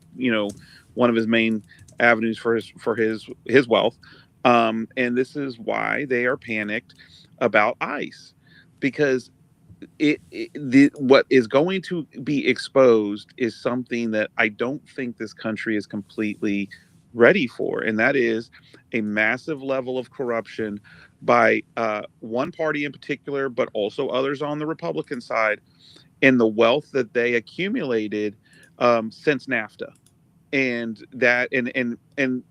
one of his main avenues for his wealth. And this is why they are panicked about ICE, because what is going to be exposed is something that I don't think this country is completely ready for, and that is a massive level of corruption by one party in particular, but also others on the Republican side, and the wealth that they accumulated since NAFTA. And that and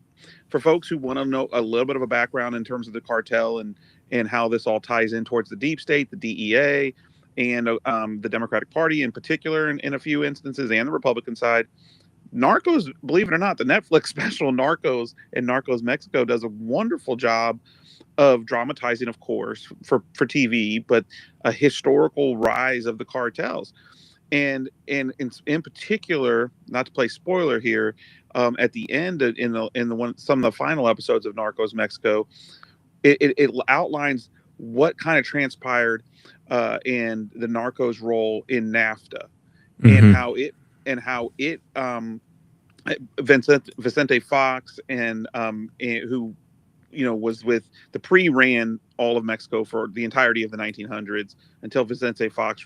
for folks who want to know a little bit of a background in terms of the cartel and how this all ties in towards the deep state, the DEA, and the Democratic Party in particular, in a few instances, and the Republican side, Narcos, believe it or not, the Netflix special Narcos and Narcos Mexico does a wonderful job of dramatizing, of course, for TV, but a historical rise of the cartels. And in particular, not to play spoiler here, at the end some of the final episodes of Narcos Mexico, it outlines what kind of transpired in the Narcos role in NAFTA, mm-hmm. and how it Vicente Fox and who was with the ran all of Mexico for the entirety of the 1900s until Vicente Fox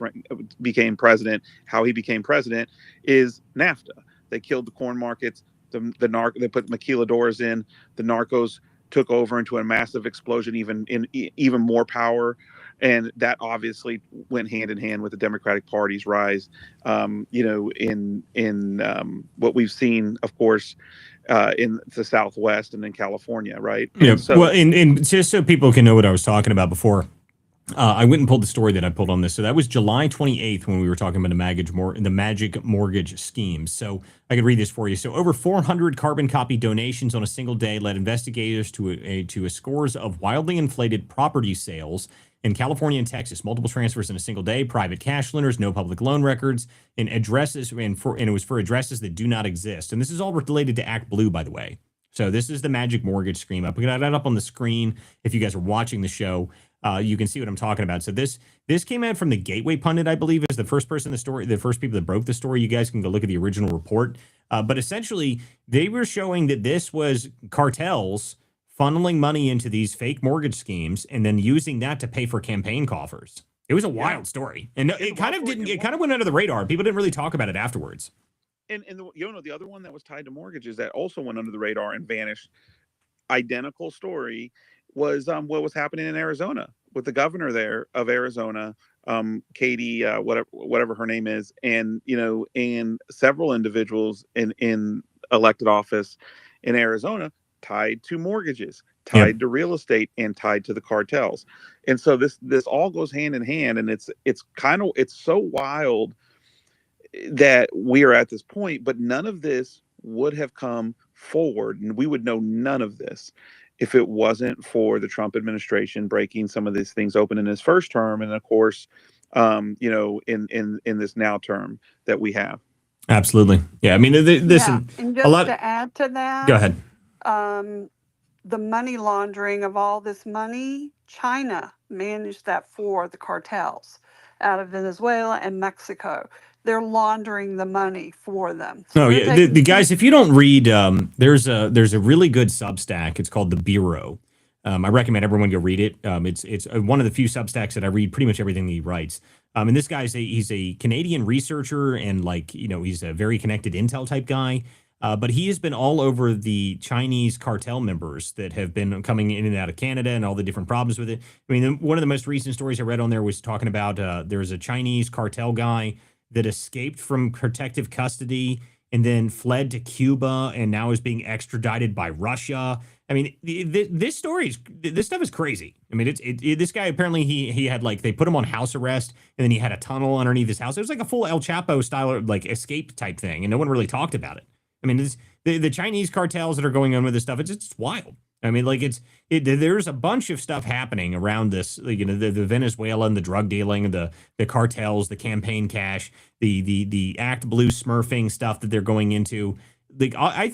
became president. How he became president is NAFTA. They killed the corn markets. They put maquiladores in. The narcos took over into a massive explosion, even more power. And that obviously went hand in hand with the Democratic Party's rise, in what we've seen, of course, in the Southwest and in California, right? Yeah. And just so people can know what I was talking about before, I went and pulled the story that I pulled on this. So that was July 28th when we were talking about the magic mortgage schemes. So I could read this for you. So over 400 carbon copy donations on a single day led investigators to a scores of wildly inflated property sales in California and Texas. Multiple transfers in a single day, private cash lenders, no public loan records, and addresses, and it was for addresses that do not exist. And this is all related to Act Blue, by the way. So this is the magic mortgage scheme. I put that up on the screen. If you guys are watching the show, you can see what I'm talking about. So this came out from the Gateway Pundit, I believe, is the first person in the story, the first people that broke the story. You guys can go look at the original report. But essentially, they were showing that this was cartels funneling money into these fake mortgage schemes and then using that to pay for campaign coffers. It was a wild story, and it kind of went under the radar. People didn't really talk about it afterwards. And the other one that was tied to mortgages that also went under the radar and vanished, identical story, was what was happening in Arizona with the governor there of Arizona, Katie, whatever her name is, and several individuals in elected office in Arizona tied to mortgages, tied to real estate, and tied to the cartels. And so this all goes hand in hand, and it's so wild that we are at this point, but none of this would have come forward, and we would know none of this if it wasn't for the Trump administration breaking some of these things open in his first term, and of course, in this now term that we have. Absolutely. Yeah. I mean, listen, and a just lot. to add to that, Go ahead. The money laundering of all this money, China managed that for the cartels out of Venezuela and Mexico. They're laundering the money for them. So Oh they're yeah, taking the guys. If you don't read, there's a really good Substack. It's called The Bureau. I recommend everyone go read it. It's one of the few Substacks that I read pretty much everything that he writes. And this guy's he's a Canadian researcher, and he's a very connected intel type guy. But he has been all over the Chinese cartel members that have been coming in and out of Canada and all the different problems with it. I mean, one of the most recent stories I read on there was talking about there's a Chinese cartel guy that escaped from protective custody and then fled to Cuba and now is being extradited by Russia. I mean, this stuff is crazy. I mean, this guy apparently he had they put him on house arrest, and then he had a tunnel underneath his house. It was like a full El Chapo style escape type thing, and no one really talked about it. I mean, the Chinese cartels that are going on with this stuff, it's wild. I mean, there's a bunch of stuff happening around this, the Venezuela and the drug dealing, the cartels, the campaign cash, the Act Blue smurfing stuff that they're going into. I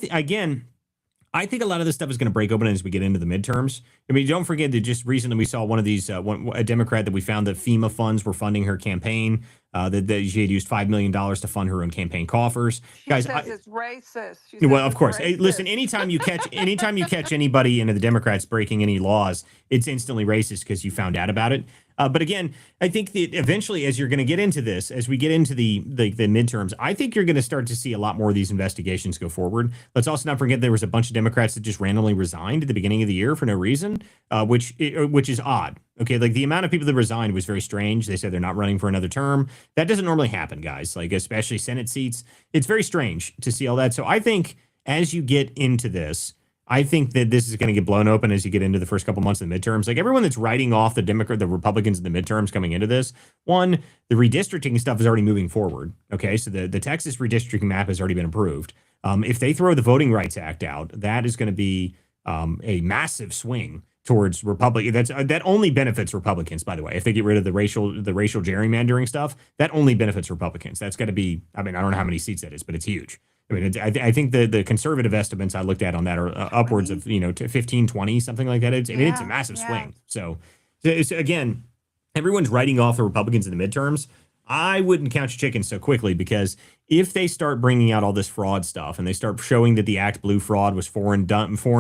think a lot of this stuff is going to break open as we get into the midterms. I mean, don't forget that just recently we saw one of these, a Democrat that we found that FEMA funds were funding her campaign, that she had used $5 million to fund her own campaign coffers. She Guys, says it's racist. Well, of course. Hey, listen, anytime you catch anybody into the Democrats breaking any laws, it's instantly racist because you found out about it. But again, I think that eventually, as you're going to get into this, as we get into the midterms, I think you're going to start to see a lot more of these investigations go forward. Let's also not forget there was a bunch of Democrats that just randomly resigned at the beginning of the year for no reason, which is odd. Okay, the amount of people that resigned was very strange. They said they're not running for another term. That doesn't normally happen, guys. Especially Senate seats. It's very strange to see all that. So I think as you get into this, I think that this is going to get blown open as you get into the first couple months of the midterms. Everyone that's writing off the Republicans in the midterms coming into this, one, the redistricting stuff is already moving forward. Okay, so the Texas redistricting map has already been approved. If they throw the Voting Rights Act out, that is going to be a massive swing towards Republicans. That only benefits Republicans, by the way. If they get rid of the racial gerrymandering stuff, that only benefits Republicans. That's got to be. I mean, I don't know how many seats that is, but it's huge. I mean, I think the conservative estimates I looked at on that are upwards of, to 15, 20, something like that. It's a massive swing. So again, everyone's writing off the Republicans in the midterms. I wouldn't count your chickens so quickly, because if they start bringing out all this fraud stuff and they start showing that the Act Blue fraud was foreign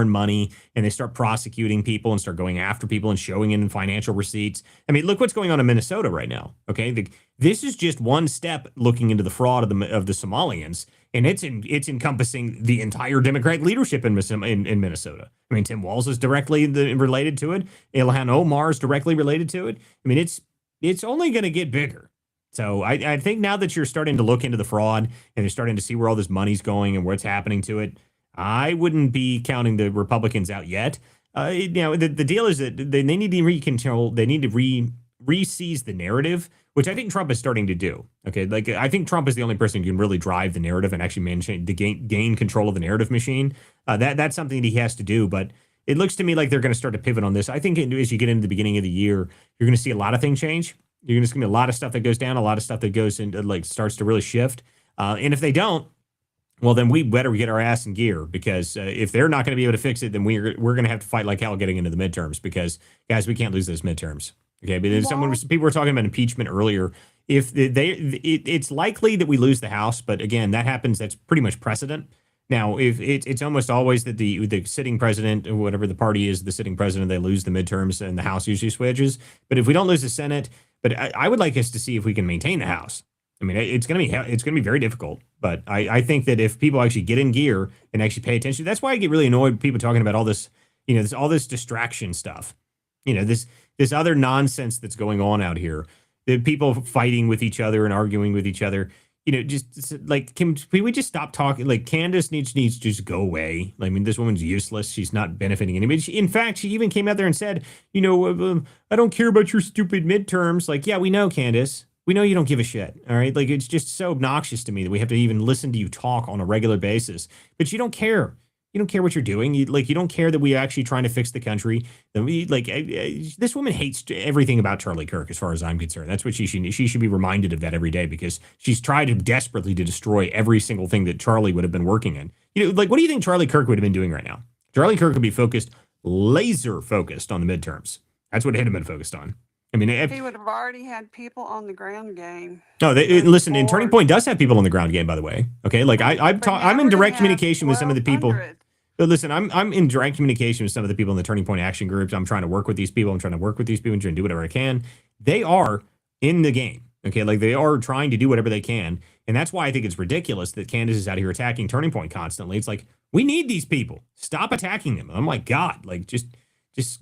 money, and they start prosecuting people and start going after people and showing it in financial receipts. I mean, look what's going on in Minnesota right now. Okay, this is just one step looking into the fraud of the Somalians, and it's encompassing the entire Democratic leadership in Minnesota. I mean, Tim Walz is directly related to it. Ilhan Omar is directly related to it. I mean, it's only going to get bigger. So I think now that you're starting to look into the fraud and you're starting to see where all this money's going and what's happening to it, I wouldn't be counting the Republicans out yet. The deal is that they need to recontrol. They need to re-seize the narrative, which I think Trump is starting to do. Okay, I think Trump is the only person who can really drive the narrative and actually manage to gain control of the narrative machine. That's something that he has to do, but it looks to me like they're going to start to pivot on this. I think as you get into the beginning of the year, you're going to see a lot of things change. You're going to see a lot of stuff that goes down, a lot of stuff that goes into starts to really shift. And if they don't, well, then we better get our ass in gear, because if they're not going to be able to fix it, then we're going to have to fight like hell getting into the midterms, because guys, we can't lose those midterms. Okay, but people were talking about impeachment earlier. If it's likely that we lose the House, but again, that happens. That's pretty much precedent. Now, if it's almost always that the sitting president, or whatever the party is, the sitting president, they lose the midterms and the House usually switches. But if we don't lose the Senate, but I would like us to see if we can maintain the House. I mean, it's going to be very difficult. But I think that if people actually get in gear and actually pay attention, that's why I get really annoyed with people talking about all this, all this distraction stuff. This other nonsense that's going on out here. The people fighting with each other and arguing with each other. just like, can we just stop talking? Like, Candace needs to just go away. I mean, this woman's useless. She's not benefiting anybody. In fact, she even came out there and said, I don't care about your stupid midterms. Like, yeah, we know, Candace. We know you don't give a shit. All right. Like, it's just so obnoxious to me that we have to even listen to you talk on a regular basis, but you don't care. You don't care what you're doing. You don't care that we're actually trying to fix the country. That this woman hates everything about Charlie Kirk, as far as I'm concerned. That's what she should be reminded of that every day, because she's tried desperately to destroy every single thing that Charlie would have been working in. What do you think Charlie Kirk would have been doing right now? Charlie Kirk would be laser focused on the midterms. That's what he'd have been focused on. I mean, he would have already had people on the ground game. No, listen. And Turning Point does have people on the ground game, by the way. Okay, like I'm in direct communication with some of the people. But listen, I'm in direct communication with some of the people in the Turning Point action groups. I'm trying to work with these people. I'm trying to trying to do whatever I can. They are in the game. Okay, like they are trying to do whatever they can, and that's why I think it's ridiculous that Candace is out here attacking Turning Point constantly. It's like, we need these people. Stop attacking them. I'm like, God, like just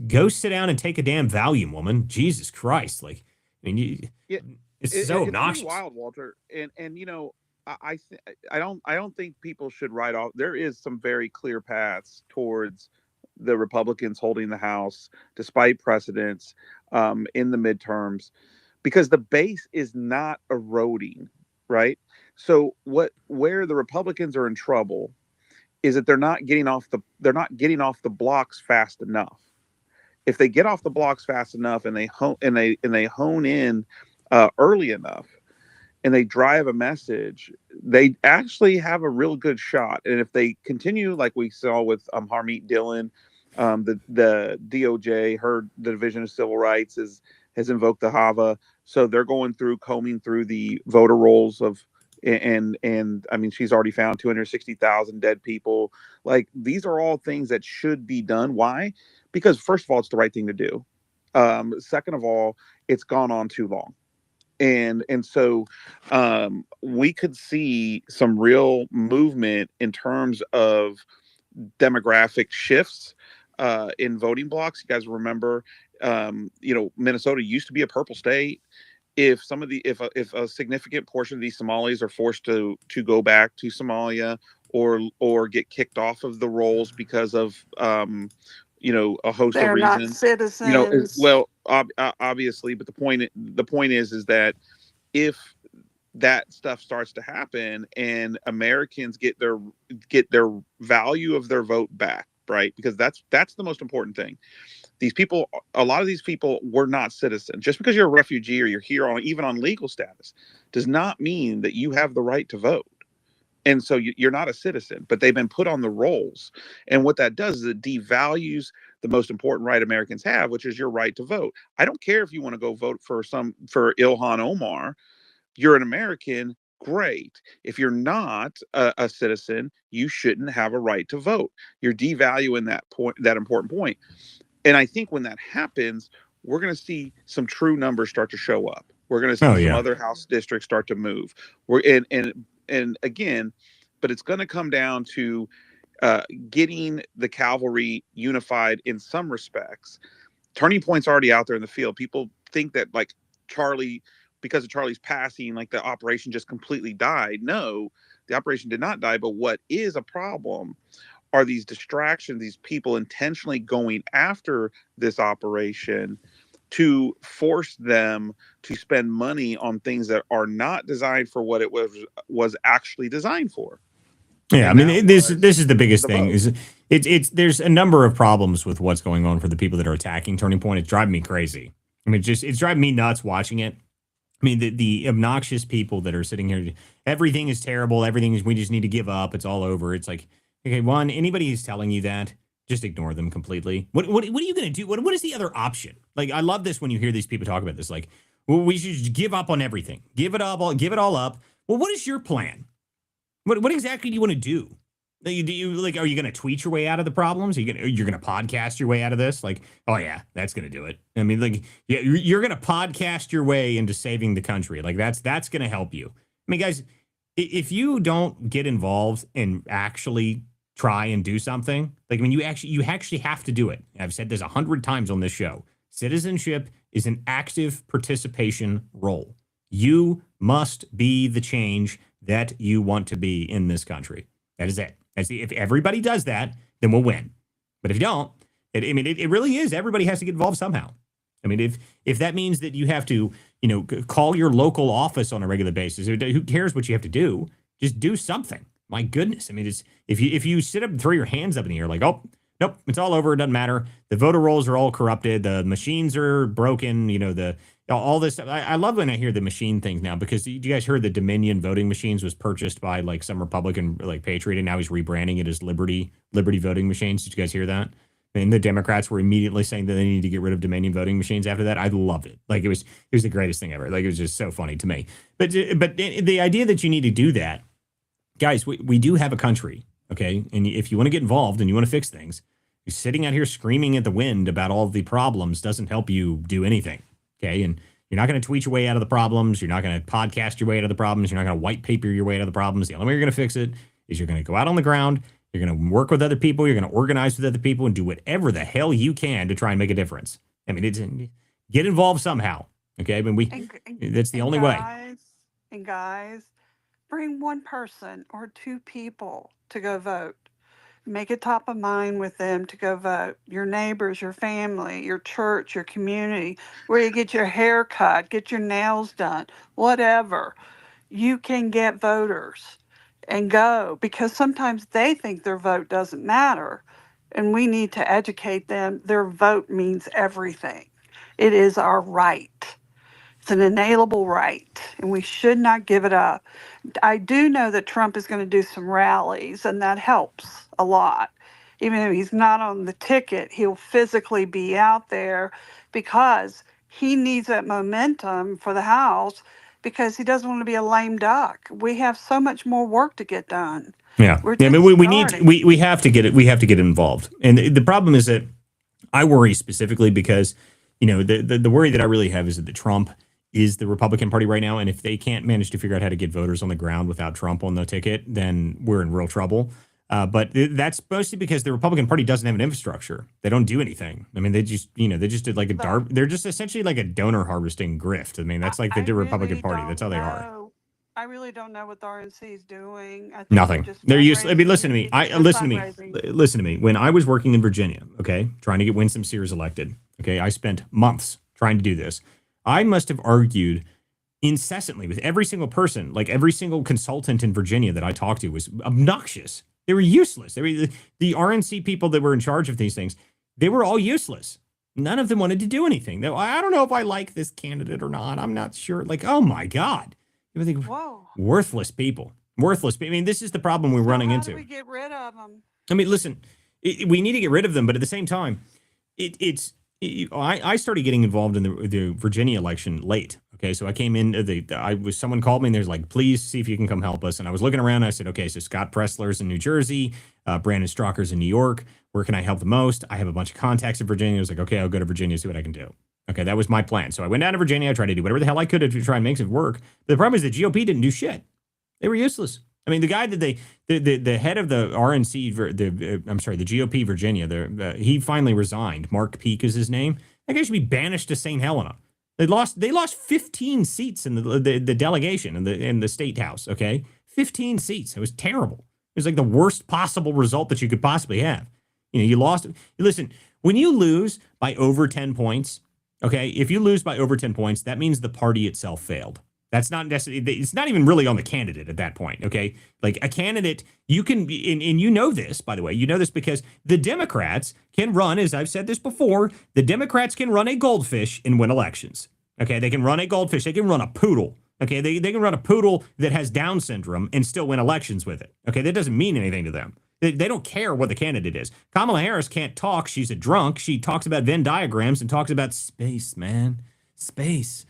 go sit down and take a damn Valium, woman. Jesus Christ, like, I mean, it's so obnoxious. It's wild, Walter, and I don't think people should write off. There is some very clear paths towards the Republicans holding the House despite precedents in the midterms, because the base is not eroding, right? So where the Republicans are in trouble is that they're not getting off the blocks fast enough. If they get off the blocks fast enough and they hone in early enough, and they drive a message, they actually have a real good shot. And if they continue, like we saw with Harmeet Dillon, the DOJ, the Division of Civil Rights has invoked the HAVA, so they're combing through the voter rolls and I mean, she's already found 260,000 dead people. Like, these are all things that should be done. Why? Because first of all, it's the right thing to do. Second of all, it's gone on too long. And so we could see some real movement in terms of demographic shifts in voting blocks. You guys remember, Minnesota used to be a purple state. If a significant portion of these Somalis are forced to go back to Somalia or get kicked off of the rolls because of a host They're of reasons. not citizens. Obviously, but the point is that if that stuff starts to happen and Americans get their value of their vote back, right? Because that's the most important thing. A lot of these people were not citizens. Just because you're a refugee or you're here even on legal status does not mean that you have the right to vote. And so you're not a citizen, but they've been put on the rolls. And what that does is it devalues the most important right Americans have, which is your right to vote. I don't care if you want to go vote for Ilhan Omar. You're an American, great. If you're not a citizen, you shouldn't have a right to vote. You're devaluing that important point. And I think when that happens, we're going to see some true numbers start to show up. We're going to see some other House districts start to move. And again, but it's going to come down to getting the cavalry unified in some respects. Turning Point's already out there in the field. People think that, like, because of Charlie's passing, like, the operation just completely died. No, the operation did not die. But what is a problem are these distractions, these people intentionally going after this operation to force them to spend money on things that are not designed for what it was actually designed for. Yeah, I mean, this is the biggest thing. There's a number of problems with what's going on for the people that are attacking Turning Point. It's driving me crazy. I mean, it's driving me nuts watching it. I mean, the obnoxious people that are sitting here, everything is terrible. We just need to give up. It's all over. It's like, okay, one, anybody who's telling you that, just ignore them completely. What are you going to do? What is the other option? Like, I love this when you hear these people talk about this. Like, well, we should give up on everything. Give it all up. Well, what is your plan? What exactly do you want to do? Are you going to tweet your way out of the problems? You're going to podcast your way out of this? Like, oh yeah, that's going to do it. I mean, like, yeah, you're going to podcast your way into saving the country. Like, that's going to help you. I mean, guys, if you don't get involved and actually try and do something, like, I mean, you actually have to do it. I've said this 100 times on this show. Citizenship is an active participation role. You must be the change that you want to be in this country. That is it. If everybody does that, then we'll win. But if you don't, it really is. Everybody has to get involved somehow. I mean, if that means that you have to, call your local office on a regular basis, who cares what you have to do? Just do something. My goodness. I mean, it's if you sit up and throw your hands up in the air like, oh, nope, it's all over. It doesn't matter. The voter rolls are all corrupted. The machines are broken. All this. I love when I hear the machine things now, because you guys heard the Dominion voting machines was purchased by like some Republican like patriot, and now he's rebranding it as Liberty voting machines. Did you guys hear that? And the Democrats were immediately saying that they need to get rid of Dominion voting machines after that. I loved it. Like it was the greatest thing ever. Like it was just so funny to me. But the idea that you need to do that, guys, we do have a country, okay? And if you want to get involved and you want to fix things, sitting out here screaming at the wind about all the problems doesn't help you do anything, okay? And you're not going to tweet your way out of the problems. You're not going to podcast your way out of the problems. You're not going to white paper your way out of the problems. The only way you're going to fix it is you're going to go out on the ground. You're going to work with other people. You're going to organize with other people and do whatever the hell you can to try and make a difference. I mean, get involved somehow. Okay. I mean, that's the only way. And guys, bring one person or two people to go vote. Make it top of mind with them to go vote. Your neighbors, your family, your church, your community, where you get your hair cut, get your nails done, whatever. You can get voters and go, because sometimes they think their vote doesn't matter, and we need to educate them. Their vote means everything. It is our right. It's an inalienable right, and we should not give it up. I do know that Trump is going to do some rallies, and that helps a lot. Even if he's not on the ticket, he'll physically be out there because he needs that momentum for the House, because he doesn't want to be a lame duck. We have so much more work to get done. Yeah. I mean, we have to get it. We have to get involved. And the problem is that I worry specifically because, the worry that I really have is that Trump is the Republican Party right now. And if they can't manage to figure out how to get voters on the ground without Trump on the ticket, then we're in real trouble. But that's mostly because the Republican Party doesn't have an infrastructure. They don't do anything. I mean, they just did like they're just essentially like a donor harvesting grift. I mean, that's like the Republican Party. That's how they are. I really don't know what the RNC is doing. I think Nothing. They're useless. I mean, listen to me. Listen to me. When I was working in Virginia, okay, trying to get Winsome Sears elected, okay, I spent months trying to do this. I must have argued incessantly with every single person, like every single consultant in Virginia that I talked to was obnoxious. They were useless. They were the RNC people that were in charge of these things. They were all useless. None of them wanted to do anything. I don't know if I like this candidate or not. I'm not sure. Like, oh my God. Worthless people. Worthless. I mean, this is the problem we're running into. How do we get rid of them? I mean, listen, we need to get rid of them, but at the same time, I started getting involved in the Virginia election late. Okay, so I came in. Someone called me and there's like, please see if you can come help us. And I was looking around. And I said, okay, so Scott Pressler's in New Jersey, Brandon Strocker's in New York. Where can I help the most? I have a bunch of contacts in Virginia. I was like, okay, I'll go to Virginia, see what I can do. Okay, that was my plan. So I went down to Virginia. I tried to do whatever the hell I could to try and make it work. But the problem is the GOP didn't do shit. They were useless. I mean, the guy that the head of the RNC, the GOP Virginia, he finally resigned. Mark Peake is his name. That guy should be banished to St. Helena. They lost 15 seats in the delegation in the state house. Okay, 15 seats. It was terrible. It was like the worst possible result that you could possibly have. You lost. Listen, when you lose by over 10 points, okay, if you lose by over 10 points, that means the party itself failed. That's not necessarily, it's not even really on the candidate at that point, okay? Like a candidate, you can be, and you know this, by the way, you know this because the Democrats can run, as I've said this before, the Democrats can run a goldfish and win elections, okay? They can run a goldfish, they can run a poodle, okay? They can run a poodle that has Down syndrome and still win elections with it, okay? That doesn't mean anything to them. They don't care what the candidate is. Kamala Harris can't talk. She's a drunk. She talks about Venn diagrams and talks about space, man. Space.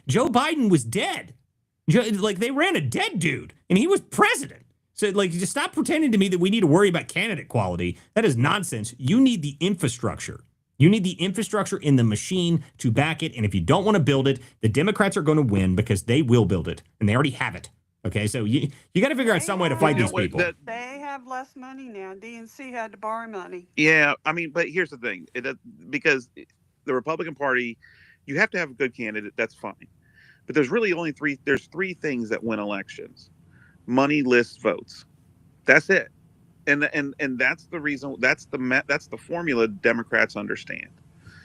Joe Biden was dead. They ran a dead dude, and he was president. So, just stop pretending to me that we need to worry about candidate quality. That is nonsense. You need the infrastructure. You need the infrastructure in the machine to back it. And if you don't want to build it, the Democrats are going to win because they will build it, and they already have it. Okay, so you got to figure out some way to fight these people. They have less money now. DNC had to borrow money. Yeah, I mean, but here's the thing. Because the Republican Party, you have to have a good candidate. That's fine. But there's really only three things that win elections. money lists votes. That's it. And that's the reason. That's the formula Democrats understand.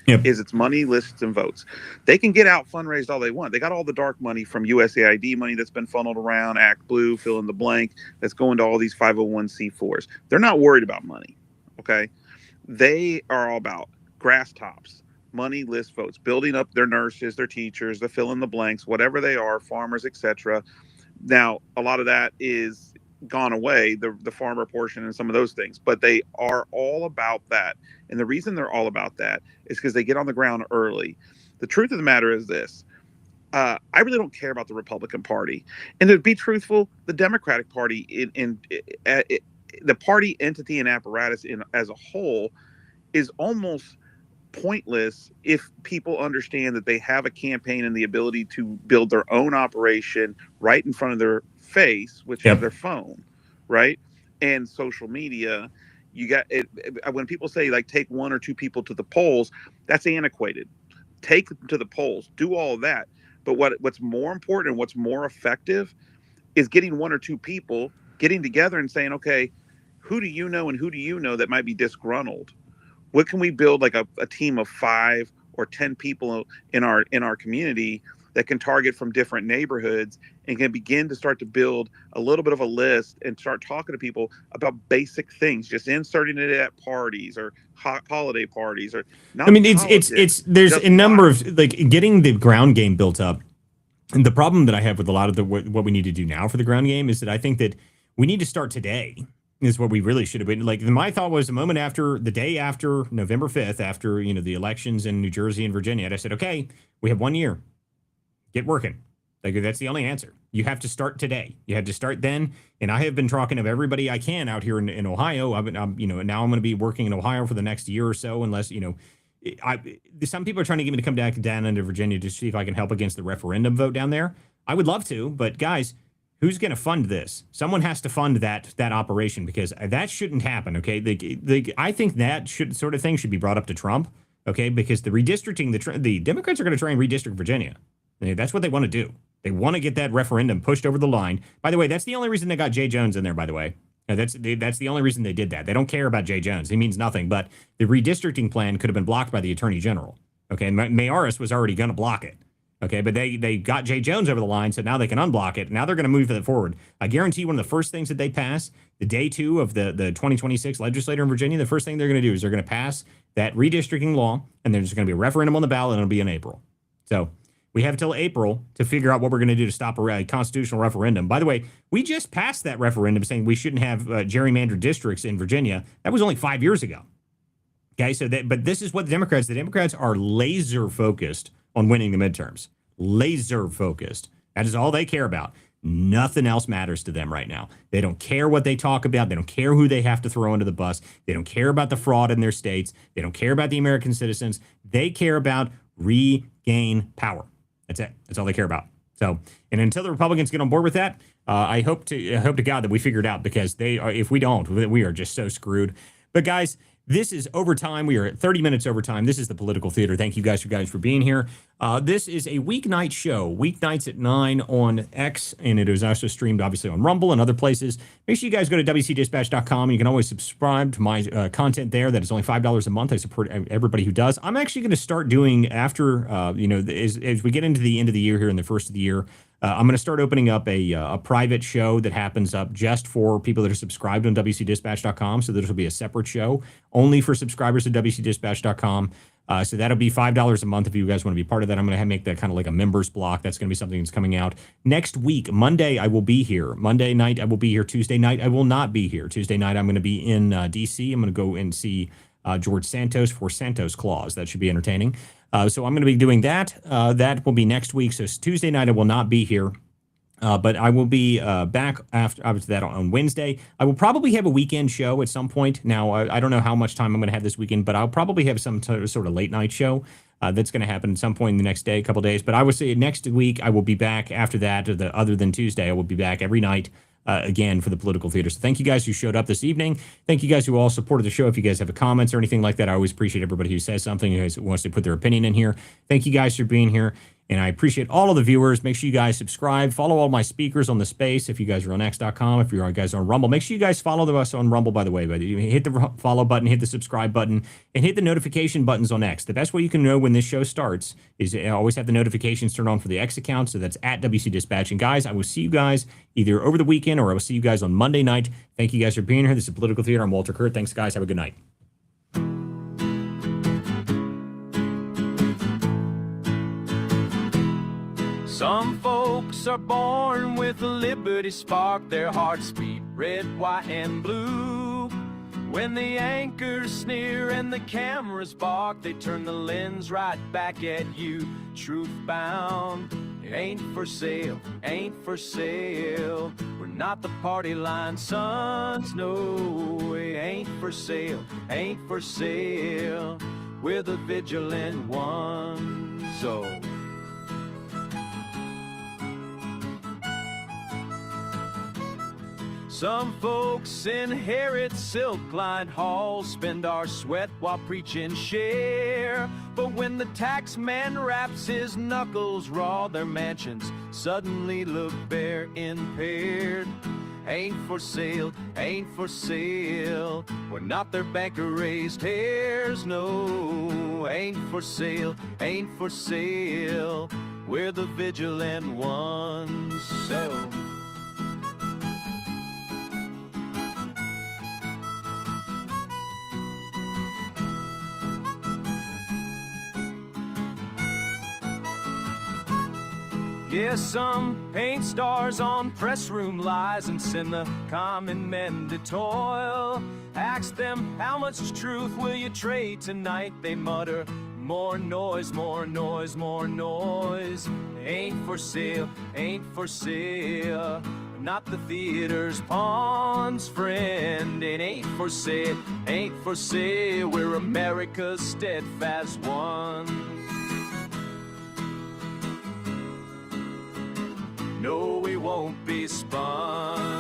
Yep. Is it's money lists and votes. They can get out fundraised all they want. They got all the dark money from USAID money that's been funneled around, Act Blue, fill in the blank, that's going to all these 501c4s. They're not worried about money. Okay. They are all about grass tops, money list votes, building up their nurses, their teachers, the fill in the blanks, whatever they are, farmers, etc. Now, a lot of that is gone away, the farmer portion and some of those things, but they are all about that. And the reason they're all about that is because they get on the ground early. The truth of the matter is this. I really don't care about the Republican Party. And to be truthful, the Democratic Party the party entity and apparatus as a whole is almost pointless if people understand that they have a campaign and the ability to build their own operation right in front of their face, which is their phone, right? And social media. You got it. When people say like take one or two people to the polls, that's antiquated. Take them to the polls, do all of that. But what's more important and what's more effective is getting one or two people getting together and saying, okay, who do you know and who do you know that might be disgruntled? What can we build like a team of 5 or 10 people in our community that can target from different neighborhoods and can begin to start to build a little bit of a list and start talking to people about basic things, just inserting it at parties or holiday parties or not. I mean, it's there's a number of like getting the ground game built up. And the problem that I have with a lot of what we need to do now for the ground game is that I think that we need to start today. Is what we really should have been. Like my thought was the day after November 5th, after the elections in New Jersey and Virginia, and I said, okay, we have 1 year. Get working. Like that's the only answer. You have to start today. You had to start then. And I have been talking to everybody I can out here in Ohio. Now I'm going to be working in Ohio for the next year or so, unless some people are trying to get me to come down into Virginia to see if I can help against the referendum vote down there. I would love to, but guys. Who's going to fund this? Someone has to fund that operation because that shouldn't happen. Okay, I think that sort of thing should be brought up to Trump. Okay, because the redistricting, the Democrats are going to try and redistrict Virginia. That's what they want to do. They want to get that referendum pushed over the line. By the way, that's the only reason they got Jay Jones in there. By the way, that's the only reason they did that. They don't care about Jay Jones. He means nothing. But the redistricting plan could have been blocked by the Attorney General. Okay, and Mayoris was already going to block it. Okay, but they got Jay Jones over the line, so now they can unblock it. Now they're going to move it forward. I guarantee one of the first things that they pass, the day 2 of the 2026 legislature in Virginia, the first thing they're going to do is they're going to pass that redistricting law, and there's going to be a referendum on the ballot, and it'll be in April. So we have until April to figure out what we're going to do to stop a constitutional referendum. By the way, we just passed that referendum saying we shouldn't have gerrymandered districts in Virginia. That was only 5 years ago. Okay, but this is what the Democrats are laser focused on winning the midterms. Laser focused. That is all they care about. Nothing else matters to them right now. They don't care what they talk about. They don't care who they have to throw under the bus. They don't care about the fraud in their states. They don't care about the American citizens. They care about regain power. That's it. That's all they care about. So, and until the Republicans get on board with that, I hope to God that we figure it out because if we don't, we are just so screwed. But guys, this is overtime. We are at 30 minutes overtime. This is the Political Theater. Thank you guys for being here. This is a weeknight show, weeknights at 9 on X, and it is also streamed obviously on Rumble and other places. Make sure you guys go to WCDispatch.com. You can always subscribe to my content there. That is only $5 a month. I support everybody who does. I'm actually going to start doing after, as we get into the end of the year here and the first of the year, I'm going to start opening up a private show that happens up just for people that are subscribed on WCDispatch.com. So this will be a separate show only for subscribers at WCDispatch.com. So that'll be $5 a month if you guys want to be part of that. I'm going to make that kind of like a members block. That's going to be something that's coming out next week. Monday, I will be here. Monday night, I will be here. Tuesday night, I will not be here. Tuesday night, I'm going to be in D.C. I'm going to go and see George Santos for Santos Claus. That should be entertaining. So I'm going to be doing that. That will be next week. So Tuesday night, I will not be here. But I will be back after that on Wednesday. I will probably have a weekend show at some point. Now, I don't know how much time I'm going to have this weekend, but I'll probably have some sort of late night show that's going to happen at some point in the next day, a couple days. But I would say next week I will be back after that, other than Tuesday. I will be back every night again for the Political Theater. So thank you guys who showed up this evening. Thank you guys who all supported the show. If you guys have comments or anything like that, I always appreciate everybody who says something, who wants to put their opinion in here. Thank you guys for being here. And I appreciate all of the viewers. Make sure you guys subscribe. Follow all my speakers on the space. If you guys are on X.com, if you guys are on Rumble, make sure you guys follow us on Rumble, by the way. But you hit the follow button, hit the subscribe button, and hit the notification buttons on X. The best way you can know when this show starts is always have the notifications turned on for the X account. So that's at WC Dispatch. And guys, I will see you guys either over the weekend or I will see you guys on Monday night. Thank you guys for being here. This is Political Theater. I'm Walter Kurt. Thanks, guys. Have a good night. Some folks are born with a liberty spark. Their hearts beat red, white, and blue. When the anchors sneer and the cameras bark, they turn the lens right back at you. Truth bound, it ain't for sale, ain't for sale. We're not the party line sons, no, it ain't for sale, ain't for sale. We're the vigilant ones, so. Some folks inherit silk-lined halls, spend our sweat while preaching share. But when the tax man wraps his knuckles raw, their mansions suddenly look bare, impaired. Ain't for sale, ain't for sale. We're not their banker-raised hairs, no. Ain't for sale, ain't for sale. We're the vigilant ones, so. Yeah, some paint stars on press room lies and send the common men to toil. Ask them, how much truth will you trade tonight? They mutter, more noise, more noise, more noise. Ain't for sale, ain't for sale. Not the theater's pawns, friend. It ain't for sale, ain't for sale. We're America's steadfast ones. No, we won't be spun.